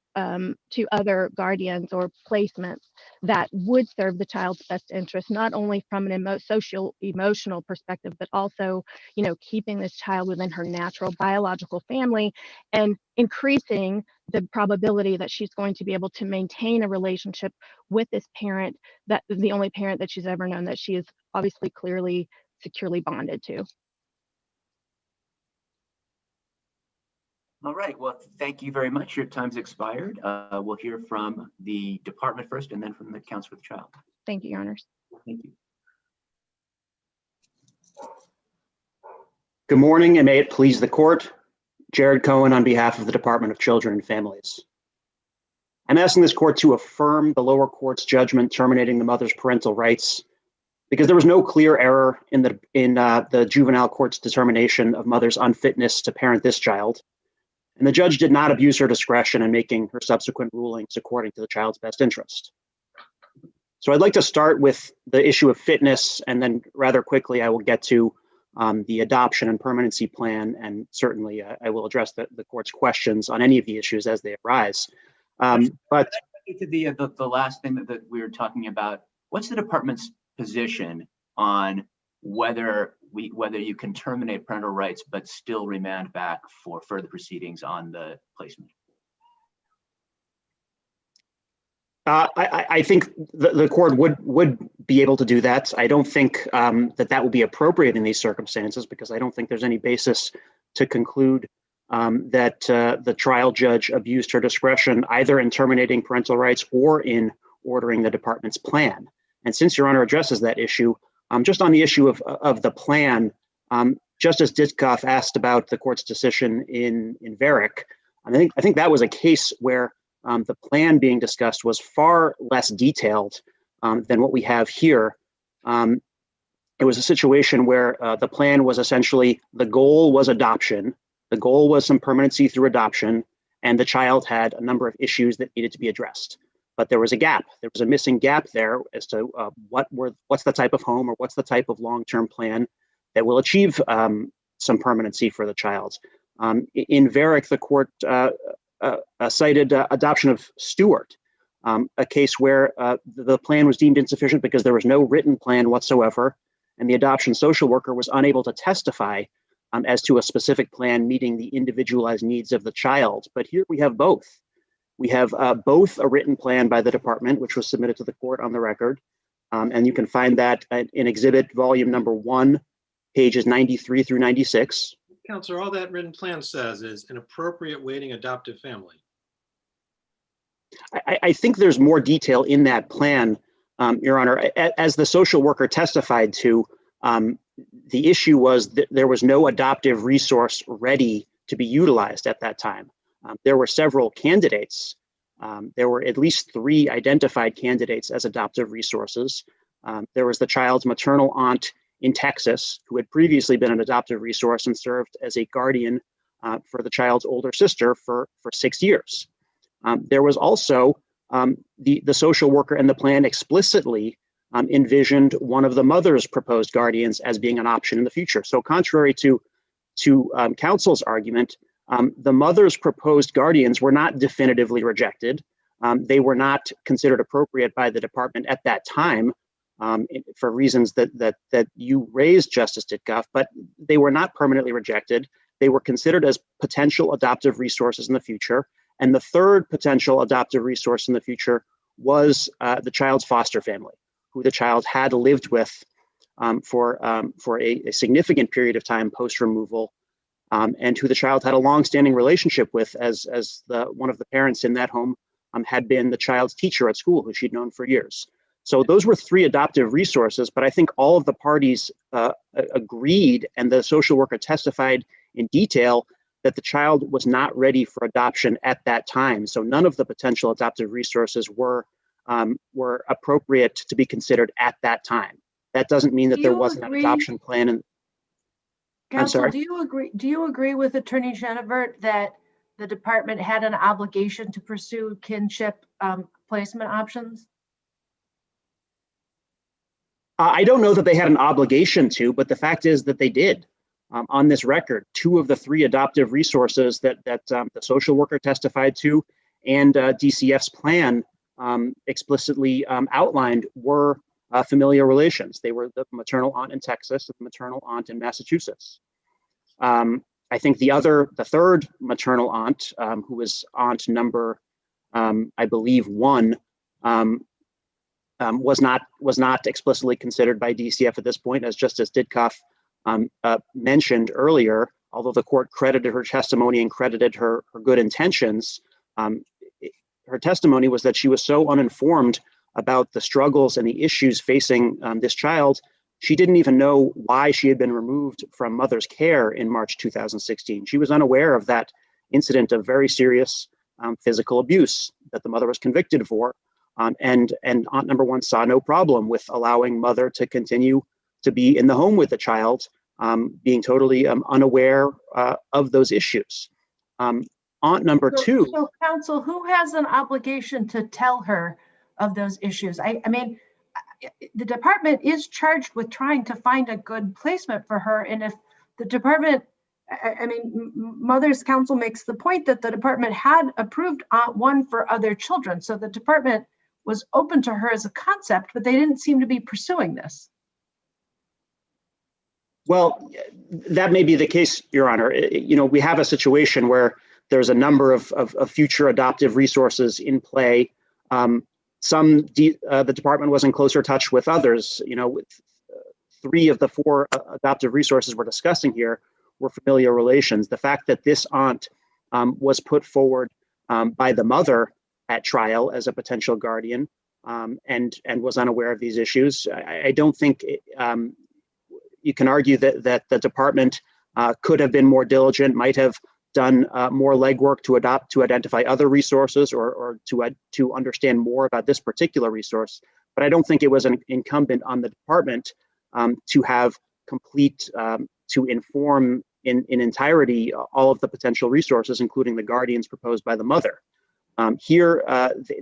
guardians or placements that would serve the child's best interest, not only from an social emotional perspective, but also, you know, keeping this child within her natural biological family and increasing the probability that she's going to be able to maintain a relationship with this parent, that the only parent that she's ever known, that she is obviously clearly securely bonded to. All right, well, thank you very much. Your time's expired. We'll hear from the department first and then from the counsel for the child. Thank you, Your Honors. Thank you. Good morning, and may it please the court. Jared Cohen on behalf of the Department of Children and Families. I'm asking this court to affirm the lower court's judgment terminating the mother's parental rights because there was no clear error in the juvenile court's determination of mother's unfitness to parent this child. And the judge did not abuse her discretion in making her subsequent rulings according to the child's best interest. So I'd like to start with the issue of fitness, and then rather quickly I will get to the adoption and permanency plan, and certainly I will address the court's questions on any of the issues as they arise. But to the last thing that we were talking about, what's the department's position on whether you can terminate parental rights but still remand back for further proceedings on the placement? I think the court would be able to do that. I don't think that would be appropriate in these circumstances, because I don't think there's any basis to conclude that the trial judge abused her discretion either in terminating parental rights or in ordering the department's plan. And since Your Honor addresses that issue, just on the issue of the plan, Justice Ditkoff asked about the court's decision in Varick. I think that was a case where the plan being discussed was far less detailed than what we have here. It was a situation where the plan was essentially, the goal was adoption, the goal was some permanency through adoption, and the child had a number of issues that needed to be addressed. But there was a gap. There was a missing gap there as to what's the type of home or what's the type of long-term plan that will achieve some permanency for the child. In Varick, the court cited adoption of Stewart, a case where the plan was deemed insufficient because there was no written plan whatsoever, and the adoption social worker was unable to testify as to a specific plan meeting the individualized needs of the child. But here we have both. We have both a written plan by the department, which was submitted to the court on the record, and you can find that in Exhibit Volume Number 1, pages 93 through 96. Counselor, all that written plan says is an appropriate waiting adoptive family. I think there's more detail in that plan, Your Honor. As the social worker testified to, the issue was that there was no adoptive resource ready to be utilized at that time. There were several candidates. There were at least 3 identified candidates as adoptive resources. There was the child's maternal aunt in Texas, who had previously been an adoptive resource and served as a guardian for the child's older sister for 6 years. There was also the social worker and the plan explicitly envisioned one of the mother's proposed guardians as being an option in the future. So contrary to counsel's argument, the mother's proposed guardians were not definitively rejected. They were not considered appropriate by the department at that time for reasons that you raised, Justice Ditkoff, but they were not permanently rejected. They were considered as potential adoptive resources in the future. And the third potential adoptive resource in the future was the child's foster family, who the child had lived with for a significant period of time post-removal, and who the child had a long-standing relationship with as one of the parents in that home had been the child's teacher at school, who she'd known for years. So those were three adoptive resources, but I think all of the parties agreed, and the social worker testified in detail that the child was not ready for adoption at that time. So none of the potential adoptive resources were appropriate to be considered at that time. That doesn't mean that there wasn't an adoption plan. And Counsel, I'm sorry. Do you agree with Attorney Genevert that the department had an obligation to pursue kinship placement options? I don't know that they had an obligation to, but the fact is that they did. On this record, 2 of the 3 adoptive resources that the social worker testified to and DCF's plan explicitly outlined were familial relations. They were the maternal aunt in Texas and the maternal aunt in Massachusetts. I think the third maternal aunt, who was aunt number, I believe, 1, was not explicitly considered by DCF at this point, as Justice Ditkoff mentioned earlier. Although the court credited her testimony and credited her good intentions, her testimony was that she was so uninformed about the struggles and the issues facing this child, she didn't even know why she had been removed from mother's care in March 2016. She was unaware of that incident of very serious physical abuse that the mother was convicted for. And aunt number 1 saw no problem with allowing mother to continue to be in the home with the child, being totally unaware of those issues. Aunt number 2. So counsel, who has an obligation to tell her of those issues? I mean, the department is charged with trying to find a good placement for her. And if the department, I mean, Mother's Counsel makes the point that the department had approved Aunt 1 for other children. So the department was open to her as a concept, but they didn't seem to be pursuing this. Well, that may be the case, Your Honor. You know, we have a situation where there's a number of future adoptive resources in play. The department was in closer touch with others. You know, with 3 of the 4 adoptive resources we're discussing here were familial relations. The fact that this aunt was put forward by the mother at trial as a potential guardian and was unaware of these issues, I don't think you can argue that the department could have been more diligent, might have done more legwork to identify other resources or to understand more about this particular resource. But I don't think it was incumbent on the department to have to inform in entirety all of the potential resources, including the guardians proposed by the mother. Here,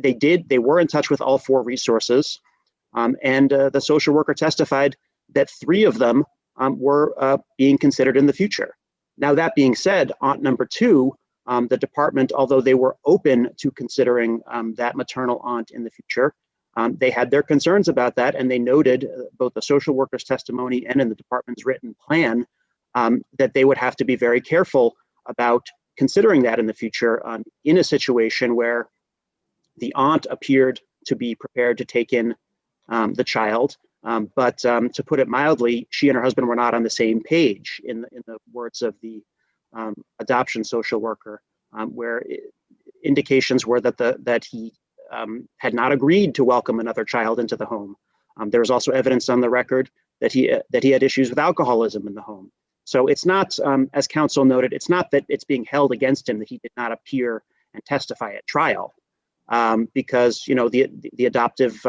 they were in touch with all 4 resources, and the social worker testified that 3 of them were being considered in the future. Now, that being said, aunt number 2, the department, although they were open to considering that maternal aunt in the future, they had their concerns about that, and they noted both the social worker's testimony and in the department's written plan that they would have to be very careful about considering that in the future in a situation where the aunt appeared to be prepared to take in the child. But to put it mildly, she and her husband were not on the same page, in the words of the adoption social worker, where indications were that he had not agreed to welcome another child into the home. There was also evidence on the record that he had issues with alcoholism in the home. So it's not, as counsel noted, it's not that it's being held against him that he did not appear and testify at trial, because the adoptive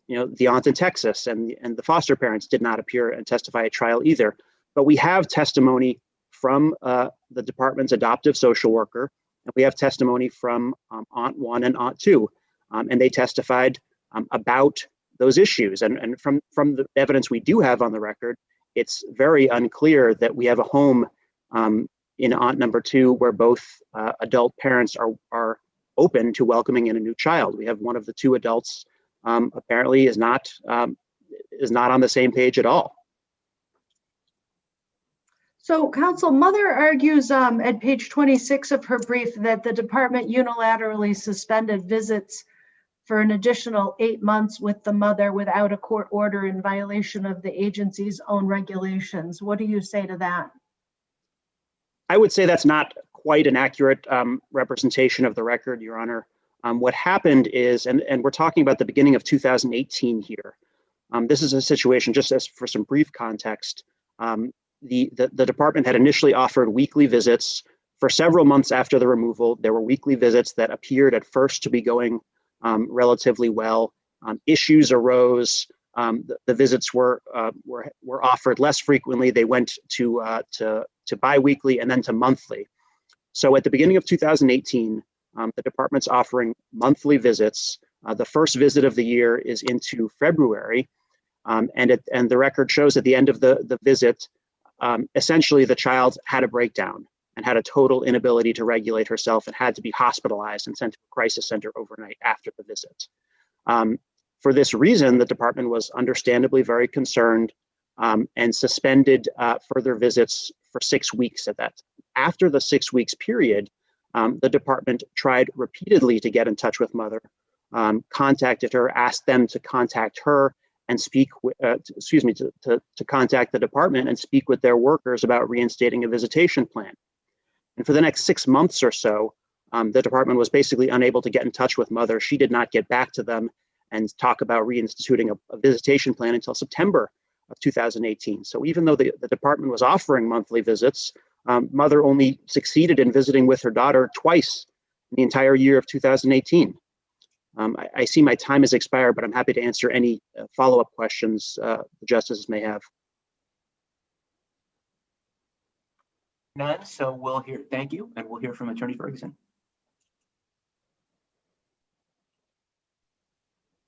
the aunt in Texas and the foster parents did not appear and testify at trial either. But we have testimony from the department's adoptive social worker, and we have testimony from Aunt 1 and Aunt 2, and they testified about those issues. And from the evidence we do have on the record, it's very unclear that we have a home in Aunt number 2 where both adult parents are open to welcoming in a new child. We have one of the 2 adults apparently is not on the same page at all. So counsel, mother argues at page 26 of her brief that the department unilaterally suspended visits for an additional 8 months with the mother without a court order in violation of the agency's own regulations. What do you say to that? I would say that's not quite an accurate representation of the record, Your Honor. What happened is, and we're talking about the beginning of 2018 here. This is a situation, just as for some brief context, the department had initially offered weekly visits for several months after the removal. There were weekly visits that appeared at first to be going relatively well. Issues arose. The visits were offered less frequently. They went to biweekly and then to monthly. So at the beginning of 2018, the department's offering monthly visits. The first visit of the year is into February, and the record shows at the end of the visit, essentially the child had a breakdown and had a total inability to regulate herself and had to be hospitalized and sent to a crisis center overnight after the visit. For this reason, the department was understandably very concerned and suspended further visits for 6 weeks at that. After the 6 weeks period, the department tried repeatedly to get in touch with mother, contacted her, asked them to contact her and speak, to contact the department and speak with their workers about reinstating a visitation plan. And for the next 6 months or so, the department was basically unable to get in touch with mother. She did not get back to them and talk about reinstituting a visitation plan until September of 2018. So even though the department was offering monthly visits, mother only succeeded in visiting with her daughter twice in the entire year of 2018. I see my time has expired, but I'm happy to answer any follow-up questions the justices may have. None, so we'll hear, thank you, and we'll hear from Attorney Ferguson.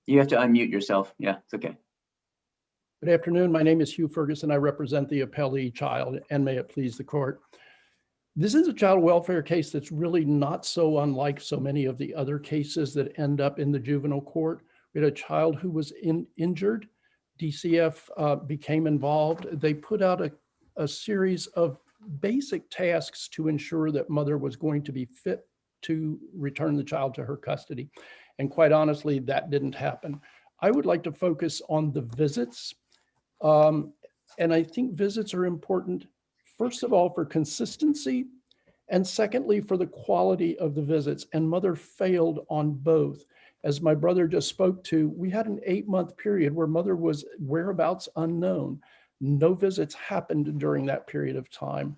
You have to unmute yourself. Yeah, it's okay. Good afternoon. My name is Hugh Ferguson. I represent the appellee child, and may it please the court. This is a child welfare case that's really not so unlike so many of the other cases that end up in the juvenile court. We had a child who was injured. DCF became involved. They put out a series of basic tasks to ensure that mother was going to be fit to return the child to her custody. And quite honestly, that didn't happen. I would like to focus on the visits. And I think visits are important, first of all, for consistency, and secondly, for the quality of the visits. And mother failed on both. As my brother just spoke to, we had an 8-month period where mother was whereabouts unknown. No visits happened during that period of time.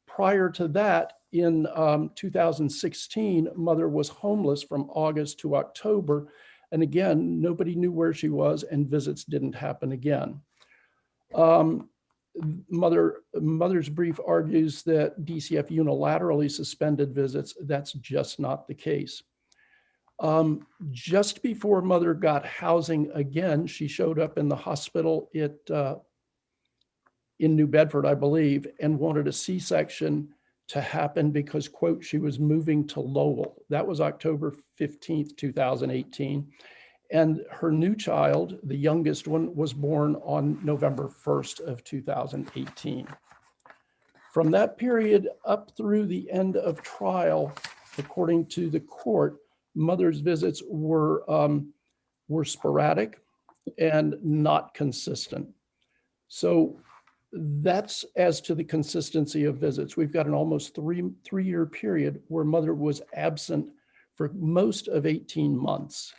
Prior to that, in 2016, mother was homeless from August to October. And again, nobody knew where she was and visits didn't happen again. Mother's brief argues that DCF unilaterally suspended visits. That's just not the case. Just before mother got housing again, she showed up in the hospital in New Bedford, I believe, and wanted a C-section to happen because, quote, she was moving to Lowell. That was October 15th, 2018. And her new child, the youngest one, was born on November 1st of 2018. From that period up through the end of trial, according to the court, mother's visits were sporadic and not consistent. So that's as to the consistency of visits. We've got an almost three-year period where mother was absent for most of 18 months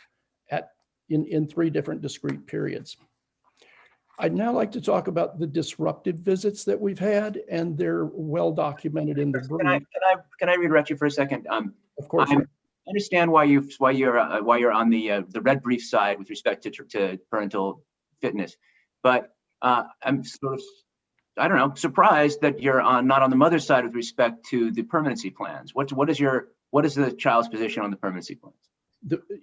in 3 different discrete periods. I'd now like to talk about the disruptive visits that we've had, and they're well documented in the brief. Can I redirect you for a second? Of course. understand why you're on the red brief side with respect to parental fitness, but I'm sort of, I don't know, surprised that you're not on the mother's side with respect to the permanency plans. What is the child's position on the permanency plans?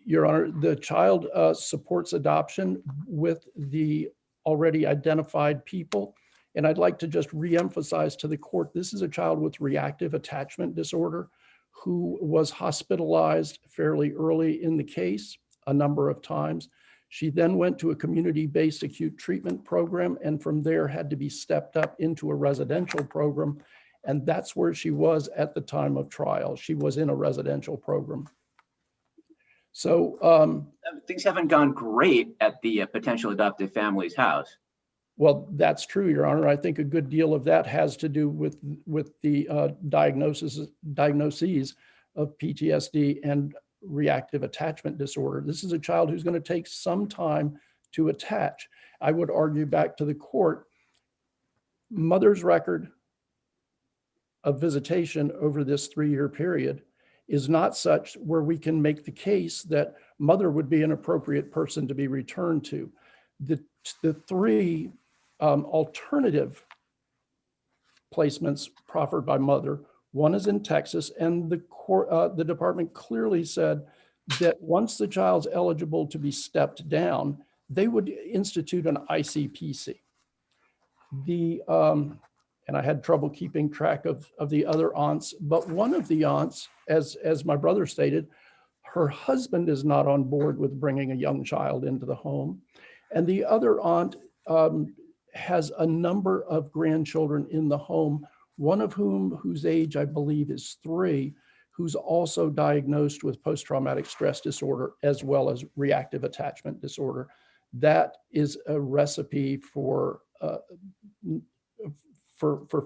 Your Honor, the child supports adoption with the already identified people. And I'd like to just reemphasize to the court, this is a child with reactive attachment disorder who was hospitalized fairly early in the case a number of times. She then went to a community-based acute treatment program, and from there had to be stepped up into a residential program. And that's where she was at the time of trial. She was in a residential program. So things haven't gone great at the potential adoptive family's house. Well, that's true, Your Honor. I think a good deal of that has to do with the diagnoses of PTSD and reactive attachment disorder. This is a child who's going to take some time to attach. I would argue back to the court, mother's record of visitation over this 3-year period is not such where we can make the case that mother would be an appropriate person to be returned to. The 3 alternative placements proffered by mother, one is in Texas, and the department clearly said that once the child's eligible to be stepped down, they would institute an ICPC. And I had trouble keeping track of the other aunts, but one of the aunts, as my brother stated, her husband is not on board with bringing a young child into the home. And the other aunt has a number of grandchildren in the home, one of whose age I believe is 3, who's also diagnosed with post-traumatic stress disorder as well as reactive attachment disorder. That is a recipe for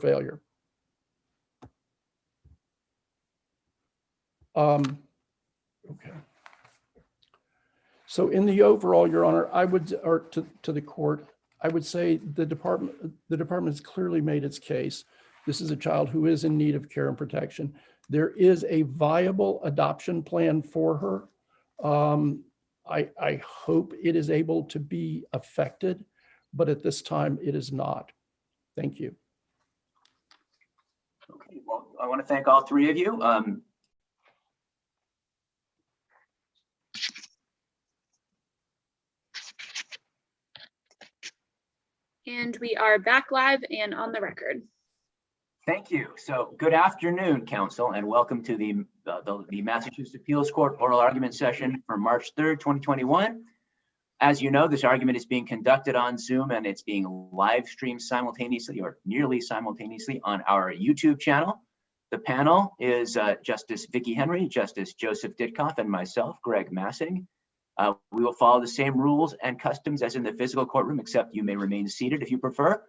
failure. Okay. So in the overall, Your Honor, I would, or to the court, I would say the department has clearly made its case. This is a child who is in need of care and protection. There is a viable adoption plan for her. I hope it is able to be affected, but at this time it is not. Thank you. Okay, well, I want to thank all 3 of you. And we are back live and on the record. Thank you. So good afternoon, counsel, and welcome to the Massachusetts Appeals Court oral argument session for March 3rd, 2021. As you know, this argument is being conducted on Zoom and it's being live streamed simultaneously or nearly simultaneously on our YouTube channel. The panel is Justice Vicki Henry, Justice Joseph Ditkoff, and myself, Greg Massing. We will follow the same rules and customs as in the physical courtroom, except you may remain seated if you prefer.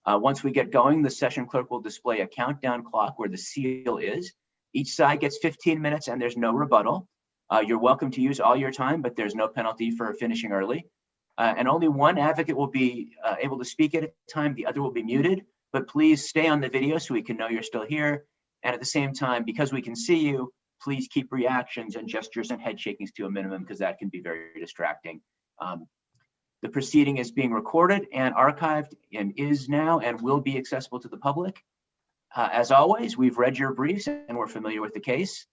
Once we get going, the session clerk will display a countdown clock where the seal is. Each side gets 15 minutes and there's no rebuttal. You're welcome to use all your time, but there's no penalty for finishing early. And only one advocate will be able to speak at a time. The other will be muted, but please stay on the video so we can know you're still here. And at the same time, because we can see you, please keep reactions and gestures and head shakings to a minimum because that can be very distracting. The proceeding is being recorded and archived and is now and will be accessible to the public. As always, we've read your briefs and we're familiar with the case.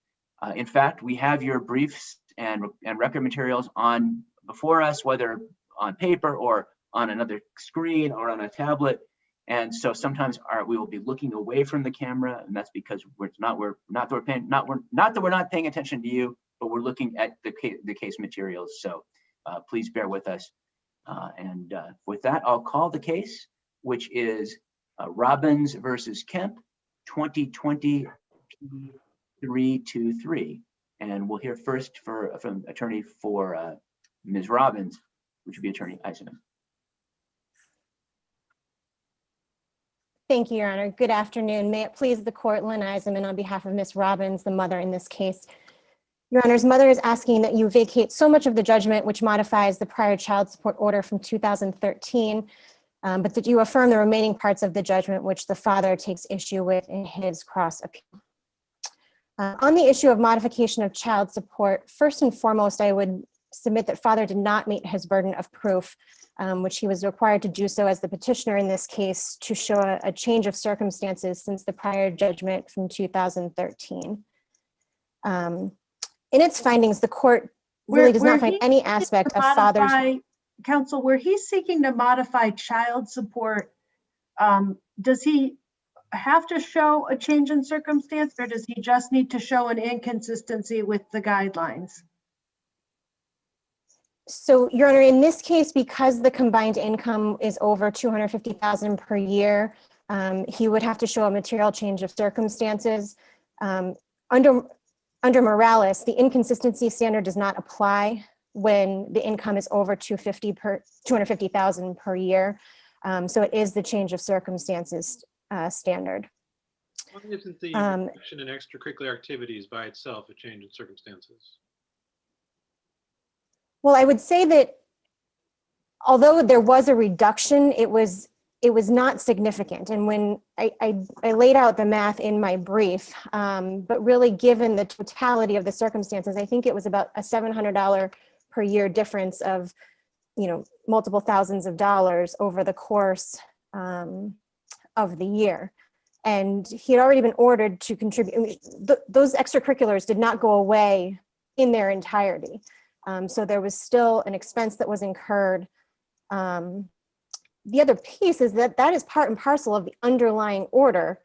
In fact, we have your briefs and record materials on before us, whether on paper or on another screen or on a tablet. And so sometimes we will be looking away from the camera, and that's because we're not that we're not paying attention to you, but we're looking at the case materials. So please bear with us. With that, I'll call the case, which is Robbins versus Kemp, 2020 P323. And we'll hear first from attorney for Ms. Robbins, which would be Attorney Eisenman. Thank you, Your Honor. Good afternoon. May it please the court, Lynn Eisenman on behalf of Ms. Robbins, the mother in this case. Your Honor's mother is asking that you vacate so much of the judgment which modifies the prior child support order from 2013, but that you affirm the remaining parts of the judgment which the father takes issue with in his cross appeal. On the issue of modification of child support, first and foremost, I would submit that father did not meet his burden of proof, which he was required to do so as the petitioner in this case to show a change of circumstances since the prior judgment from 2013. In its findings, the court really does not find any aspect of father's... Counsel, where he's seeking to modify child support, does he have to show a change in circumstance, or does he just need to show an inconsistency with the guidelines? So, Your Honor, in this case, because the combined income is over $250,000 per year, he would have to show a material change of circumstances. Under Morales, the inconsistency standard does not apply when the income is over $250,000 per year. So it is the change of circumstances standard. Why isn't the reduction in extracurricular activities by itself a change in circumstances? Well, I would say that although there was a reduction, it was not significant. And when I laid out the math in my brief, but really given the totality of the circumstances, I think it was about a $700 per year difference of, multiple thousands of dollars over the course of the year. And he had already been ordered to contribute. I mean, those extracurriculars did not go away in their entirety. So there was still an expense that was incurred. The other piece is that is part and parcel of the underlying order.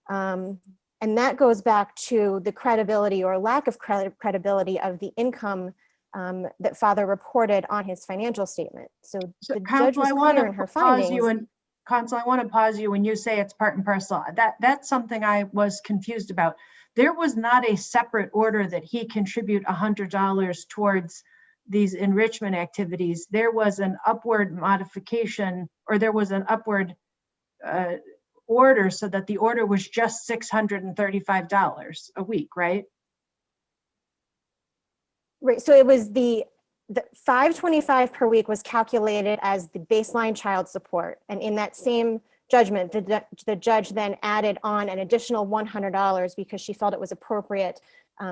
And that goes back to the credibility or lack of credibility of the income that father reported on his financial statement. So the judge was clear in her findings. Counsel, I want to pause you when you say it's part and parcel. That's something I was confused about. There was not a separate order that he contribute $100 towards these enrichment activities. There was an upward modification, or there was an upward order so that the order was just $635 a week, right? Right, so it was the $525 per week was calculated as the baseline child support. And in that same judgment, the judge then added on an additional $100 because she felt it was appropriate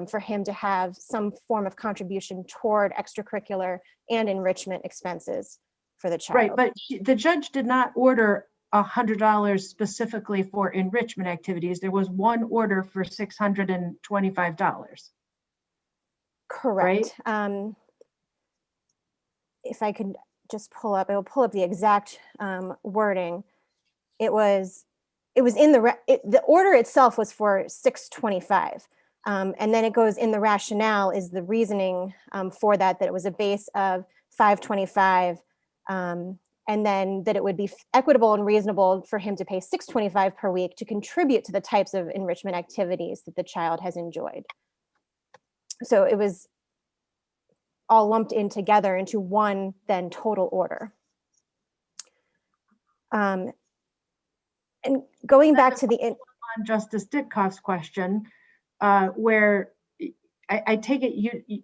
for him to have some form of contribution toward extracurricular and enrichment expenses for the child. Right, but the judge did not order $100 specifically for enrichment activities. There was one order for $625. Correct. Right? If I could just I will pull up the exact wording. It was in the order itself was for $625. And then it goes in the rationale is the reasoning for that it was a base of $525, and then that it would be equitable and reasonable for him to pay $625 per week to contribute to the types of enrichment activities that the child has enjoyed. So it was all lumped in together into one then total order. And going back to on Justice Ditkoff's question, where I take it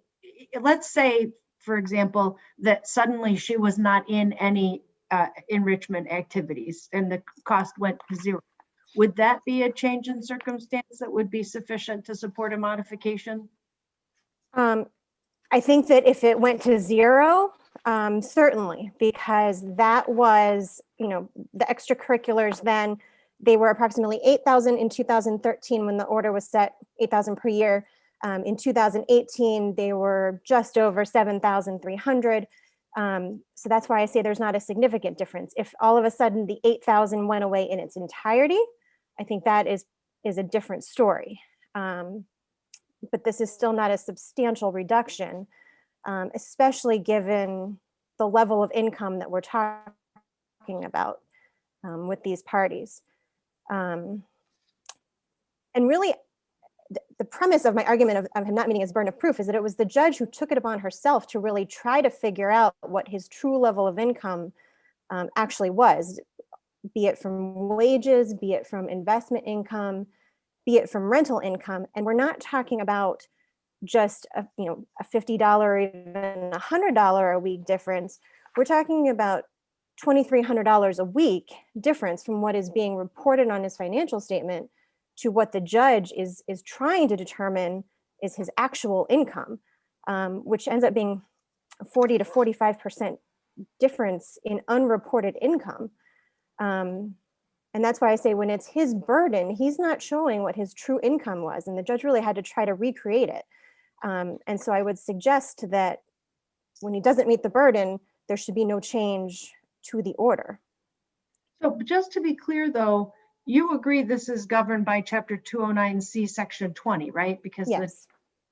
let's say, for example, that suddenly she was not in any enrichment activities and the cost went to zero. Would that be a change in circumstance that would be sufficient to support a modification? I think that if it went to zero, certainly, because that was, the extracurriculars then, they were approximately $8,000 in 2013 when the order was set, $8,000 per year. In 2018, they were just over $7,300. So that's why I say there's not a significant difference. If all of a sudden the $8,000 went away in its entirety, I think that is a different story. But this is still not a substantial reduction, especially given the level of income that we're talking about with these parties. And really, the premise of my argument of him not meeting his burden of proof is that it was the judge who took it upon herself to really try to figure out what his true level of income actually was, be it from wages, be it from investment income, be it from rental income. And we're not talking about just a $50 or even $100 a week difference. We're talking about $2,300 a week difference from what is being reported on his financial statement to what the judge is trying to determine is his actual income, which ends up being a 40 to 45% difference in unreported income. And that's why I say when it's his burden, he's not showing what his true income was, and the judge really had to try to recreate it. And so I would suggest that when he doesn't meet the burden, there should be no change to the order. So just to be clear though, you agree this is governed by Chapter 209C, Section 20, right? Because yes.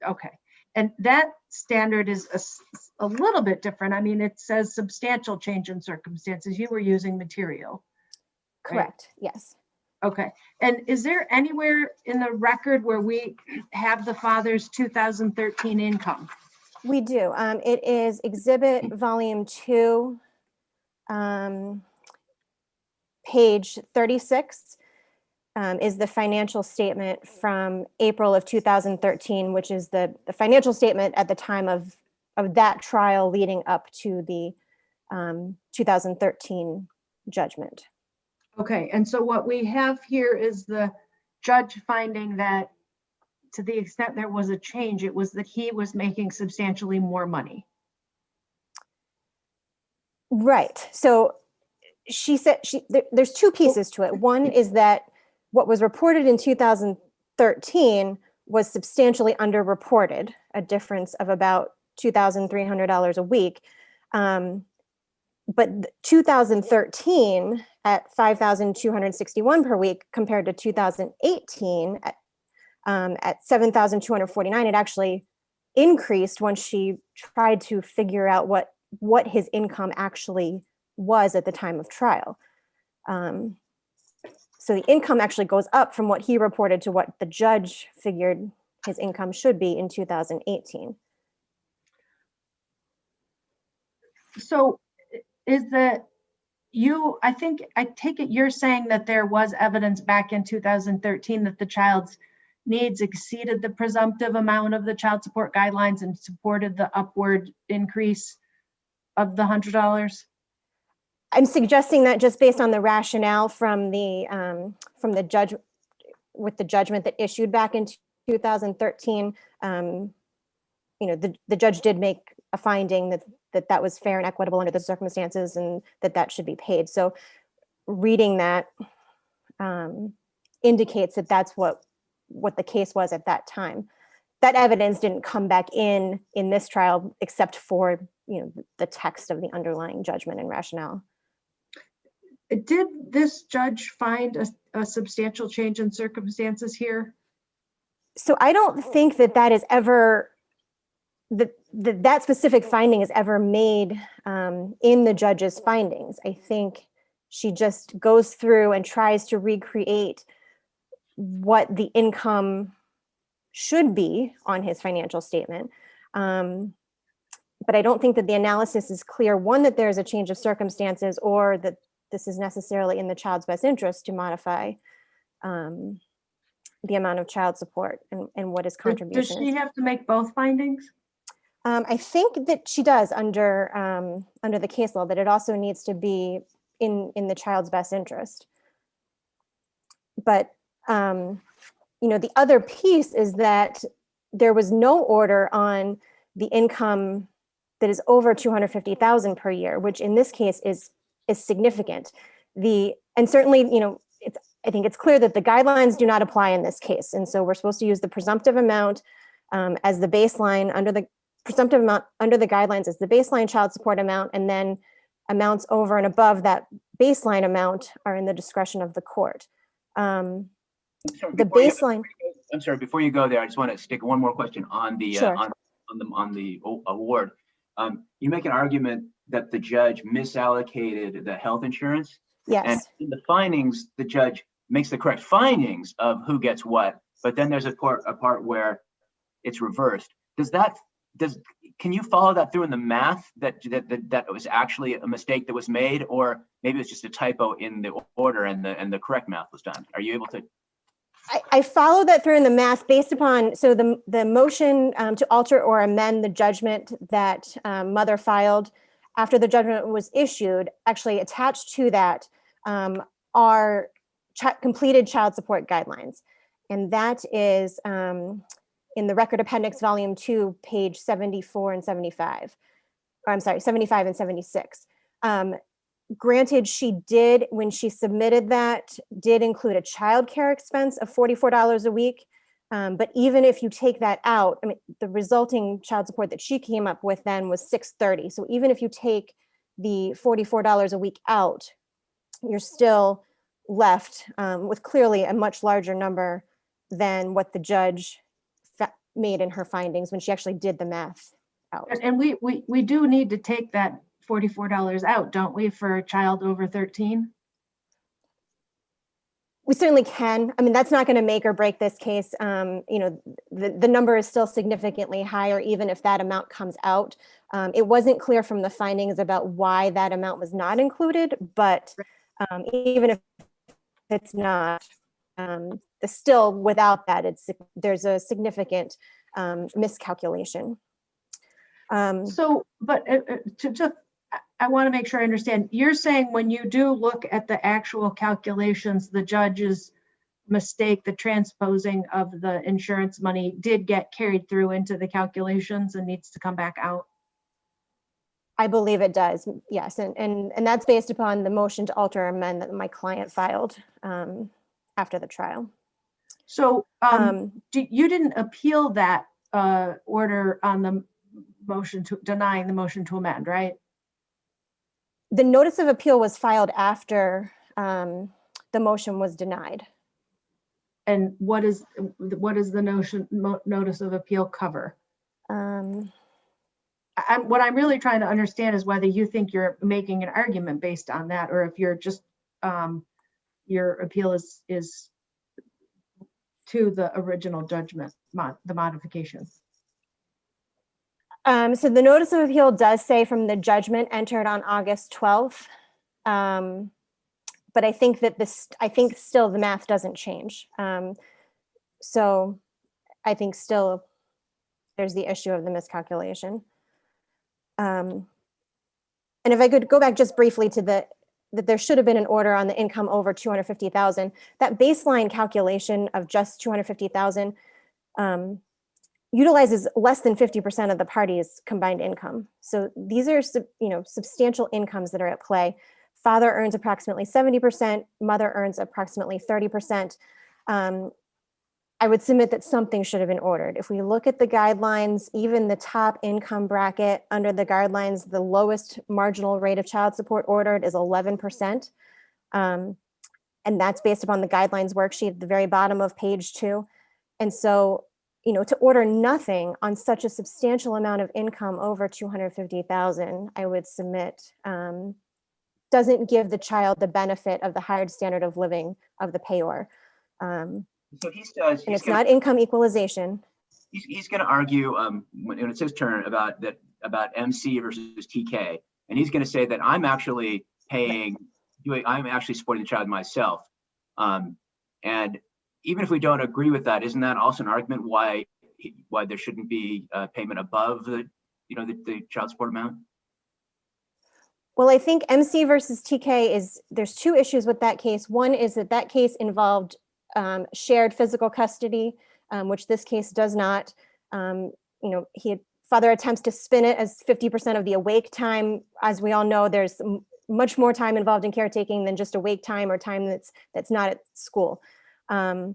Okay. And that standard is a little bit different. I mean, it says substantial change in circumstances. You were using material. Correct. Right? Yes. Okay. And is there anywhere in the record where we have the father's 2013 income? We do. It is Exhibit Volume 2, page 36, is the financial statement from April of 2013, which is the financial statement at the time of that trial leading up to the 2013 judgment. Okay, and so what we have here is the judge finding that to the extent there was a change, it was that he was making substantially more money. Right. So she said there's two pieces to it. One is that what was reported in 2013 was substantially underreported, a difference of about $2,300 a week. But 2013 at $5,261 per week compared to 2018 at $7,249, it actually increased once she tried to figure out what his income actually was at the time of trial. So the income actually goes up from what he reported to what the judge figured his income should be in 2018. So is that I take it you're saying that there was evidence back in 2013 that the child's needs exceeded the presumptive amount of the child support guidelines and supported the upward increase of the $100? I'm suggesting that just based on the rationale from the judge with the judgment that issued back in 2013, the judge did make a finding that was fair and equitable under the circumstances and that should be paid. So reading that indicates that that's what the case was at that time. That evidence didn't come back in this trial except for the text of the underlying judgment and rationale. Did this judge find a substantial change in circumstances here? So I don't think that is ever, that specific finding is ever made in the judge's findings. I think she just goes through and tries to recreate what the income should be on his financial statement. But I don't think that the analysis is clear, one, that there's a change of circumstances or that this is necessarily in the child's best interest to modify the amount of child support and what his contribution is. Does she have to make both findings? I think that she does under the case law, that it also needs to be in the child's best interest. But the other piece is that there was no order on the income that is over $250,000 per year, which in this case is significant. And certainly, I think it's clear that the guidelines do not apply in this case. And so we're supposed to use the presumptive amount as the baseline under the presumptive amount under the guidelines as the baseline child support amount, and then amounts over and above that baseline amount are in the discretion of the court. I'm sorry, before you go there, I just want to stick one more question on the Sure. on the award. You make an argument that the judge misallocated the health insurance. Yes. And in the findings, the judge makes the correct findings of who gets what, but then there's a part where it's reversed. Can you follow that through in the math that it was actually a mistake that was made, or maybe it's just a typo in the order and the correct math was done? Are you able to? I followed that through in the math based upon, so the motion to alter or amend the judgment that mother filed after the judgment was issued, actually attached to that are completed child support guidelines. And that is in the Record Appendix, Volume 2, page 74 and 75. Or I'm sorry, 75 and 76. Granted, she did, when she submitted that, did include a childcare expense of $44 a week. But even if you take that out, I mean, the resulting child support that she came up with then was $630. So even if you take the $44 a week out, you're still left with clearly a much larger number than what the judge made in her findings when she actually did the math out. And we do need to take that $44 out, don't we, for a child over 13? We certainly can. I mean, that's not going to make or break this case. You know, the number is still significantly higher, even if that amount comes out. It wasn't clear from the findings about why that amount was not included, but even if it's not, still without that, there's a significant miscalculation. But I want to make sure I understand. You're saying when you do look at the actual calculations, the judge's mistake, the transposing of the insurance money did get carried through into the calculations and needs to come back out? I believe it does, yes. And that's based upon the motion to alter or amend that my client filed after the trial. So you didn't appeal that order on the motion to denying the motion to amend, right? The notice of appeal was filed after the motion was denied. And what is the notice of appeal cover? What I'm really trying to understand is whether you think you're making an argument based on that, or if you're just your appeal is to the original judgment, the modification. So the notice of appeal does say from the judgment entered on August 12th. But I think that still the math doesn't change. So I think still there's the issue of the miscalculation. And if I could go back just briefly to that there should have been an order on the income over 250,000. That baseline calculation of just 250,000 utilizes less than 50% of the party's combined income. So these are, substantial incomes that are at play. Father earns approximately 70%, mother earns approximately 30%. I would submit that something should have been ordered. If we look at the guidelines, even the top income bracket under the guidelines, the lowest marginal rate of child support ordered is 11%. And that's based upon the guidelines worksheet at the very bottom of page 2. And so, to order nothing on such a substantial amount of income over 250,000, I would submit, doesn't give the child the benefit of the higher standard of living of the payor. So and it's not income equalization. He's going to argue when it's his turn about MC versus TK, and he's going to say that I'm actually supporting the child myself. And even if we don't agree with that, isn't that also an argument why there shouldn't be payment above the child support amount? Well, I think MC versus TK there's two issues with that case. One is that case involved shared physical custody, which this case does not. Father attempts to spin it as 50% of the awake time. As we all know, there's much more time involved in caretaking than just awake time or time that's not at school. And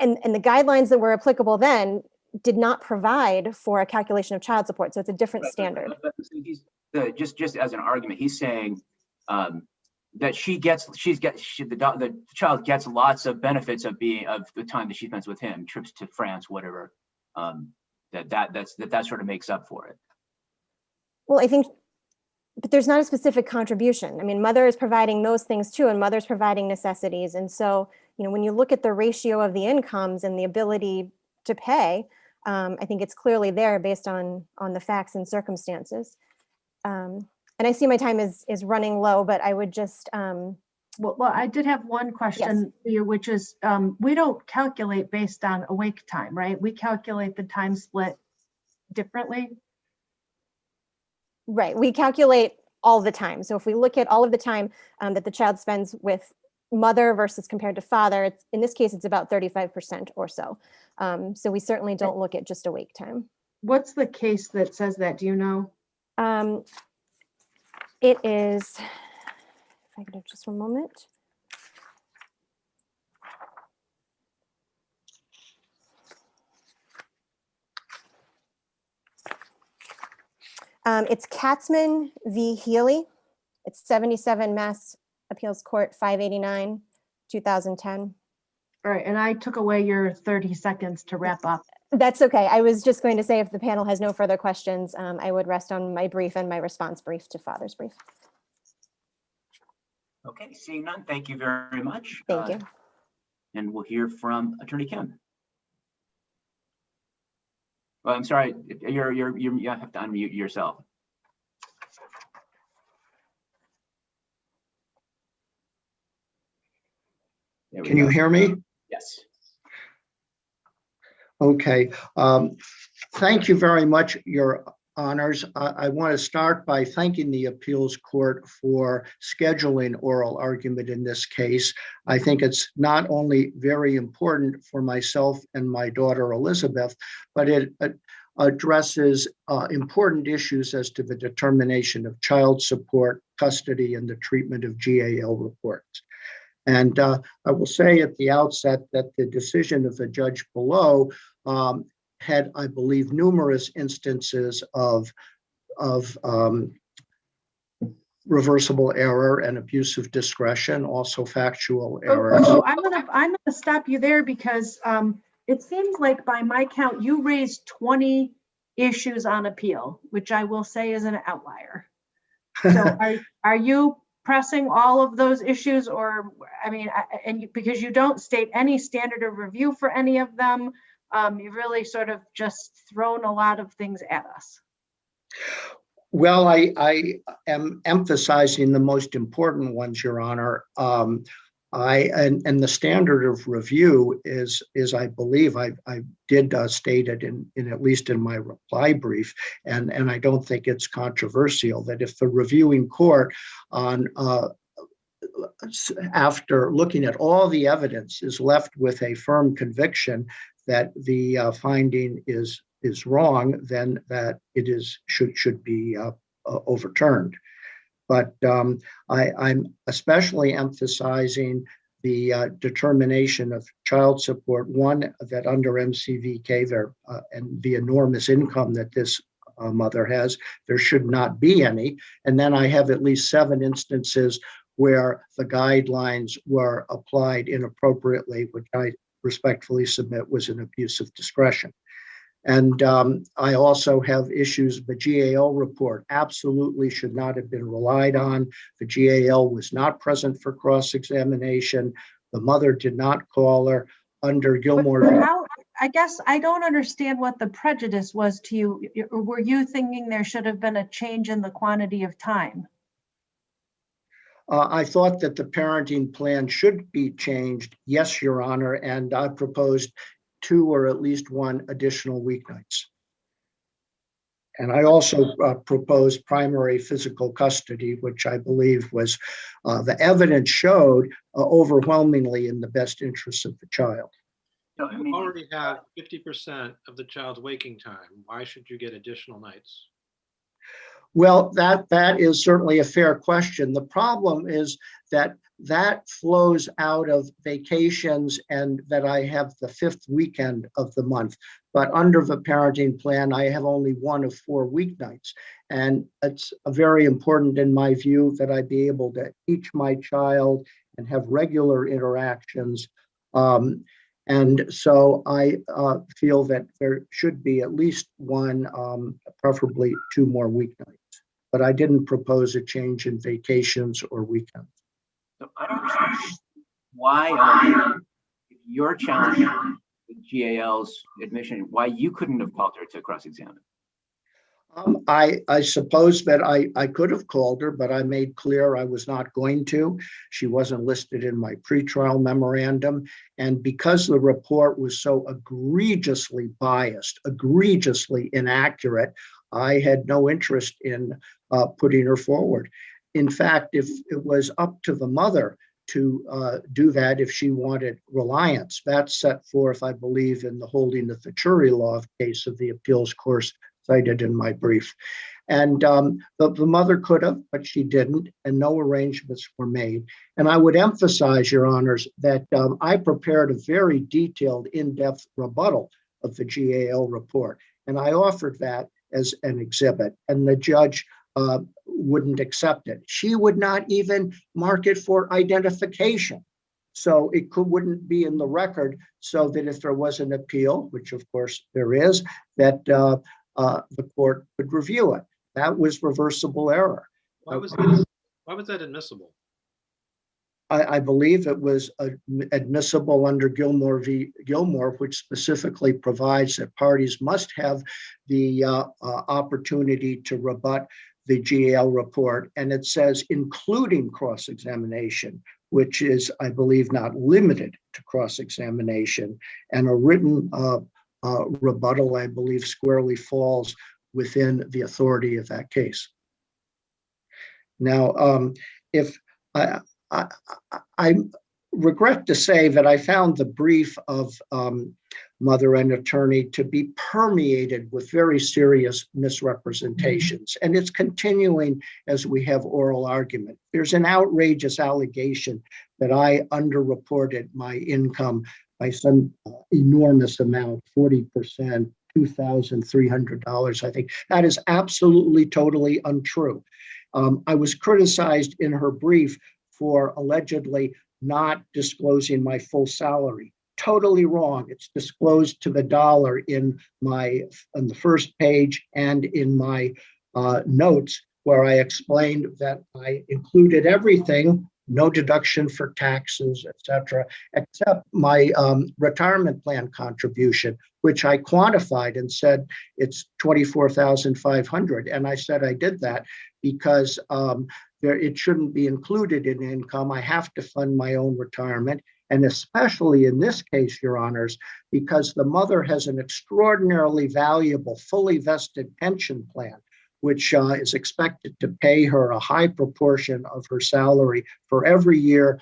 the guidelines that were applicable then did not provide for a calculation of child support, so it's a different standard. Just as an argument, he's saying that the child gets lots of benefits of the time that she spends with him, trips to France, whatever. That sort of makes up for it. Well, I think, but there's not a specific contribution. I mean, mother is providing those things too, and mother's providing necessities. And so, when you look at the ratio of the incomes and the ability to pay, I think it's clearly there based on the facts and circumstances. And I see my time is running low, but I would just. Well, I did have one question for you, which is we don't calculate based on awake time, right? We calculate the time split differently. Right. We calculate all the time. So if we look at all of the time that the child spends with mother versus compared to father, in this case, it's about 35% or so. So we certainly don't look at just awake time. What's the case that says that? Do you know? It is, if I could have just one moment. It's Katzman v. Healy. It's 77 Mass Appeals Court 589, 2010. All right, and I took away your 30 seconds to wrap up. That's okay. I was just going to say if the panel has no further questions, I would rest on my brief and my response brief to father's brief. Okay, seeing none, thank you very much. Thank you. And we'll hear from Attorney Kemp. Well, I'm sorry, you have to unmute yourself. Can you hear me? Yes. Okay. Thank you very much, Your Honors. I want to start by thanking the appeals court for scheduling oral argument in this case. I think it's not only very important for myself and my daughter Elizabeth, but it addresses important issues as to the determination of child support, custody, and the treatment of GAL reports. And I will say at the outset that the decision of the judge below had, I believe, numerous instances of reversible error and abuse of discretion, also factual errors. So I'm gonna stop you there because it seems like by my count, you raised 20 issues on appeal, which I will say is an outlier. So are you pressing all of those issues, or I mean, because you don't state any standard of review for any of them, you've really sort of just thrown a lot of things at us. Well, I am emphasizing the most important ones, Your Honor. And the standard of review is I believe I did state it in at least in my reply brief, and I don't think it's controversial that if the reviewing court on after looking at all the evidence is left with a firm conviction that the finding is wrong, then that it should be overturned. But I'm especially emphasizing the determination of child support, one, that under MCVK there and the enormous income that this mother has, there should not be any. And then I have at least 7 instances where the guidelines were applied inappropriately, which I respectfully submit was an abuse of discretion. And I also have issues. The GAL report absolutely should not have been relied on. The GAL was not present for cross-examination. The mother did not call her under Gilmore. I guess I don't understand what the prejudice was to you. Were you thinking there should have been a change in the quantity of time? I thought that the parenting plan should be changed. Yes, Your Honor. And I proposed 2 or at least 1 additional weeknights. And I also proposed primary physical custody, which I believe was the evidence showed overwhelmingly in the best interests of the child. You already have 50% of the child's waking time. Why should you get additional nights? Well, that is certainly a fair question. The problem is that flows out of vacations and that I have the 5th weekend of the month. But under the parenting plan, I have only 1 of 4 weeknights. And it's very important in my view that I be able to teach my child and have regular interactions. And so I feel that there should be at least 1, preferably 2 more weeknights. But I didn't propose a change in vacations or weekends. So I don't understand why your challenge with GAL's admission, why you couldn't have called her to cross-examine. I suppose that I could have called her, but I made clear I was not going to. She wasn't listed in my pretrial memorandum. And because the report was so egregiously biased, egregiously inaccurate, I had no interest in putting her forward. In fact, if it was up to the mother to do that if she wanted reliance. That's set forth, I believe, in the holding of the jury law case of the appeals course cited in my brief. And the mother could have, but she didn't, and no arrangements were made. And I would emphasize, Your Honors, that I prepared a very detailed, in-depth rebuttal of the GAL report, and I offered that as an exhibit, and the judge wouldn't accept it. She would not even mark it for identification. So it wouldn't be in the record, so that if there was an appeal, which of course there is, that the court could review it. That was reversible error. Why was that admissible? I believe it was admissible under Gilmore v. Gilmore, which specifically provides that parties must have the opportunity to rebut the GAL report. And it says, including cross-examination, which is, I believe, not limited to cross-examination. And a written rebuttal, I believe, squarely falls within the authority of that case. Now, if I regret to say that I found the brief of mother and attorney to be permeated with very serious misrepresentations. And it's continuing as we have oral argument. There's an outrageous allegation that I underreported my income by some enormous amount, 40%, $2,300, I think. That is absolutely, totally untrue. I was criticized in her brief for allegedly not disclosing my full salary. Totally wrong. It's disclosed to the dollar on the first page and in my notes, where I explained that I included everything, no deduction for taxes, etc., except my retirement plan contribution, which I quantified and said it's $24,500. And I said I did that because it shouldn't be included in income. I have to fund my own retirement. And especially in this case, Your Honors, because the mother has an extraordinarily valuable, fully vested pension plan, which is expected to pay her a high proportion of her salary for every year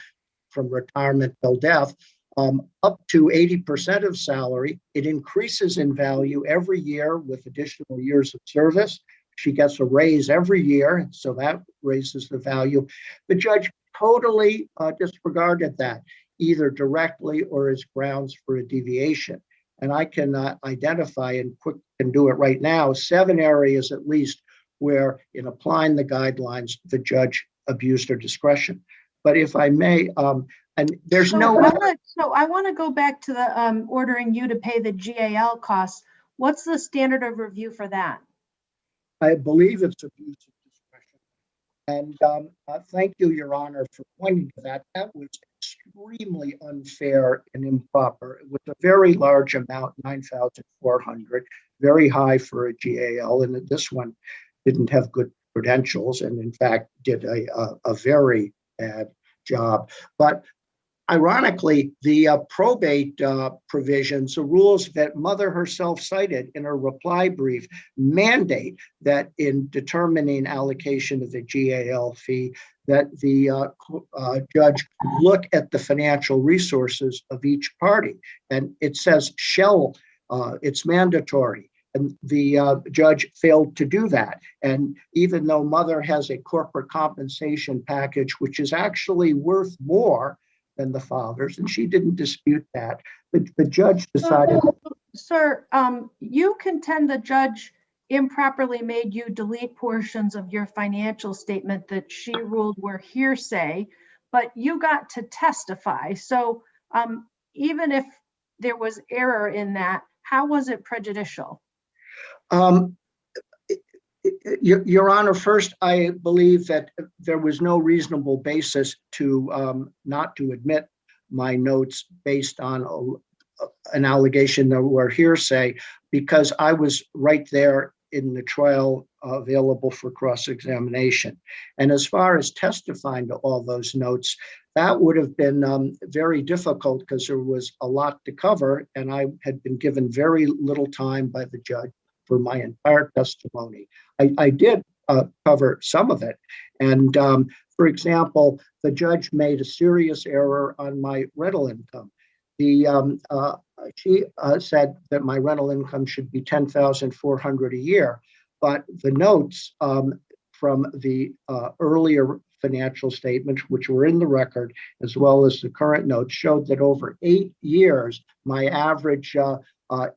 from retirement till death, up to 80% of salary. It increases in value every year with additional years of service. She gets a raise every year, so that raises the value. The judge totally disregarded that, either directly or as grounds for a deviation. And I can identify and can do it right now, 7 areas at least where in applying the guidelines, the judge abused her discretion. But if I may, and there's So no... I want to go back to the ordering you to pay the GAL costs. What's the standard of review for that? I believe it's abuse of discretion. And thank you, Your Honor, for pointing to that. That was extremely unfair and improper. It was a very large amount, $9,400, very high for a GAL, and this one didn't have good credentials and in fact did a very bad job. But ironically, the probate provisions, the rules that mother herself cited in her reply brief, mandate that in determining allocation of the GAL fee, that the judge look at the financial resources of each party. And it says it's mandatory. And the judge failed to do that. And even though mother has a corporate compensation package, which is actually worth more than the father's, and she didn't dispute that, the judge decided... Sir, you contend the judge improperly made you delete portions of your financial statement that she ruled were hearsay, but you got to testify. So even if there was error in that, how was it prejudicial? Your Honor, first, I believe that there was no reasonable basis to not to admit my notes based on an allegation that were hearsay, because I was right there in the trial available for cross-examination. And as far as testifying to all those notes, that would have been very difficult because there was a lot to cover, and I had been given very little time by the judge for my entire testimony. I did cover some of it. And For example, the judge made a serious error on my rental income. She said that my rental income should be $10,400 a year, but the notes from the earlier financial statements, which were in the record, as well as the current notes, showed that over 8 years, my average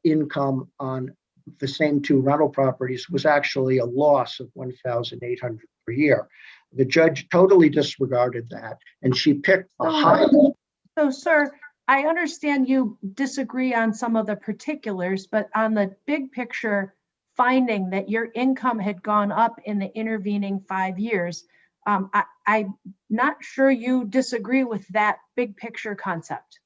income on the same 2 rental properties was actually a loss of $1,800 per year. The judge totally disregarded that, and she picked a high. So, sir, I understand you disagree on some of the particulars, but on the big picture finding that your income had gone up in the intervening 5 years, I'm not sure you disagree with that big picture concept.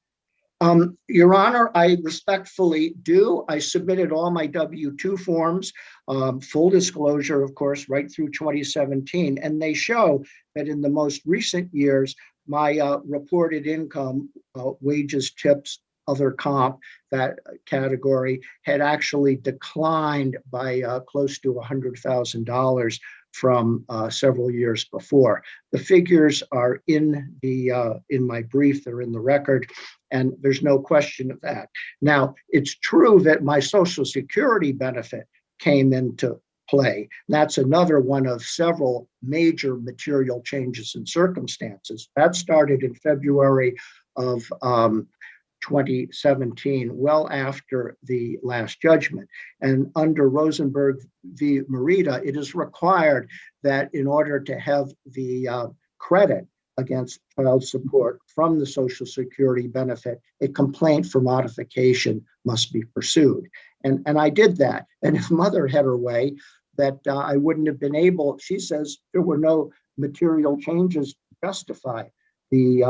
Your Honor, I respectfully do. I submitted all my W-2 forms, full disclosure, of course, right through 2017. And they show that in the most recent years, my reported income, wages, tips, other comp, that category had actually declined by close to $100,000 from several years before. The figures are in my brief, they're in the record, and there's no question of that. Now, it's true that my Social Security benefit came into play. That's another one of several major material changes in circumstances. That started in February of 2017, well after the last judgment. And under Rosenberg v. Merida, it is required that in order to have the credit against child support from the Social Security benefit, a complaint for modification must be pursued. And I did that. And if Mother had her way, that I wouldn't have been able, she says there were no material changes to justify the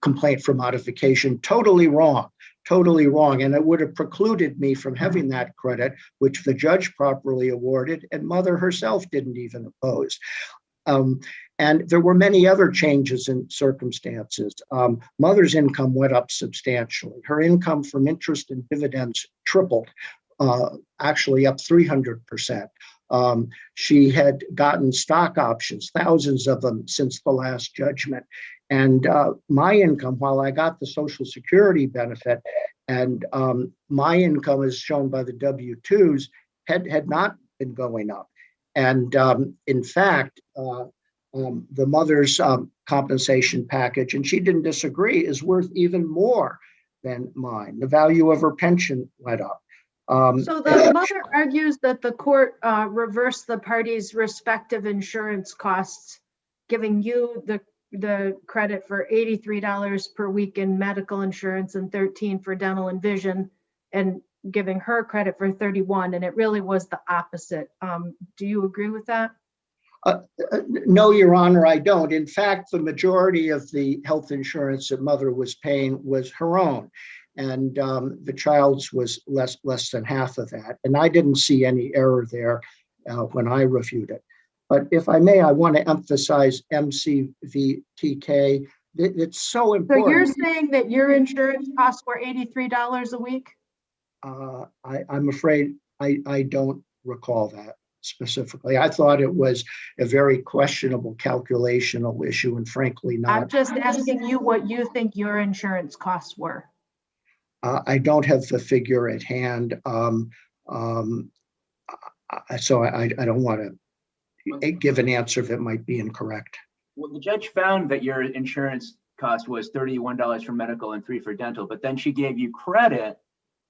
complaint for modification. Totally wrong, totally wrong. And it would have precluded me from having that credit, which the judge properly awarded, and Mother herself didn't even oppose. And there were many other changes in circumstances. Mother's income went up substantially. Her income from interest and dividends tripled, actually up 300%. She had gotten stock options, thousands of them since the last judgment. And my income, while I got the Social Security benefit, and my income as shown by the W-2s, had not been going up. And in fact, the mother's compensation package, and she didn't disagree, is worth even more than mine. The value of her pension went up. So the mother argues that the court reversed the parties' respective insurance costs, giving you the credit for $83 per week in medical insurance and $13 for dental and vision, and giving her credit for $31, and it really was the opposite. Do you agree with that? No, Your Honor, I don't. In fact, the majority of the health insurance that Mother was paying was her own, and the child's was less than half of that. And I didn't see any error there when I reviewed it. But if I may, I want to emphasize MCVTK. It's so important. So you're saying that your insurance costs were $83 a week? I'm afraid I don't recall that specifically. I thought it was a very questionable calculational issue, and frankly not. I'm just asking you what you think your insurance costs were. I don't have the figure at hand, so I don't want to give an answer that might be incorrect. Well, the judge found that your insurance cost was $31 for medical and $3 for dental, but then she gave you credit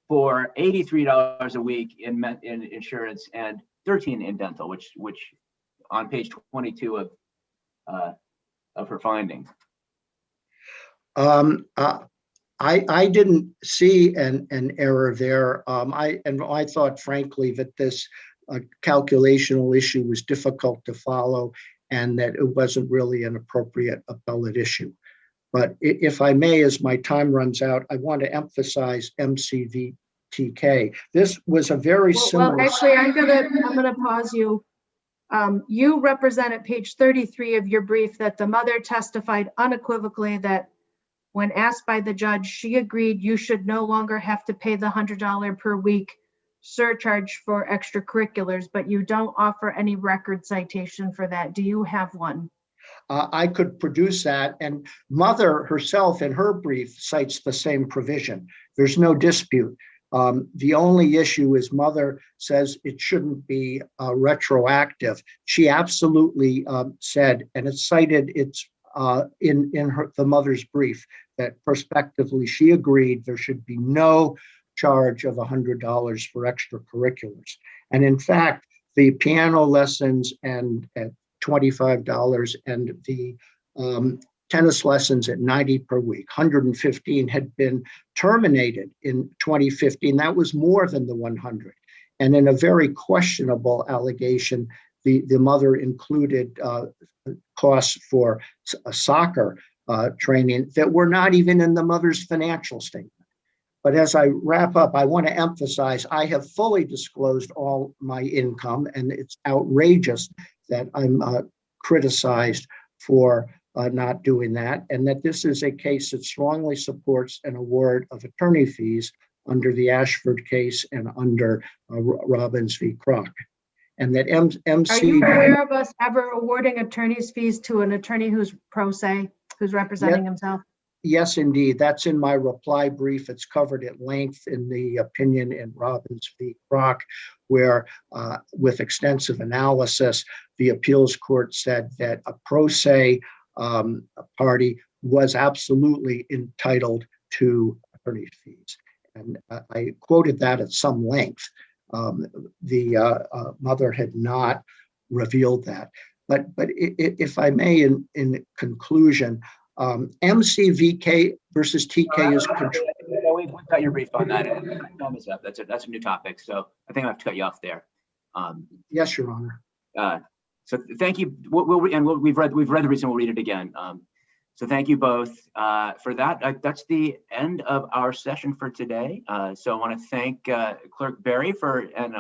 for $83 a week in insurance and $13 in dental, which on page 22 of her findings. I didn't see an error there. I thought, frankly, that this calculational issue was difficult to follow and that it wasn't really an appropriate appellate issue. But if I may, as my time runs out, I want to emphasize MCVTK. This was a very similar. Well, actually, I'm gonna pause you. You represent at page 33 of your brief that the mother testified unequivocally that when asked by the judge, she agreed you should no longer have to pay the $100 per week surcharge for extracurriculars, but you don't offer any record citation for that. Do you have one? I could produce that, and Mother herself in her brief cites the same provision. There's no dispute. The only issue is Mother says it shouldn't be retroactive. She absolutely said, and it's cited, it's in the Mother's brief, that prospectively she agreed there should be no charge of $100 for extracurriculars. And in fact, the piano lessons and at $25 and the tennis lessons at $90 per week, 115 had been terminated in 2015. That was more than the 100. And in a very questionable allegation, the Mother included costs for soccer training that were not even in the Mother's financial statement. But as I wrap up, I want to emphasize I have fully disclosed all my income, and it's outrageous that I'm criticized for not doing that, and that this is a case that strongly supports an award of attorney fees under the Ashford case and under Robbins v. Kroc. And that MC. Are you aware of us ever awarding attorney's fees to an attorney who's pro se, who's representing himself? Yes, indeed. That's in my reply brief. It's covered at length in the opinion in Robbins v. Kroc, where with extensive analysis, the appeals court said that a pro se party was absolutely entitled to attorney fees. And I quoted that at some length. The Mother had not revealed that. But if I may, in conclusion, MCVK versus TK is control. We've got your brief on that. Time is up. That's a new topic. So I think I have to cut you off there. Yes, Your Honor. So thank you. We've read the reason. We'll read it again. So thank you both for that. That's the end of our session for today. So I want to thank Clerk Barry and